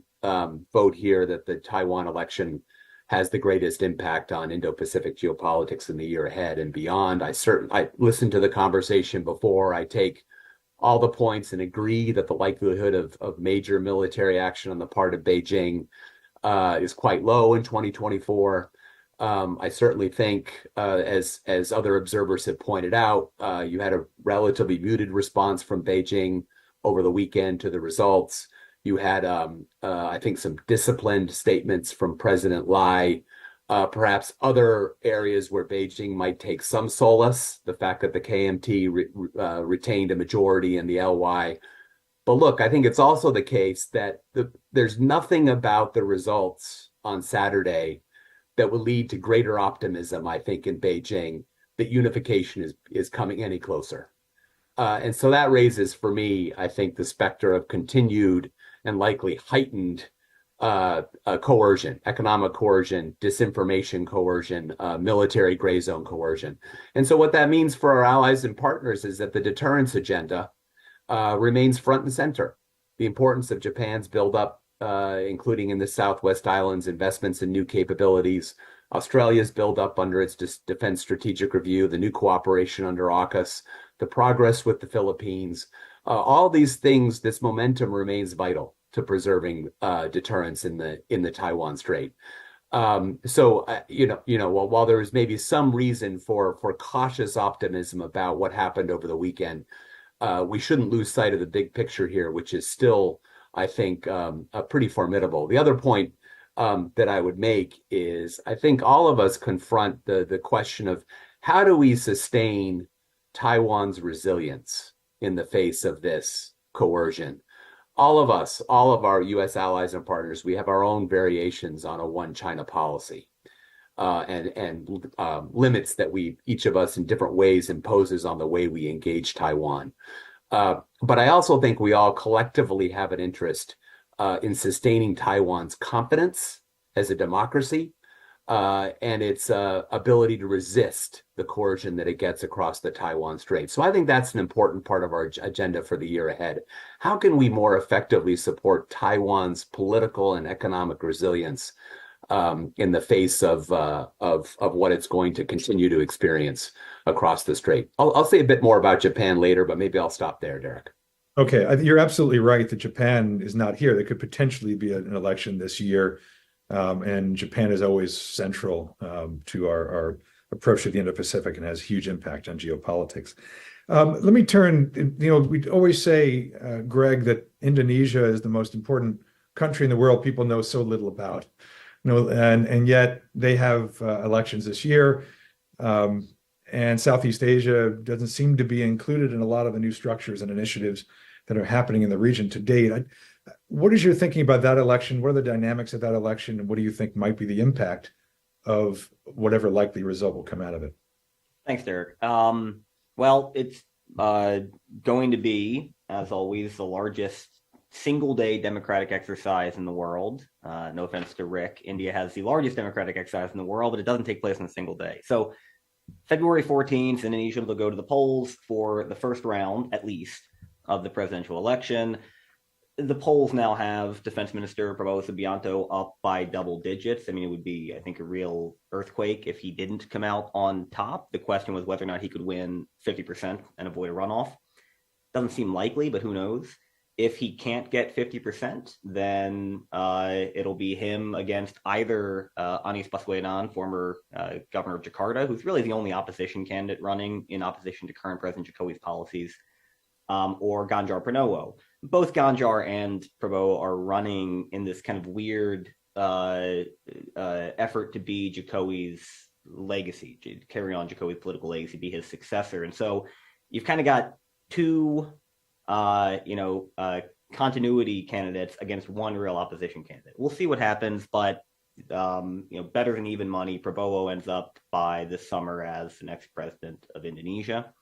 vote here that the Taiwan election has the greatest impact on Indo-Pacific geopolitics in the year ahead and beyond. I listened to the conversation before. I take all the points and agree that the likelihood of major military action on the part of Beijing is quite low in 2024. I certainly think, as other observers have pointed out, you had a relatively muted response from Beijing over the weekend to the results. You had, I think, some disciplined statements from President Lai, perhaps other areas where Beijing might take some solace, the fact that the KMT retained a majority in the LY. But look, I think it's also the case that there's nothing about the results on Saturday that will lead to greater optimism, I think, in Beijing that unification is coming any closer. And so that raises for me, I think, the specter of continued and likely heightened coercion, economic coercion, disinformation coercion, military gray zone coercion. And so what that means for our allies and partners is that the deterrence agenda remains front and center. The importance of Japan's buildup, including in the Southwest Islands, investments in new capabilities, Australia's buildup under its Defense Strategic Review, the new cooperation under AUKUS, the progress with the Philippines, all these things, this momentum remains vital. to preserving deterrence in the Taiwan Strait. While there is maybe some reason for cautious optimism about what happened over the weekend, we shouldn't lose sight of the big picture here, which is still, I think, pretty formidable. The other point that I would make is I think all of us confront the question of how do we sustain Taiwan's resilience in the face of this coercion? All of us, all of our U.S. allies and partners, we have our own variations on a one China policy and limits that each of us in different ways imposes on the way we engage Taiwan. But I also think we all collectively have an interest in sustaining Taiwan's confidence as a democracy and its ability to resist the coercion that it gets across the Taiwan Strait. So I think that's an important part of our agenda for the year ahead. How can we more effectively support Taiwan's political and economic resilience in the face of what it's going to continue to experience across the Strait? I'll say a bit more about Japan later, but maybe I'll stop there, Derek. Okay, you're absolutely right that Japan is not here. There could potentially be an election this year. And Japan is always central to our approach to the Indo-Pacific and has huge impact on geopolitics. Let me turn, we always say, Greg, that Indonesia is the most important country in the world people know so little about. And yet they have elections this year. And Southeast Asia doesn't seem to be included in a lot of the new structures and initiatives that are happening in the region to date. What is your thinking about that election? What are the dynamics of that election? And what do you think might be the impact of whatever likely result will come out of it? Thanks, Derek. Well, it's going to be, as always, the largest single-day democratic exercise in the world. No offense to Rick. India has the largest democratic exercise in the world, but it doesn't take place in a single day. So February 14th, Indonesia will go to the polls for the first round, at least, of the presidential election. The polls now have Defense Minister Prabowo Subianto up by double digits. I mean, it would be, I think, a real earthquake if he didn't come out on top. The question was whether or not he could win 50% and avoid a runoff. Doesn't seem likely, but who knows? If he can't get 50%, then it'll be him against either Anies Baswedan, former governor of Jakarta, who's really the only opposition candidate running in opposition to current President Jokowi's policies, or Ganjar Pranowo. Both Ganjar and Prabowo are running in this kind of weird effort to be Jokowi's legacy, to carry on Jokowi's political legacy, be his successor. And so you've kind of got two, continuity candidates against one real opposition candidate. We'll see what happens, but better than even money, Prabowo ends up by this summer as the next president of Indonesia.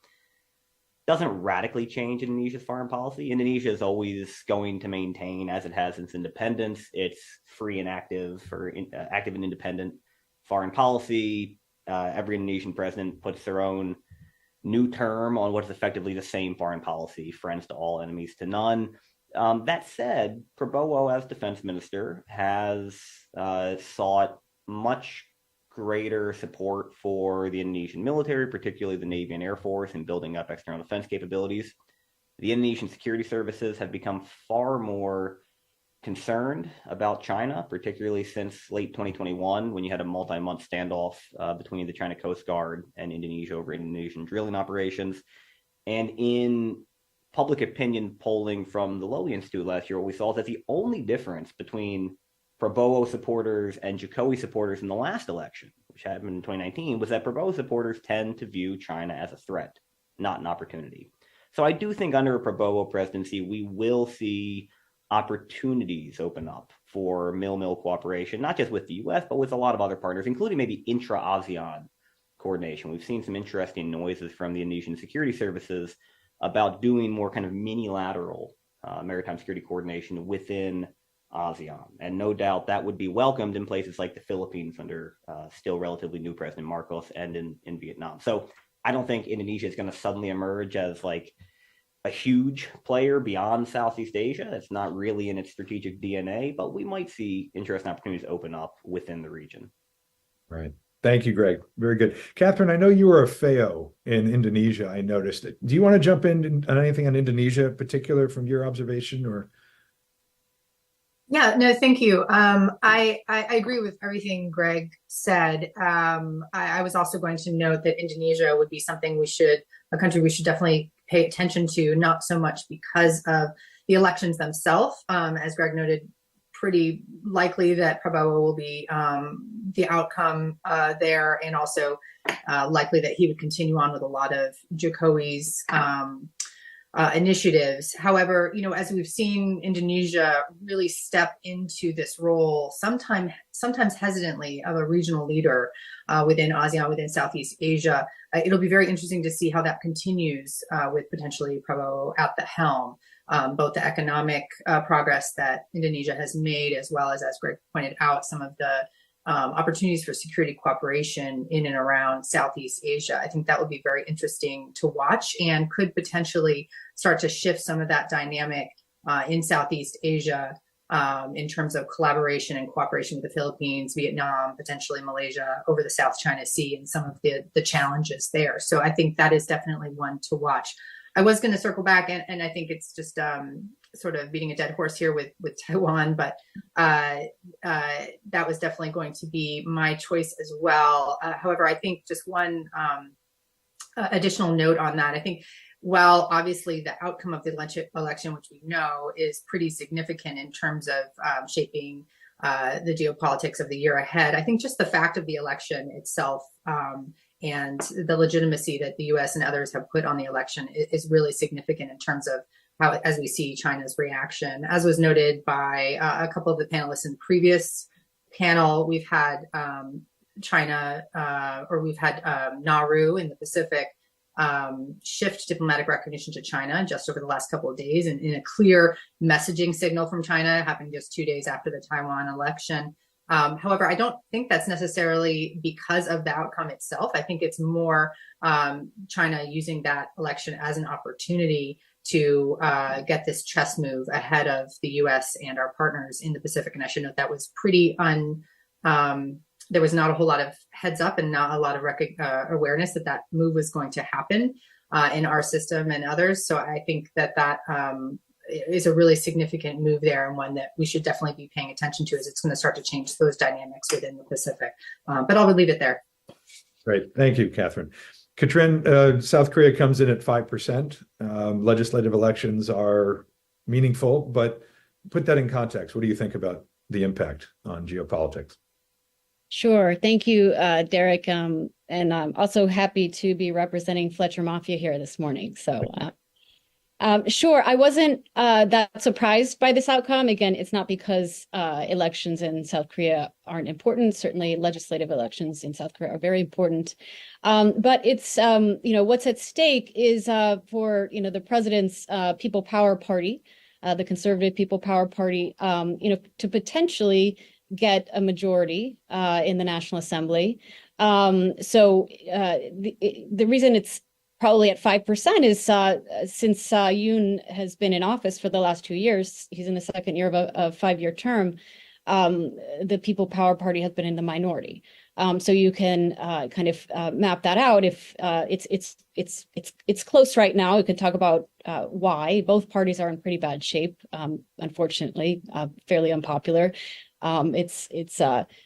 Doesn't radically change Indonesia's foreign policy. Indonesia is always going to maintain, as it has since independence, its free and active, or active and independent foreign policy. Every Indonesian president puts their own new term on what is effectively the same foreign policy: friends to all, enemies to none. That said, Prabowo, as defense minister, has sought much greater support for the Indonesian military, particularly the Navy and Air Force, in building up external defense capabilities. The Indonesian security services have become far more concerned about China, particularly since late 2021, when you had a multi-month standoff between the China Coast Guard and Indonesia over Indonesian drilling operations. And in public opinion polling from the Lowey Institute last year, what we saw is that the only difference between Prabowo supporters and Jokowi supporters in the last election, which happened in 2019, was that Prabowo supporters tend to view China as a threat, not an opportunity. So I do think under a Prabowo presidency, we will see opportunities open up for mil-mil cooperation, not just with the US, but with a lot of other partners, including maybe intra-ASEAN coordination. We've seen some interesting noises from the Indonesian security services about doing more kind of minilateral maritime security coordination within ASEAN. And no doubt that would be welcomed in places like the Philippines under still relatively new President Marcos, and in Vietnam. So I don't think Indonesia is going to suddenly emerge as like a huge player beyond Southeast Asia. It's not really in its strategic DNA, but we might see interesting opportunities open up within the region. Right. Thank you, Greg. Very good. Catherine, I know you were a FAO in Indonesia. I noticed it. Do you want to jump in on anything on Indonesia in particular from your observation, or? Yeah, no, thank you. I agree with everything Greg said. I was also going to note that Indonesia would be something a country we should definitely pay attention to, not so much because of the elections themselves. As Greg noted, pretty likely that Prabowo will be the outcome there, and also likely that he would continue on with a lot of Jokowi's initiatives. However, as we've seen Indonesia really step into this role, sometimes hesitantly, of a regional leader within ASEAN, within Southeast Asia, it'll be very interesting to see how that continues with potentially Prabowo at the helm. Both the economic progress that Indonesia has made, as well as Greg pointed out, some of the opportunities for security cooperation in and around Southeast Asia. I think that would be very interesting to watch and could potentially start to shift some of that dynamic in Southeast Asia in terms of collaboration and cooperation with the Philippines, Vietnam, potentially Malaysia, over the South China Sea, and some of the challenges there. So I think that is definitely one to watch. I was going to circle back, and I think it's just sort of beating a dead horse here with Taiwan, but that was definitely going to be my choice as well. However, I think just one additional note on that. I think while obviously the outcome of the election, which we know is pretty significant in terms of shaping the geopolitics of the year ahead, I think just the fact of the election itself and the legitimacy that the U.S. and others have put on the election is really significant in terms of how, as we see China's reaction. As was noted by a couple of the panelists in the previous panel, we've had China, or we've had Nauru in the Pacific shift diplomatic recognition to China just over the last couple of days, and in a clear messaging signal from China, happening just 2 days after the Taiwan election. However, I don't think that's necessarily because of the outcome itself. I think it's more China using that election as an opportunity to get this chess move ahead of the U.S. and our partners in the Pacific. And I should note that was pretty there was not a whole lot of heads up and not a lot of awareness that move was going to happen in our system and others. So I think that is a really significant move there, and one that we should definitely be paying attention to, as it's going to start to change those dynamics within the Pacific. But I'll leave it there. Great. Thank you, Catherine. Katrin, South Korea comes in at 5%. Legislative elections are meaningful, but put that in context. What do you think about the impact on geopolitics? Sure. Thank you, Derek. And I'm also happy to be representing Fletcher Mafia here this morning. So sure, I wasn't that surprised by this outcome. Again, it's not because elections in South Korea aren't important. Certainly legislative elections in South Korea are very important. But it's, what's at stake is for, the president's People Power Party, the conservative People Power Party, to potentially get a majority in the National Assembly. So the reason it's probably at 5% is since Yoon has been in office for the last 2 years, he's in the second year of a 5-year term, the People Power Party has been in the minority. So you can kind of map that out. If it's close right now, we could talk about why. Both parties are in pretty bad shape, unfortunately, fairly unpopular. It's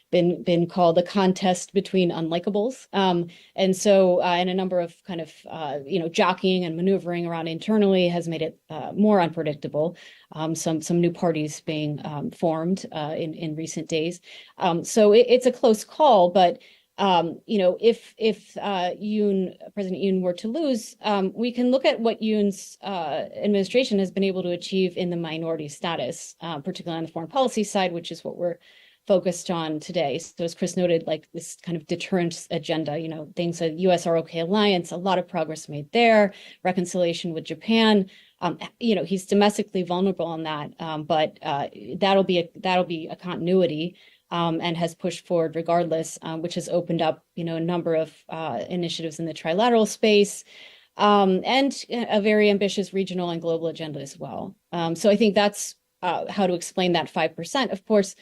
been called a contest between unlikables. And so and a number of kind of, jockeying and maneuvering around internally has made it more unpredictable. Some new parties being formed in recent days. So it's a close call, but if President Yoon were to lose, we can look at what Yoon's administration has been able to achieve in the minority status, particularly on the foreign policy side, which is what we're focused on today. So as Chris noted, like this kind of deterrence agenda, things like US-ROK alliance, a lot of progress made there, reconciliation with Japan. He's domestically vulnerable on that, but that'll be a continuity. And has pushed forward regardless, which has opened up, a number of initiatives in the trilateral space, and a very ambitious regional and global agenda as well. So I think that's how to explain that 5%. Of course,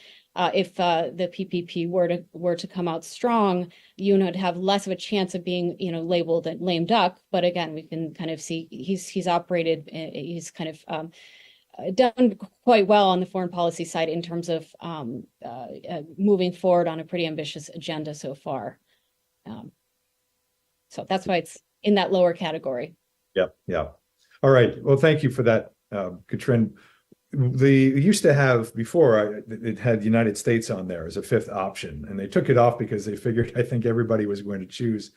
if the PPP were to come out strong, Yoon would have less of a chance of being, labeled a lame duck. But again, we can kind of see he's operated, he's kind of done quite well on the foreign policy side in terms of moving forward on a pretty ambitious agenda so far. So that's why it's in that lower category. Yep. Yeah. All right. Well, thank you for that, Katrin. It used to have before it had the United States on there as a fifth option, and they took it off because they figured I think everybody was going to choose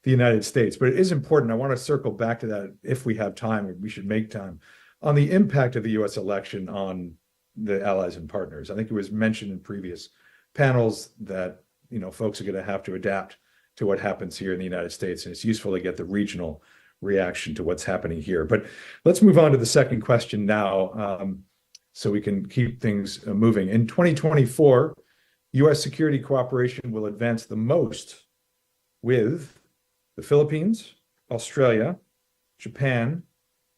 the United States. But it is important. I want to circle back to that if we have time. We should make time on the impact of the U.S. election on the allies and partners. I think it was mentioned in previous panels that folks are going to have to adapt to what happens here in the United States, and it's useful to get the regional reaction to what's happening here. But let's move on to the second question now, so we can keep things moving. In 2024, U.S. security cooperation will advance the most with the Philippines, Australia, Japan,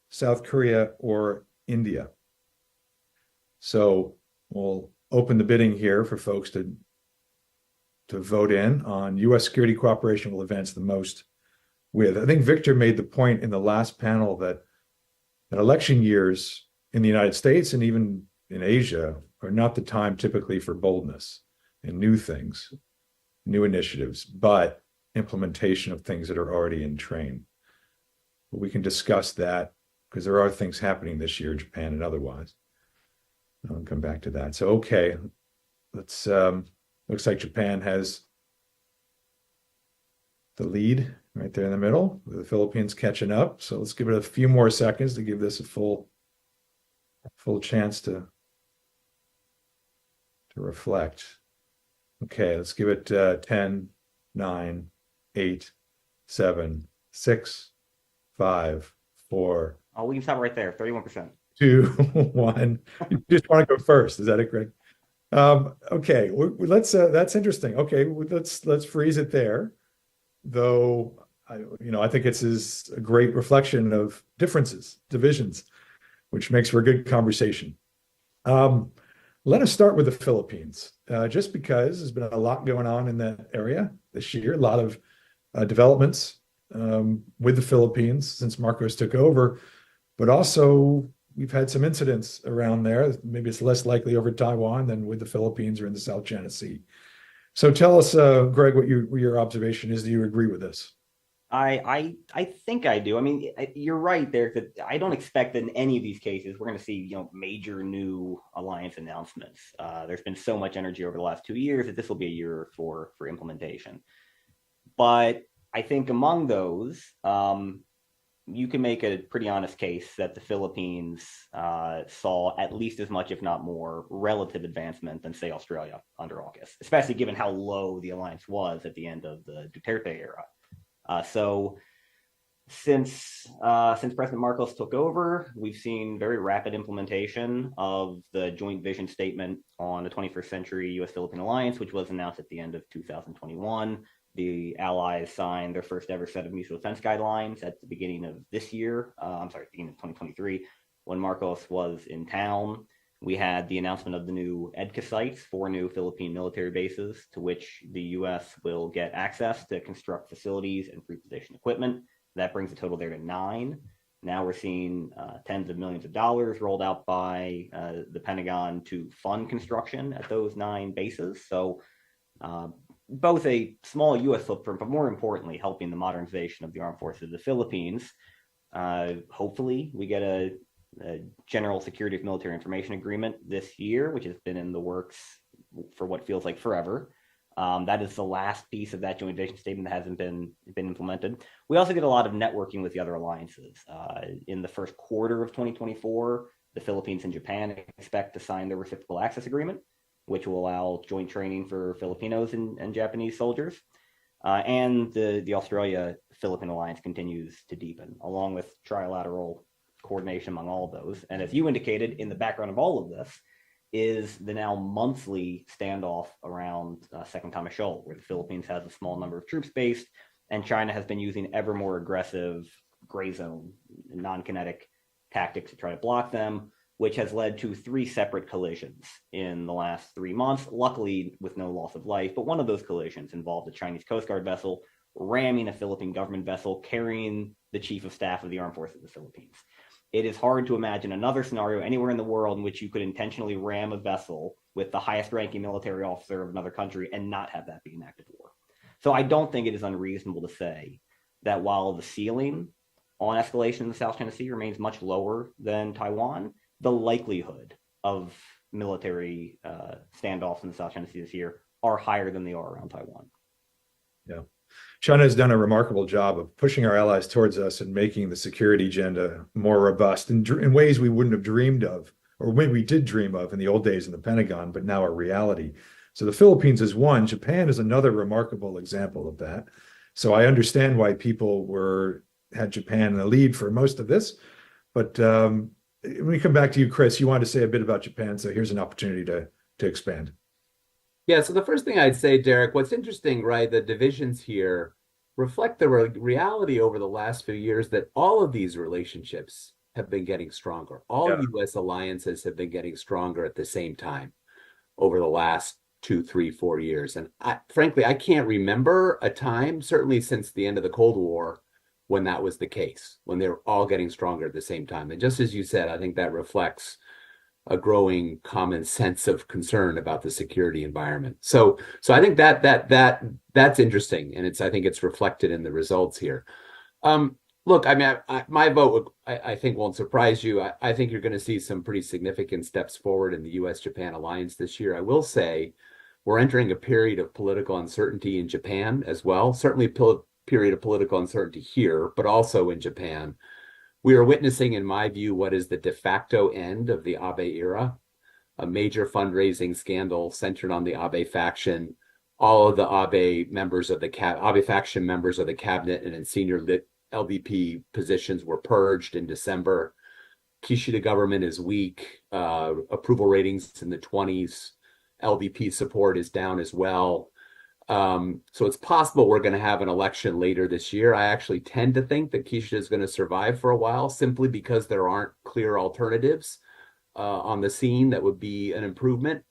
South Korea, or India. So we'll open the bidding here for folks to vote in on U.S. security cooperation will advance the most with. I think Victor made the point in the last panel that election years in the United States and even in Asia are not the time typically for boldness and new things, new initiatives, but implementation of things that are already in train. But we can discuss that because there are things happening this year in Japan and otherwise. I'll come back to that. So, okay, let's, looks like Japan has the lead right there in the middle, with the Philippines catching up. So let's give it a few more seconds to give this a full chance to reflect. Okay, let's give it 10, 9, 8, 7, 6, 5, 4. Oh, we can stop right there. 31%. 2, 1. You just want to go first. Is that it, Greg? Okay, let's. That's interesting. Okay, let's freeze it there. Though, I think it's a great reflection of differences, divisions, which makes for a good conversation. Let us start with the Philippines, just because there's been a lot going on in that area this year, a lot of developments with the Philippines since Marcos took over, but also we've had some incidents around there. Maybe it's less likely over Taiwan than with the Philippines or in the South China Sea. So tell us, Greg, what your observation is. Do you agree with this? I think I do. I mean, you're right there that I don't expect that in any of these cases we're going to see major new alliance announcements. There's been so much energy over the last 2 years that this will be a year for implementation. But I think among those, you can make a pretty honest case that the Philippines saw at least as much, if not more, relative advancement than, say, Australia under AUKUS, especially given how low the alliance was at the end of the Duterte era. So since President Marcos took over, we've seen very rapid implementation of the joint vision statement on the 21st century U.S.-Philippine alliance, which was announced at the end of 2021. The allies signed their first ever set of mutual defense guidelines at the beginning of this year. Beginning of 2023, when Marcos was in town. We had the announcement of the new EDCA sites, 4 new Philippine military bases, to which the U.S. will get access to construct facilities and pre-position equipment. That brings the total there to 9. Now we're seeing tens of millions of dollars rolled out by the Pentagon to fund construction at those 9 bases. So both a small U.S. footprint, but more importantly, helping the modernization of the armed forces of the Philippines. Hopefully, we get a General Security of Military Information Agreement this year, which has been in the works for what feels like forever. That is the last piece of that joint vision statement that hasn't been implemented. We also get a lot of networking with the other alliances. In the first quarter of 2024, the Philippines and Japan expect to sign the reciprocal access agreement, which will allow joint training for Filipinos and Japanese soldiers. And the Australia-Philippine alliance continues to deepen, along with trilateral coordination among all of those. And as you indicated, in the background of all of this is the now monthly standoff around Second Thomas Shoal, where the Philippines has a small number of troops based, and China has been using ever more aggressive gray zone, non-kinetic tactics to try to block them, which has led to 3 separate collisions in the last 3 months, luckily with no loss of life. But one of those collisions involved a Chinese Coast Guard vessel ramming a Philippine government vessel carrying the chief of staff of the armed forces of the Philippines. it is hard to imagine another scenario anywhere in the world in which you could intentionally ram a vessel with the highest ranking military officer of another country and not have that be an active war. So I don't think it is unreasonable to say that while the ceiling on escalation in the South China Sea remains much lower than Taiwan, the likelihood of military standoffs in the South China Sea this year are higher than they are around Taiwan. Yeah. China has done a remarkable job of pushing our allies towards us and making the security agenda more robust in ways we wouldn't have dreamed of, or maybe we did dream of in the old days in the Pentagon, but now are reality. So the Philippines is one. Japan is another remarkable example of that. So I understand why people had Japan in the lead for most of this. But when we come back to you, Chris, you wanted to say a bit about Japan. So here's an opportunity to expand. Yeah, so the first thing I'd say, Derek, what's interesting, right, the divisions here reflect the reality over the last few years that all of these relationships have been getting stronger. All U.S. alliances have been getting stronger at the same time over the last 2, 3, 4 years. And frankly, I can't remember a time, certainly since the end of the Cold War, when that was the case, when they were all getting stronger at the same time. And just as you said, I think that reflects a growing common sense of concern about the security environment. So I think that's interesting, and I think it's reflected in the results here. Look, I mean, my vote, I think, won't surprise you. I think you're going to see some pretty significant steps forward in the U.S.-Japan alliance this year. I will say we're entering a period of political uncertainty in Japan as well. Certainly period of political uncertainty here, but also in Japan. We are witnessing, in my view, what is the de facto end of the Abe era, a major fundraising scandal centered on the Abe faction. All of the Abe members of the Abe faction members of the cabinet and in senior LDP positions were purged in December. Kishida government is weak. Approval ratings in the 20s. LDP support is down as well. So it's possible we're going to have an election later this year. I actually tend to think that Kishida is going to survive for a while simply because there aren't clear alternatives on the scene that would be an improvement.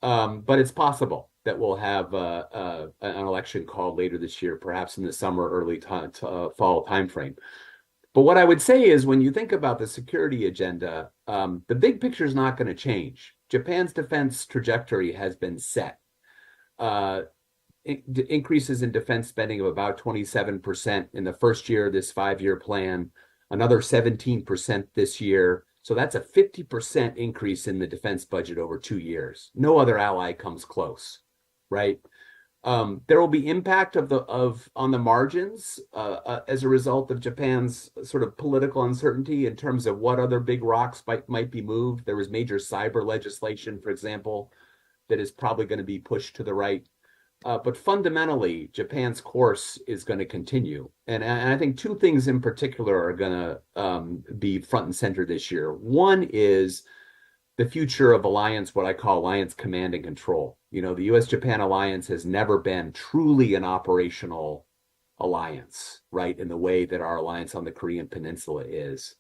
But it's possible that we'll have an election called later this year, perhaps in the summer, early fall timeframe. But what I would say is when you think about the security agenda, the big picture is not going to change. Japan's defense trajectory has been set. Increases in defense spending of about 27% in the first year of this 5-year plan, another 17% this year. So that's a 50% increase in the defense budget over 2 years. No other ally comes close, right? There will be impact on the margins as a result of Japan's sort of political uncertainty in terms of what other big rocks might be moved. There was major cyber legislation, for example, that is probably going to be pushed to the right. But fundamentally, Japan's course is going to continue. And I think 2 things in particular are going to be front and center this year. One is the future of alliance, what I call alliance command and control. You know, the U.S.-Japan alliance has never been truly an operational alliance, right, in the way that our alliance on the Korean Peninsula is.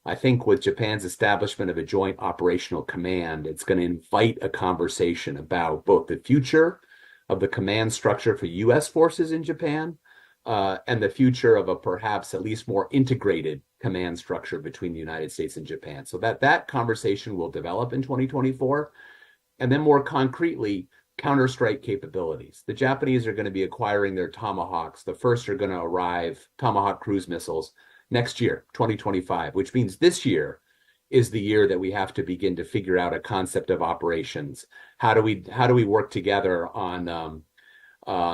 I think with Japan's establishment of a joint operational command, it's going to invite a conversation about both the future of the command structure for U.S. forces in Japan and the future of a perhaps at least more integrated command structure between the United States and Japan. So that conversation will develop in 2024. And then more concretely, counterstrike capabilities. The Japanese are going to be acquiring their Tomahawks. The first are going to arrive, Tomahawk cruise missiles, next year, 2025, which means this year is the year that we have to begin to figure out a concept of operations. How do we work together on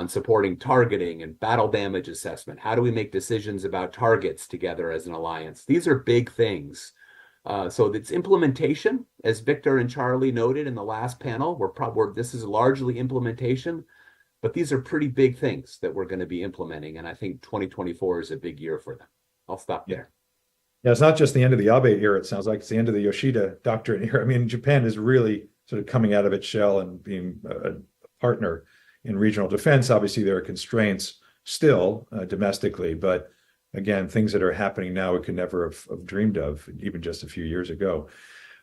supporting targeting and battle damage assessment? How do we make decisions about targets together as an alliance? These are big things. So it's implementation, as Victor and Charlie noted in the last panel. This is largely implementation, but these are pretty big things that we're going to be implementing, and I think 2024 is a big year for them. I'll stop there. Yeah, it's not just the end of the Abe era. It sounds like it's the end of the Yoshida doctrine era. I mean, Japan is really sort of coming out of its shell and being a partner in regional defense. Obviously, there are constraints still domestically, but again, things that are happening now we could never have dreamed of even just a few years ago.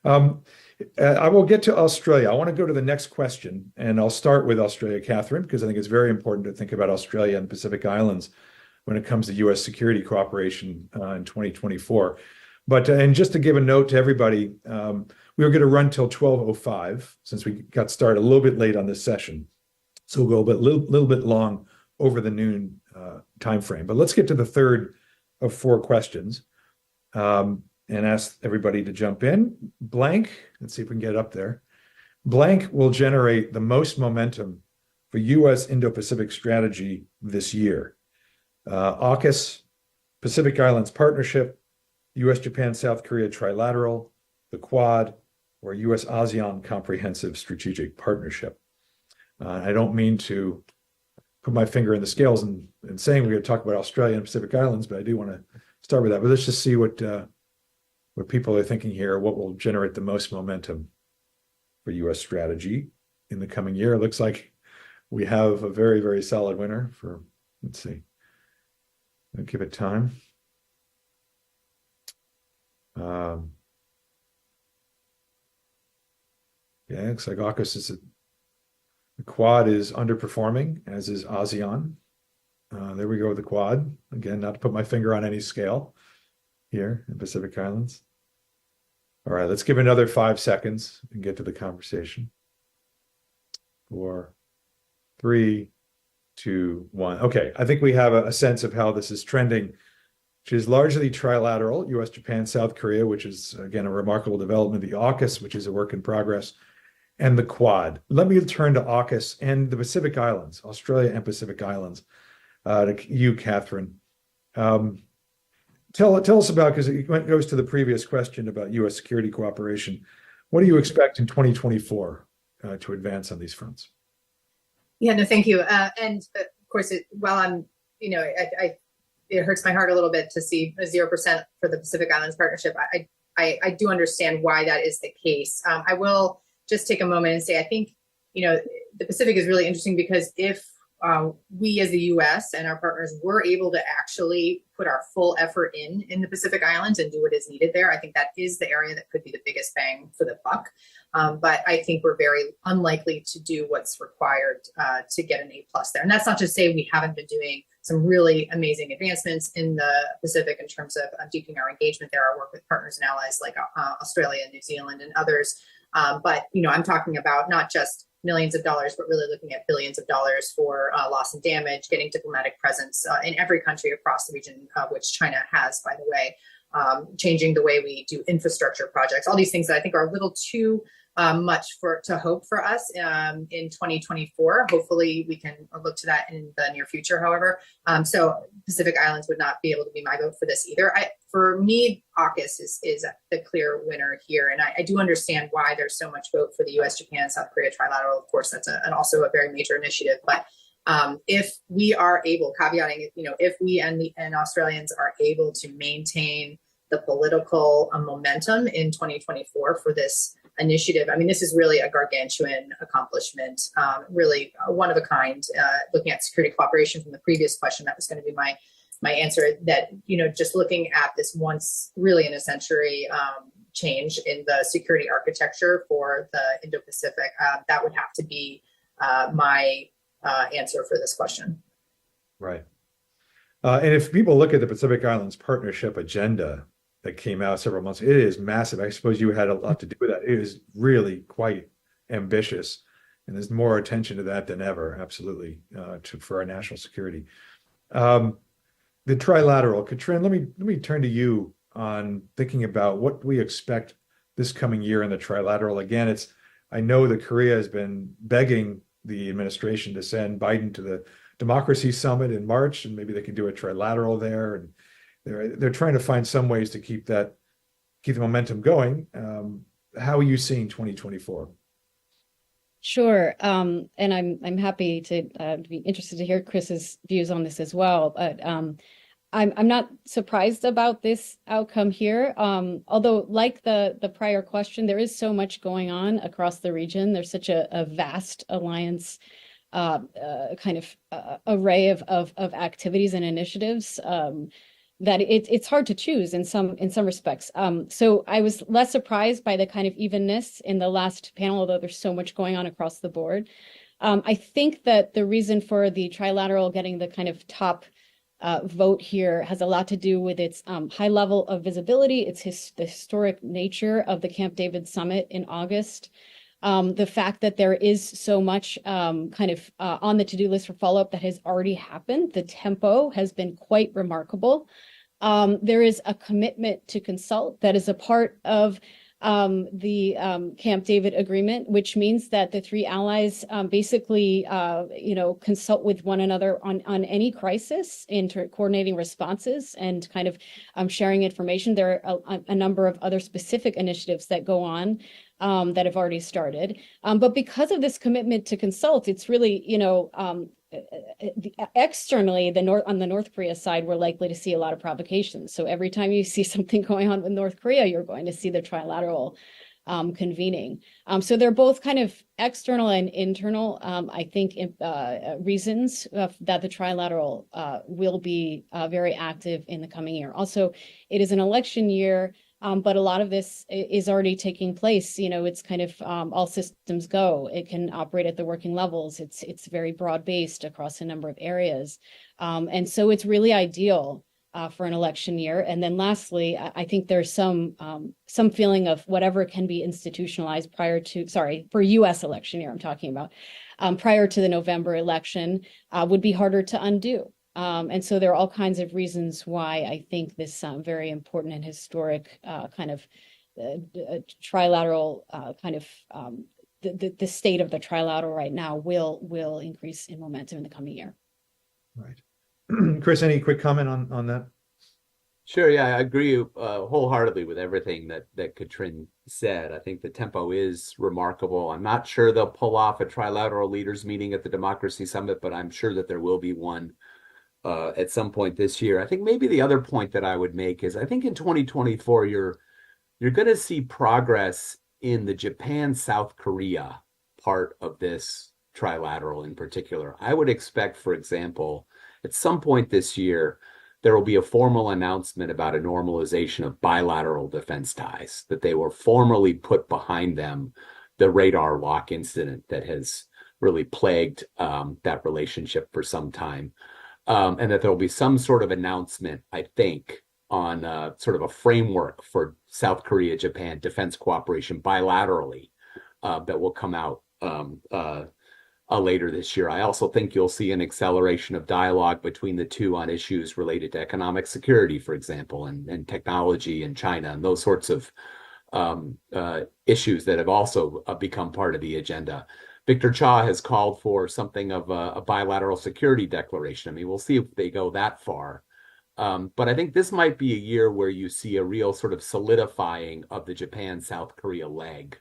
I will get to Australia. I want to go to the next question, and I'll start with Australia, Catherine, because I think it's very important to think about Australia and Pacific Islands when it comes to U.S. security cooperation in 2024. But and just to give a note to everybody, we were going to run till 12:05 since we got started a little bit late on this session. So we'll go a little bit long over the noon time frame. But let's get to the third of 4 questions and ask everybody to jump in. Blank, let's see if we can get up there. Blank will generate the most momentum for U.S. Indo-Pacific strategy this year. AUKUS, Pacific Islands Partnership, U.S., Japan, South Korea trilateral, the Quad, or U.S. ASEAN Comprehensive Strategic Partnership. I don't mean to put my finger in the scales and saying we're going to talk about Australia and Pacific Islands, but I do want to start with that. But let's just see what people are thinking here, what will generate the most momentum for U.S. strategy in the coming year. It looks like we have a very, very solid winner for, let's see, I'll give it time. Yeah, it looks like AUKUS is the Quad is underperforming, as is ASEAN. There we go with the Quad. Again, not to put my finger on any scale here in Pacific Islands. All right, let's give another 5 seconds and get to the conversation. 4, 3, 2, 1. Okay, I think we have a sense of how this is trending, which is largely trilateral, U.S., Japan, South Korea, which is, again, a remarkable development, the AUKUS, which is a work in progress, and the Quad. Let me turn to AUKUS and the Pacific Islands, Australia and Pacific Islands. To you, Catherine. Tell us about, because it goes to the previous question about U.S. security cooperation. What do you expect in 2024 to advance on these fronts? Yeah, no, thank you. And of course, while I'm, it hurts my heart a little bit to see a 0% for the Pacific Islands Partnership. I do understand why that is the case. I will just take a moment and say, I think, the Pacific is really interesting because if we as the U.S. and our partners were able to actually put our full effort in the Pacific Islands and do what is needed there, I think that is the area that could be the biggest bang for the buck. But I think we're very unlikely to do what's required to get an A+ there. And that's not to say we haven't been doing some really amazing advancements in the Pacific in terms of deepening our engagement there, our work with partners and allies like Australia, New Zealand, and others. But I'm talking about not just millions of dollars, but really looking at billions of dollars for loss and damage, getting diplomatic presence in every country across the region, which China has, by the way, changing the way we do infrastructure projects, all these things that I think are a little too much to hope for us in 2024. Hopefully we can look to that in the near future, however. So Pacific Islands would not be able to be my vote for this either. For me, AUKUS is the clear winner here. And I do understand why there's so much vote for the US, Japan, South Korea trilateral. Of course, that's also a very major initiative. But if we are able, caveating, if we and Australians are able to maintain the political momentum in 2024 for this initiative, I mean, this is really a gargantuan accomplishment, really one of a kind. Looking at security cooperation from the previous question, that was going to be my answer, that, just looking at this once really in a century change in the security architecture for the Indo-Pacific, that would have to be my answer for this question. Right. And if people look at the Pacific Islands Partnership agenda that came out several months, it is massive. I suppose you had a lot to do with that. It is really quite ambitious, and there's more attention to that than ever, absolutely, for our national security. The trilateral, Katrin, let me turn to you on thinking about what we expect this coming year in the trilateral. Again, I know that Korea has been begging the administration to send Biden to the Democracy Summit in March, and maybe they could do a trilateral there. And they're trying to find some ways to keep the momentum going. How are you seeing 2024? Sure. And I'm happy to be interested to hear Chris's views on this as well. But I'm not surprised about this outcome here. Although, like the prior question, there is so much going on across the region. There's such a vast alliance kind of array of activities and initiatives that it's hard to choose in some respects. So I was less surprised by the kind of evenness in the last panel, although there's so much going on across the board. I think that the reason for the trilateral getting the kind of top vote here has a lot to do with its high level of visibility, the historic nature of the Camp David summit in August, the fact that there is so much on the to-do list for follow-up that has already happened. The tempo has been quite remarkable. There is a commitment to consult that is a part of the Camp David agreement, which means that the three allies basically, consult with one another on any crisis in coordinating responses and sharing information. There are a number of other specific initiatives that go on that have already started. But because of this commitment to consult, it's really, externally, on the North Korea side, we're likely to see a lot of provocations. So every time you see something going on with North Korea, you're going to see the trilateral convening. So they're both kind of external and internal, I think, reasons that the trilateral will be very active in the coming year. Also, it is an election year. But a lot of this is already taking place. It's kind of all systems go. It can operate at the working levels. It's very broad-based across a number of areas. And so it's really ideal for an election year. And then lastly, I think there's some feeling of whatever can be institutionalized for US election year I'm talking about, prior to the November election would be harder to undo. And so there are all kinds of reasons why I think this very important and historic trilateral the state of the trilateral right now will increase in momentum in the coming year. Right. Chris, any quick comment on that? Sure. Yeah, I agree wholeheartedly with everything that Katrin said. I think the tempo is remarkable. I'm not sure they'll pull off a trilateral leaders meeting at the Democracy Summit, but I'm sure that there will be one at some point this year. I think maybe the other point that I would make is I think in 2024, you're going to see progress in the Japan-South Korea part of this trilateral in particular. I would expect, for example, at some point this year, there will be a formal announcement about a normalization of bilateral defense ties, that they will formally put behind them the radar lock incident that has really plagued that relationship for some time. And that there will be some sort of announcement, I think, on sort of a framework for South Korea-Japan defense cooperation bilaterally that will come out later this year. I also think you'll see an acceleration of dialogue between the two on issues related to economic security, for example, and technology in China, and those sorts of issues that have also become part of the agenda. Victor Cha has called for something of a bilateral security declaration. I mean, we'll see if they go that far. But I think this might be a year where you see a real sort of solidifying of the Japan-South Korea leg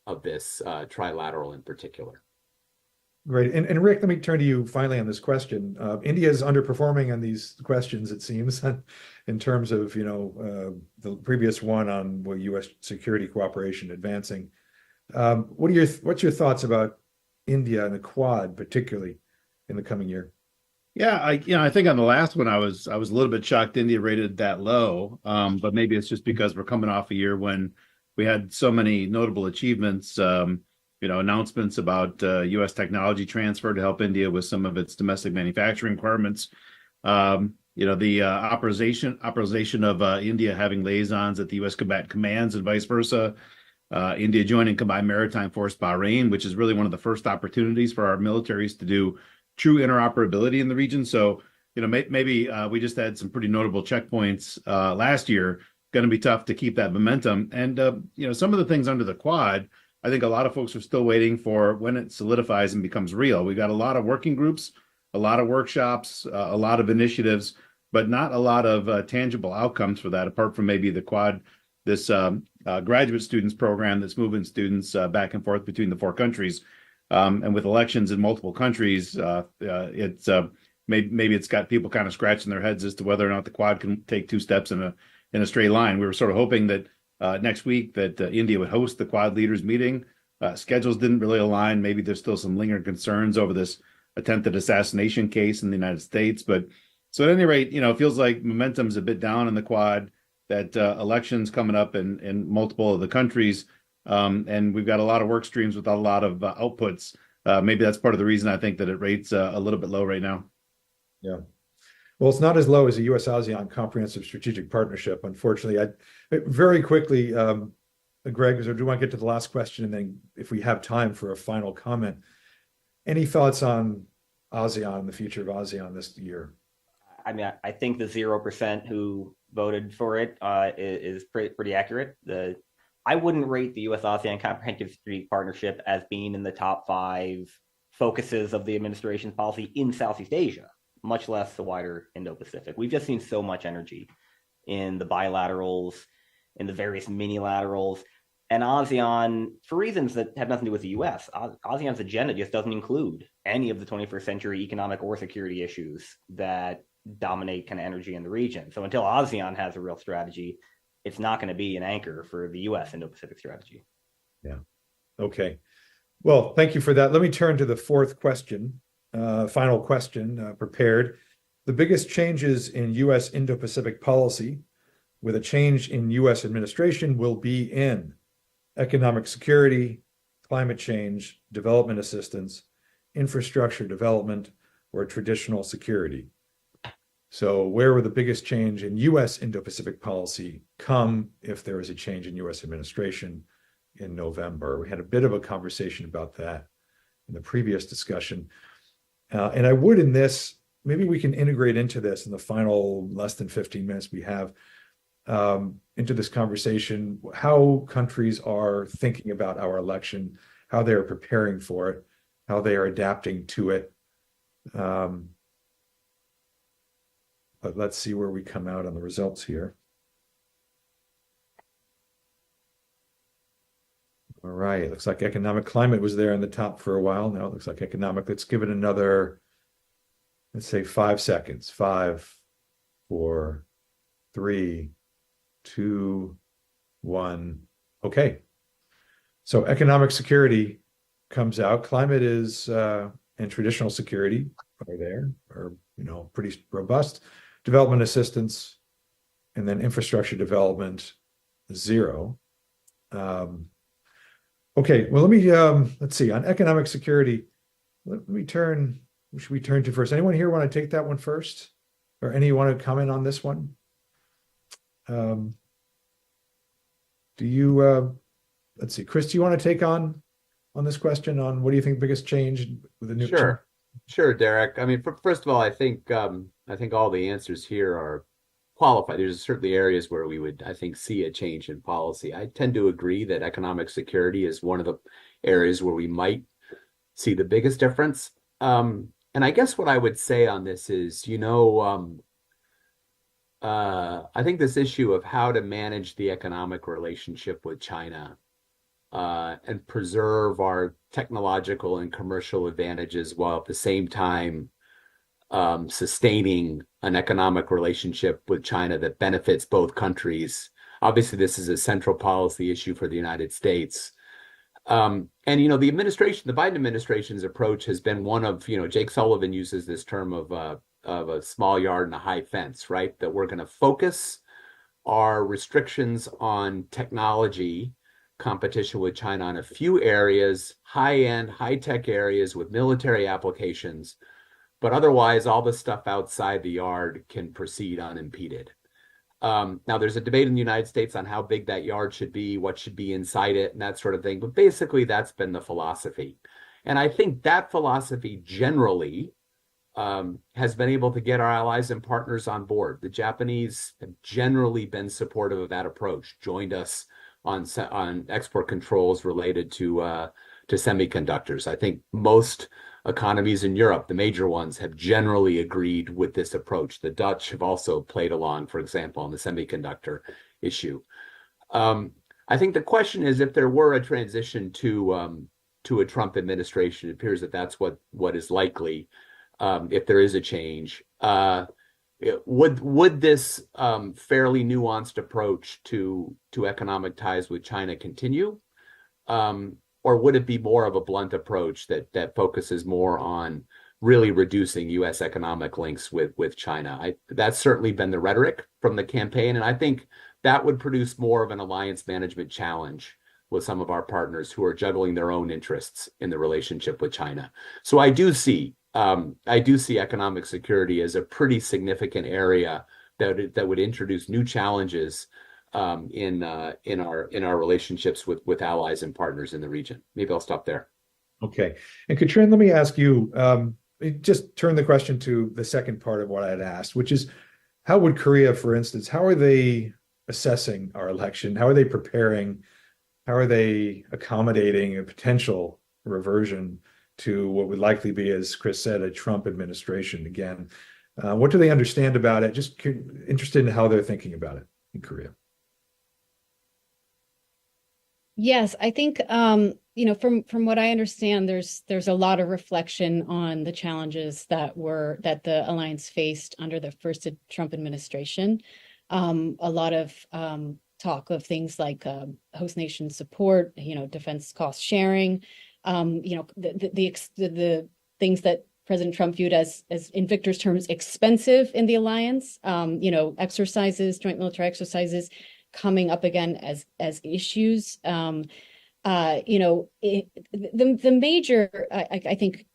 of this trilateral in particular. Great. And Rick, let me turn to you finally on this question. India is underperforming on these questions, it seems, in terms of, the previous one on U.S. security cooperation advancing. What's your thoughts about India and the Quad, particularly in the coming year? Yeah, I think on the last one, I was a little bit shocked India rated that low, but maybe it's just because we're coming off a year when we had so many notable achievements, announcements about U.S. technology transfer to help India with some of its domestic manufacturing requirements. The authorization of India having liaisons at the U.S. combat commands and vice versa. India joining Combined Maritime Force Bahrain, which is really one of the first opportunities for our militaries to do true interoperability in the region. So, maybe we just had some pretty notable checkpoints last year. Going to be tough to keep that momentum. And, some of the things under the Quad, I think a lot of folks are still waiting for when it solidifies and becomes real. We've got a lot of working groups, a lot of workshops, a lot of initiatives, but not a lot of tangible outcomes for that, apart from maybe the Quad, this graduate students program that's moving students back and forth between the four countries. And with elections in multiple countries, it's maybe it's got people kind of scratching their heads as to whether or not the Quad can take two steps in a straight line. We were sort of hoping that next week that India would host the Quad leaders meeting. Schedules didn't really align. Maybe there's still some lingering concerns over this attempted assassination case in the United States. But so at any rate, it feels like momentum's a bit down in the Quad, that elections coming up in multiple of the countries. And we've got a lot of work streams with a lot of outputs. Maybe that's part of the reason I think that it rates a little bit low right now. Yeah. Well, it's not as low as the U.S.-ASEAN Comprehensive Strategic Partnership, unfortunately. Very quickly, Greg, do you want to get to the last question, and then if we have time for a final comment, any thoughts on ASEAN, the future of ASEAN this year? I mean, I think the 0% who voted for it is pretty accurate. I wouldn't rate the U.S.-ASEAN Comprehensive Strategic Partnership as being in the top 5 focuses of the administration's policy in Southeast Asia, much less the wider Indo-Pacific. We've just seen so much energy in the bilaterals, in the various mini-laterals, and ASEAN, for reasons that have nothing to do with the U.S., ASEAN's agenda just doesn't include any of the 21st century economic or security issues that dominate kind of energy in the region. So until ASEAN has a real strategy, it's not going to be an anchor for the U.S. Indo-Pacific strategy. Yeah. Okay. Well, thank you for that. Let me turn to the fourth question, final question prepared. The biggest changes in U.S. Indo-Pacific policy with a change in U.S. administration will be in economic security, climate change, development assistance, infrastructure development, or traditional security. So where will the biggest change in U.S. Indo-Pacific policy come if there is a change in U.S. administration in November? We had a bit of a conversation about that in the previous discussion. And I would in this, maybe we can integrate into this in the final less than 15 minutes we have into this conversation, how countries are thinking about our election, how they're preparing for it, how they are adapting to it. But let's see where we come out on the results here. All right, looks like economic climate was there in the top for a while. Now it looks like economic. Let's give it another, let's say 5 seconds. 5, 4, 3, 2, 1. Okay. So economic security comes out. Climate is and traditional security are there, are pretty robust. Development assistance, and then infrastructure development, 0. Okay, well, let me let's see. On economic security, let me turn. Who should we turn to first? Anyone here want to take that one first, or any want to comment on this one? Do you? Let's see, Chris. Do you want to take on this question on what do you think biggest change with the new? Sure, Derek. I mean, first of all, I think all the answers here are qualified. There's certainly areas where we would, I think, see a change in policy. I tend to agree that economic security is one of the areas where we might see the biggest difference. And I guess what I would say on this is, I think this issue of how to manage the economic relationship with China and preserve our technological and commercial advantages while at the same time sustaining an economic relationship with China that benefits both countries. Obviously, this is a central policy issue for the United States. And, the Biden administration's approach has been one of, Jake Sullivan uses this term of a small yard and a high fence, right? That we're going to focus our restrictions on technology competition with China on a few areas, high-end, high-tech areas with military applications, but otherwise all the stuff outside the yard can proceed unimpeded. Now, there's a debate in the United States on how big that yard should be, what should be inside it, and that sort of thing, but basically that's been the philosophy. And I think that philosophy generally has been able to get our allies and partners on board. The Japanese have generally been supportive of that approach, joined us on export controls related to semiconductors. I think most economies in Europe, the major ones, have generally agreed with this approach. The Dutch have also played along, for example, on the semiconductor issue. I think the question is, if there were a transition to a Trump administration, it appears that that's what is likely. If there is a change, would this fairly nuanced approach to economic ties with China continue, or would it be more of a blunt approach that focuses more on really reducing U.S. economic links with China? That's certainly been the rhetoric from the campaign, and I think that would produce more of an alliance management challenge with some of our partners who are juggling their own interests in the relationship with China. So I do see I do see economic security as a pretty significant area that would introduce new challenges in our relationships with allies and partners in the region. Maybe I'll stop there. Okay. And Katrin, let me ask you, just turn the question to the second part of what I had asked, which is how would Korea, for instance, how are they assessing our election? How are they preparing? How are they accommodating a potential reversion to what would likely be, as Chris said, a Trump administration again? What do they understand about it? Just interested in how they're thinking about it in Korea. Yes, I think from what I understand, there's a lot of reflection on the challenges that the alliance faced under the first Trump administration. A lot of talk of things like host nation support, defense cost sharing, the things that President Trump viewed as in Victor's terms expensive in the alliance, exercises, joint military exercises coming up again as issues. The major, I think,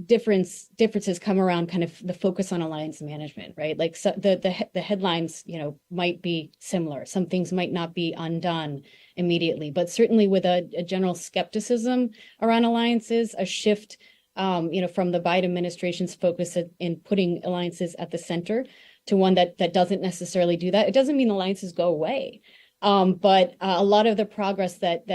differences come around kind of the focus on alliance management, right? Like the headlines, might be similar. Some things might not be undone immediately, but certainly with a general skepticism around alliances, a shift, from the Biden administration's focus in putting alliances at the center to one that doesn't necessarily do that. It doesn't mean alliances go away. But a lot of the progress that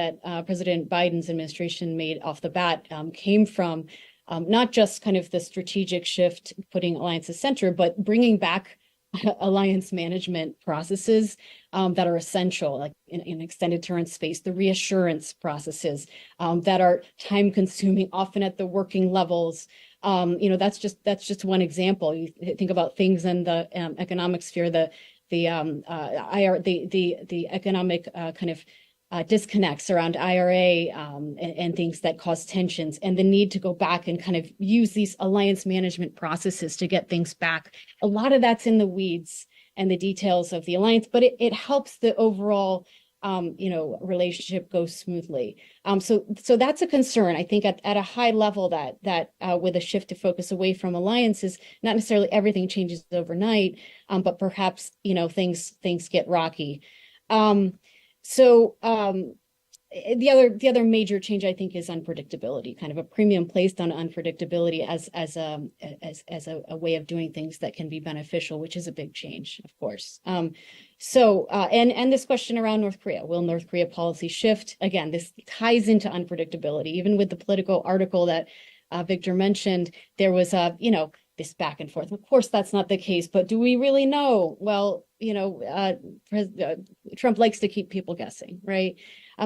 President Biden's administration made off the bat came from not just kind of the strategic shift, putting alliances center, but bringing back alliance management processes that are essential, like in extended deterrence space, the reassurance processes that are time consuming, often at the working levels. That's just one example. You think about things in the economic sphere, the economic kind of disconnects around IRA and things that cause tensions, and the need to go back and kind of use these alliance management processes to get things back. A lot of that's in the weeds and the details of the alliance, but it helps the overall relationship go smoothly. So that's a concern. I think at a high level that with a shift to focus away from alliances, not necessarily everything changes overnight, but perhaps things get rocky. The other major change, I think, is unpredictability, kind of a premium placed on unpredictability as a way of doing things that can be beneficial, which is a big change, of course. And this question around North Korea, will North Korea policy shift? Again, this ties into unpredictability. Even with the Politico article that Victor mentioned, there was this back and forth. Of course, that's not the case, but do we really know? Well, Trump likes to keep people guessing, right?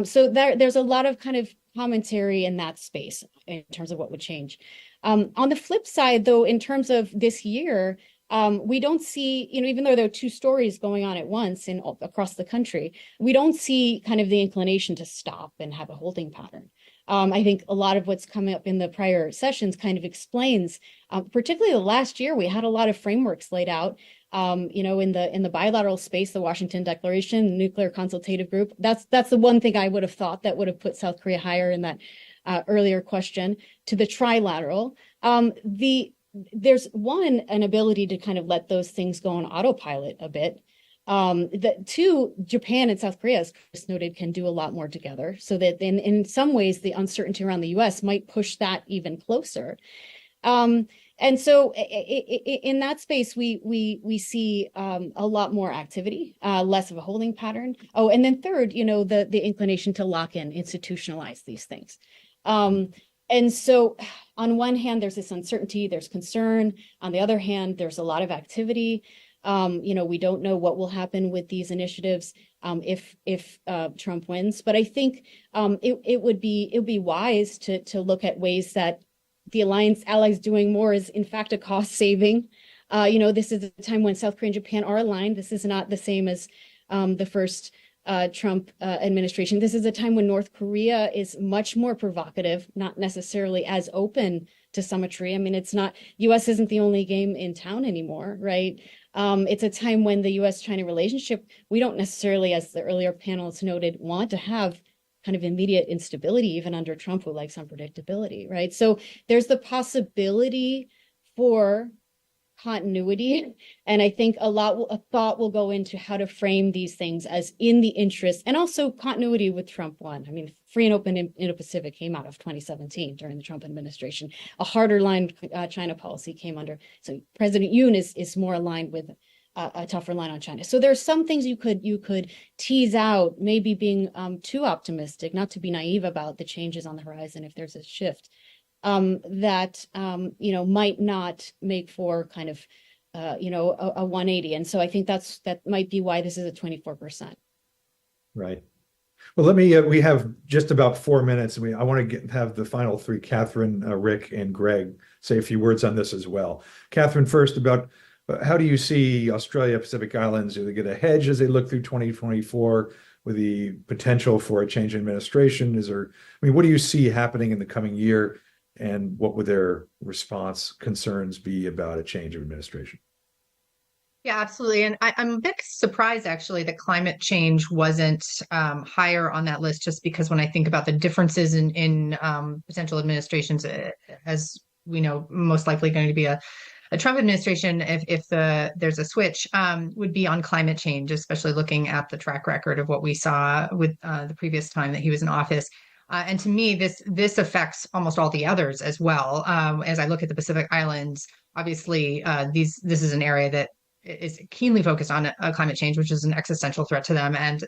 So there's a lot of kind of commentary in that space in terms of what would change. On the flip side, though, in terms of this year, we don't see, even though there are two stories going on at once across the country, we don't see kind of the inclination to stop and have a holding pattern. I think a lot of what's coming up in the prior sessions kind of explains, particularly the last year, we had a lot of frameworks laid out, in the bilateral space, the Washington Declaration, the Nuclear Consultative Group. That's the one thing I would have thought that would have put South Korea higher in that earlier question. To the trilateral, there's an ability to kind of let those things go on autopilot a bit. Two, Japan and South Korea, as Chris noted, can do a lot more together, so that in some ways the uncertainty around the US might push that even closer. And so in that space, we see a lot more activity, less of a holding pattern. Oh, and then third, the inclination to lock in, institutionalize these things. And so on one hand, there's this uncertainty, there's concern. On the other hand, there's a lot of activity. We don't know what will happen with these initiatives if Trump wins. But I think it would be wise to look at ways that the alliance allies doing more is in fact a cost saving. This is a time when South Korea and Japan are aligned. This is not the same as the first Trump administration. This is a time when North Korea is much more provocative, not necessarily as open to symmetry. I mean, US isn't the only game in town anymore, right? It's a time when the US-China relationship, we don't necessarily, as the earlier panelists noted, want to have kind of immediate instability, even under Trump, who likes unpredictability, right? So there's the possibility for continuity. And I think a thought will go into how to frame these things as in the interest, and also continuity with Trump 1. I mean, free and open Indo-Pacific came out of 2017 during the Trump administration. A harder line China policy came under. So President Yoon is more aligned with a tougher line on China. So there's some things you could tease out, maybe being too optimistic, not to be naive about the changes on the horizon if there's a shift. That might not make for kind of a 180. And so I think that might be why this is a 24%. Right. Well, we have just about 4 minutes, and I want to have the final three, Catherine, Rick, and Greg, say a few words on this as well. Catherine, first, about how do you see Australia, Pacific Islands? Do they get a hedge as they look through 2024 with the potential for a change in administration? What do you see happening in the coming year? And what would their response concerns be about a change of administration? Yeah, absolutely. And I'm a bit surprised, actually, that climate change wasn't higher on that list, just because when I think about the differences in potential administrations, as we know, most likely going to be a Trump administration, if there's a switch, would be on climate change, especially looking at the track record of what we saw with the previous time that he was in office. And to me, this affects almost all the others as well. As I look at the Pacific Islands, obviously, this is an area that is keenly focused on climate change, which is an existential threat to them. And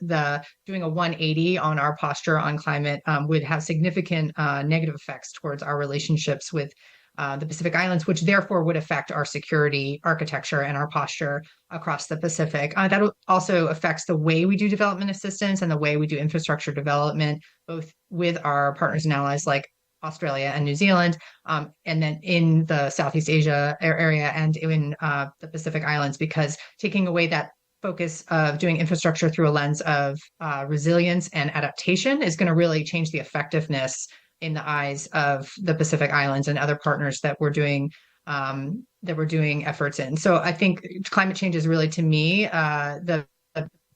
doing a 180 on our posture on climate would have significant negative effects towards our relationships with the Pacific Islands, which therefore would affect our security architecture and our posture across the Pacific. That also affects the way we do development assistance and the way we do infrastructure development, both with our partners and allies like Australia and New Zealand, and then in the Southeast Asia area and in the Pacific Islands, because taking away that focus of doing infrastructure through a lens of resilience and adaptation is going to really change the effectiveness in the eyes of the Pacific Islands and other partners that we're doing efforts in. So I think climate change is really, to me, the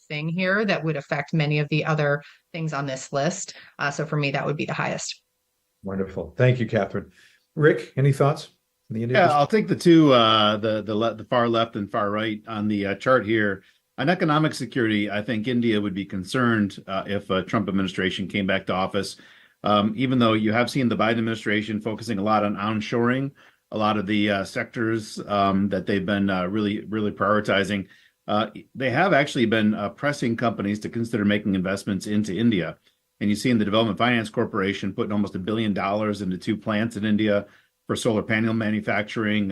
thing here that would affect many of the other things on this list. So for me, that would be the highest. Wonderful. Thank you, Catherine. Rick, any thoughts? Yeah, I'll take the two, the far left and far right on the chart here. On economic security, I think India would be concerned if a Trump administration came back to office. Even though you have seen the Biden administration focusing a lot on onshoring, a lot of the sectors that they've been really prioritizing, they have actually been pressing companies to consider making investments into India. And you've seen the Development Finance Corporation putting almost $1 billion into 2 plants in India for solar panel manufacturing,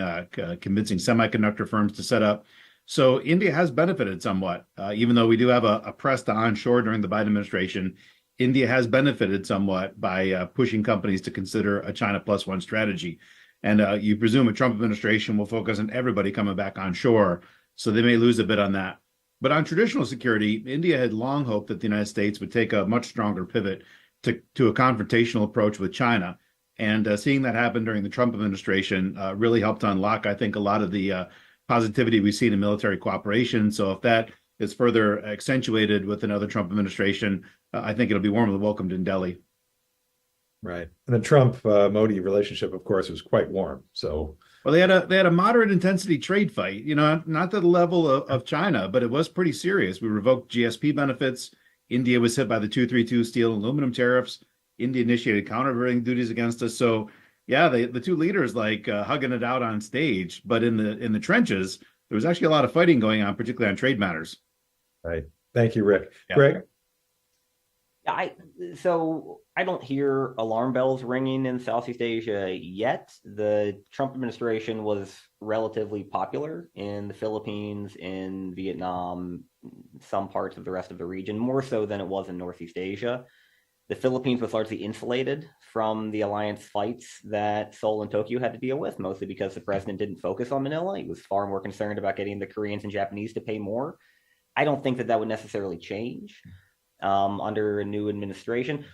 convincing semiconductor firms to set up. So India has benefited somewhat, even though we do have a press to onshore during the Biden administration. India has benefited somewhat by pushing companies to consider a China plus one strategy. And you presume a Trump administration will focus on everybody coming back onshore, so they may lose a bit on that. But on traditional security, India had long hoped that the United States would take a much stronger pivot to a confrontational approach with China. And seeing that happen during the Trump administration really helped unlock, I think, a lot of the positivity we've seen in military cooperation. So if that is further accentuated with another Trump administration, I think it'll be warmly welcomed in Delhi. Right. And the Trump-Modi relationship, of course, was quite warm. So, well, they had a moderate intensity trade fight, not to the level of China, but it was pretty serious. We revoked GSP benefits. India was hit by the 232 steel and aluminum tariffs. India initiated countervailing duties against us. So, yeah, the two leaders hugging it out on stage, but in the trenches, there was actually a lot of fighting going on, particularly on trade matters. Right. Thank you, Rick. Yeah. Greg? So I don't hear alarm bells ringing in Southeast Asia yet. The Trump administration was relatively popular in the Philippines, in Vietnam, some parts of the rest of the region, more so than it was in Northeast Asia. The Philippines was largely insulated from the alliance fights that Seoul and Tokyo had to deal with, mostly because the president didn't focus on Manila. He was far more concerned about getting the Koreans and Japanese to pay more. I don't think that would necessarily change under a new administration.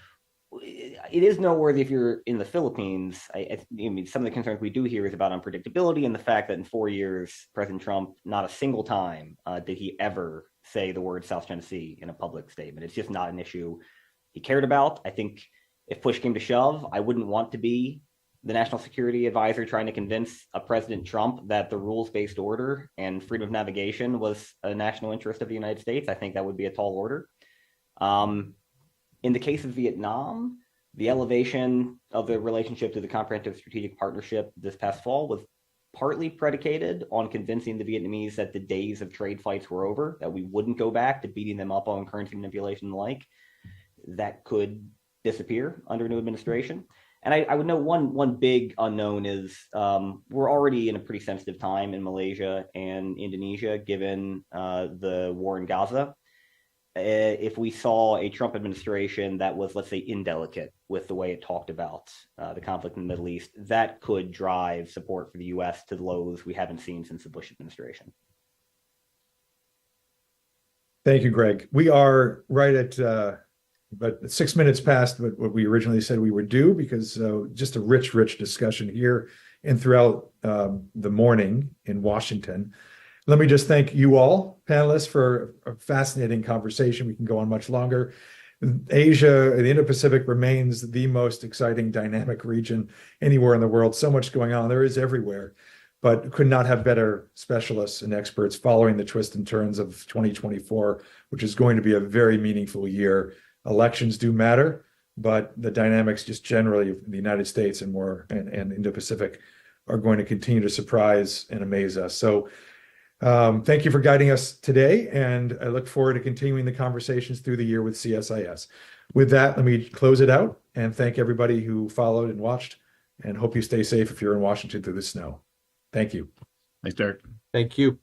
It is noteworthy if you're in the Philippines. I mean, some of the concerns we do hear is about unpredictability and the fact that in 4 years, President Trump, not a single time did he ever say the word South China Sea in a public statement. It's just not an issue he cared about. I think if push came to shove, I wouldn't want to be the national security advisor trying to convince a President Trump that the rules-based order and freedom of navigation was a national interest of the United States. I think that would be a tall order. In the case of Vietnam, the elevation of the relationship to the Comprehensive Strategic Partnership this past fall was partly predicated on convincing the Vietnamese that the days of trade fights were over, that we wouldn't go back to beating them up on currency manipulation and the like. That could disappear under a new administration. And I would note one big unknown is we're already in a pretty sensitive time in Malaysia and Indonesia, given the war in Gaza. If we saw a Trump administration that was, let's say, indelicate with the way it talked about the conflict in the Middle East, that could drive support for the U.S. to the lows we haven't seen since the Bush administration. Thank you, Greg. We are right at about 6 minutes past what we originally said we would do, because just a rich discussion here and throughout the morning in Washington. Let me just thank you all, panelists, for a fascinating conversation. We can go on much longer. Asia, the Indo-Pacific remains the most exciting, dynamic region anywhere in the world. So much going on. There is everywhere, but could not have better specialists and experts following the twists and turns of 2024, which is going to be a very meaningful year. Elections do matter, but the dynamics just generally of the United States and Indo-Pacific are going to continue to surprise and amaze us. So thank you for guiding us today, and I look forward to continuing the conversations through the year with CSIS. With that, let me close it out and thank everybody who followed and watched, and hope you stay safe if you're in Washington through the snow. Thank you. Thanks, Derek. Thank you.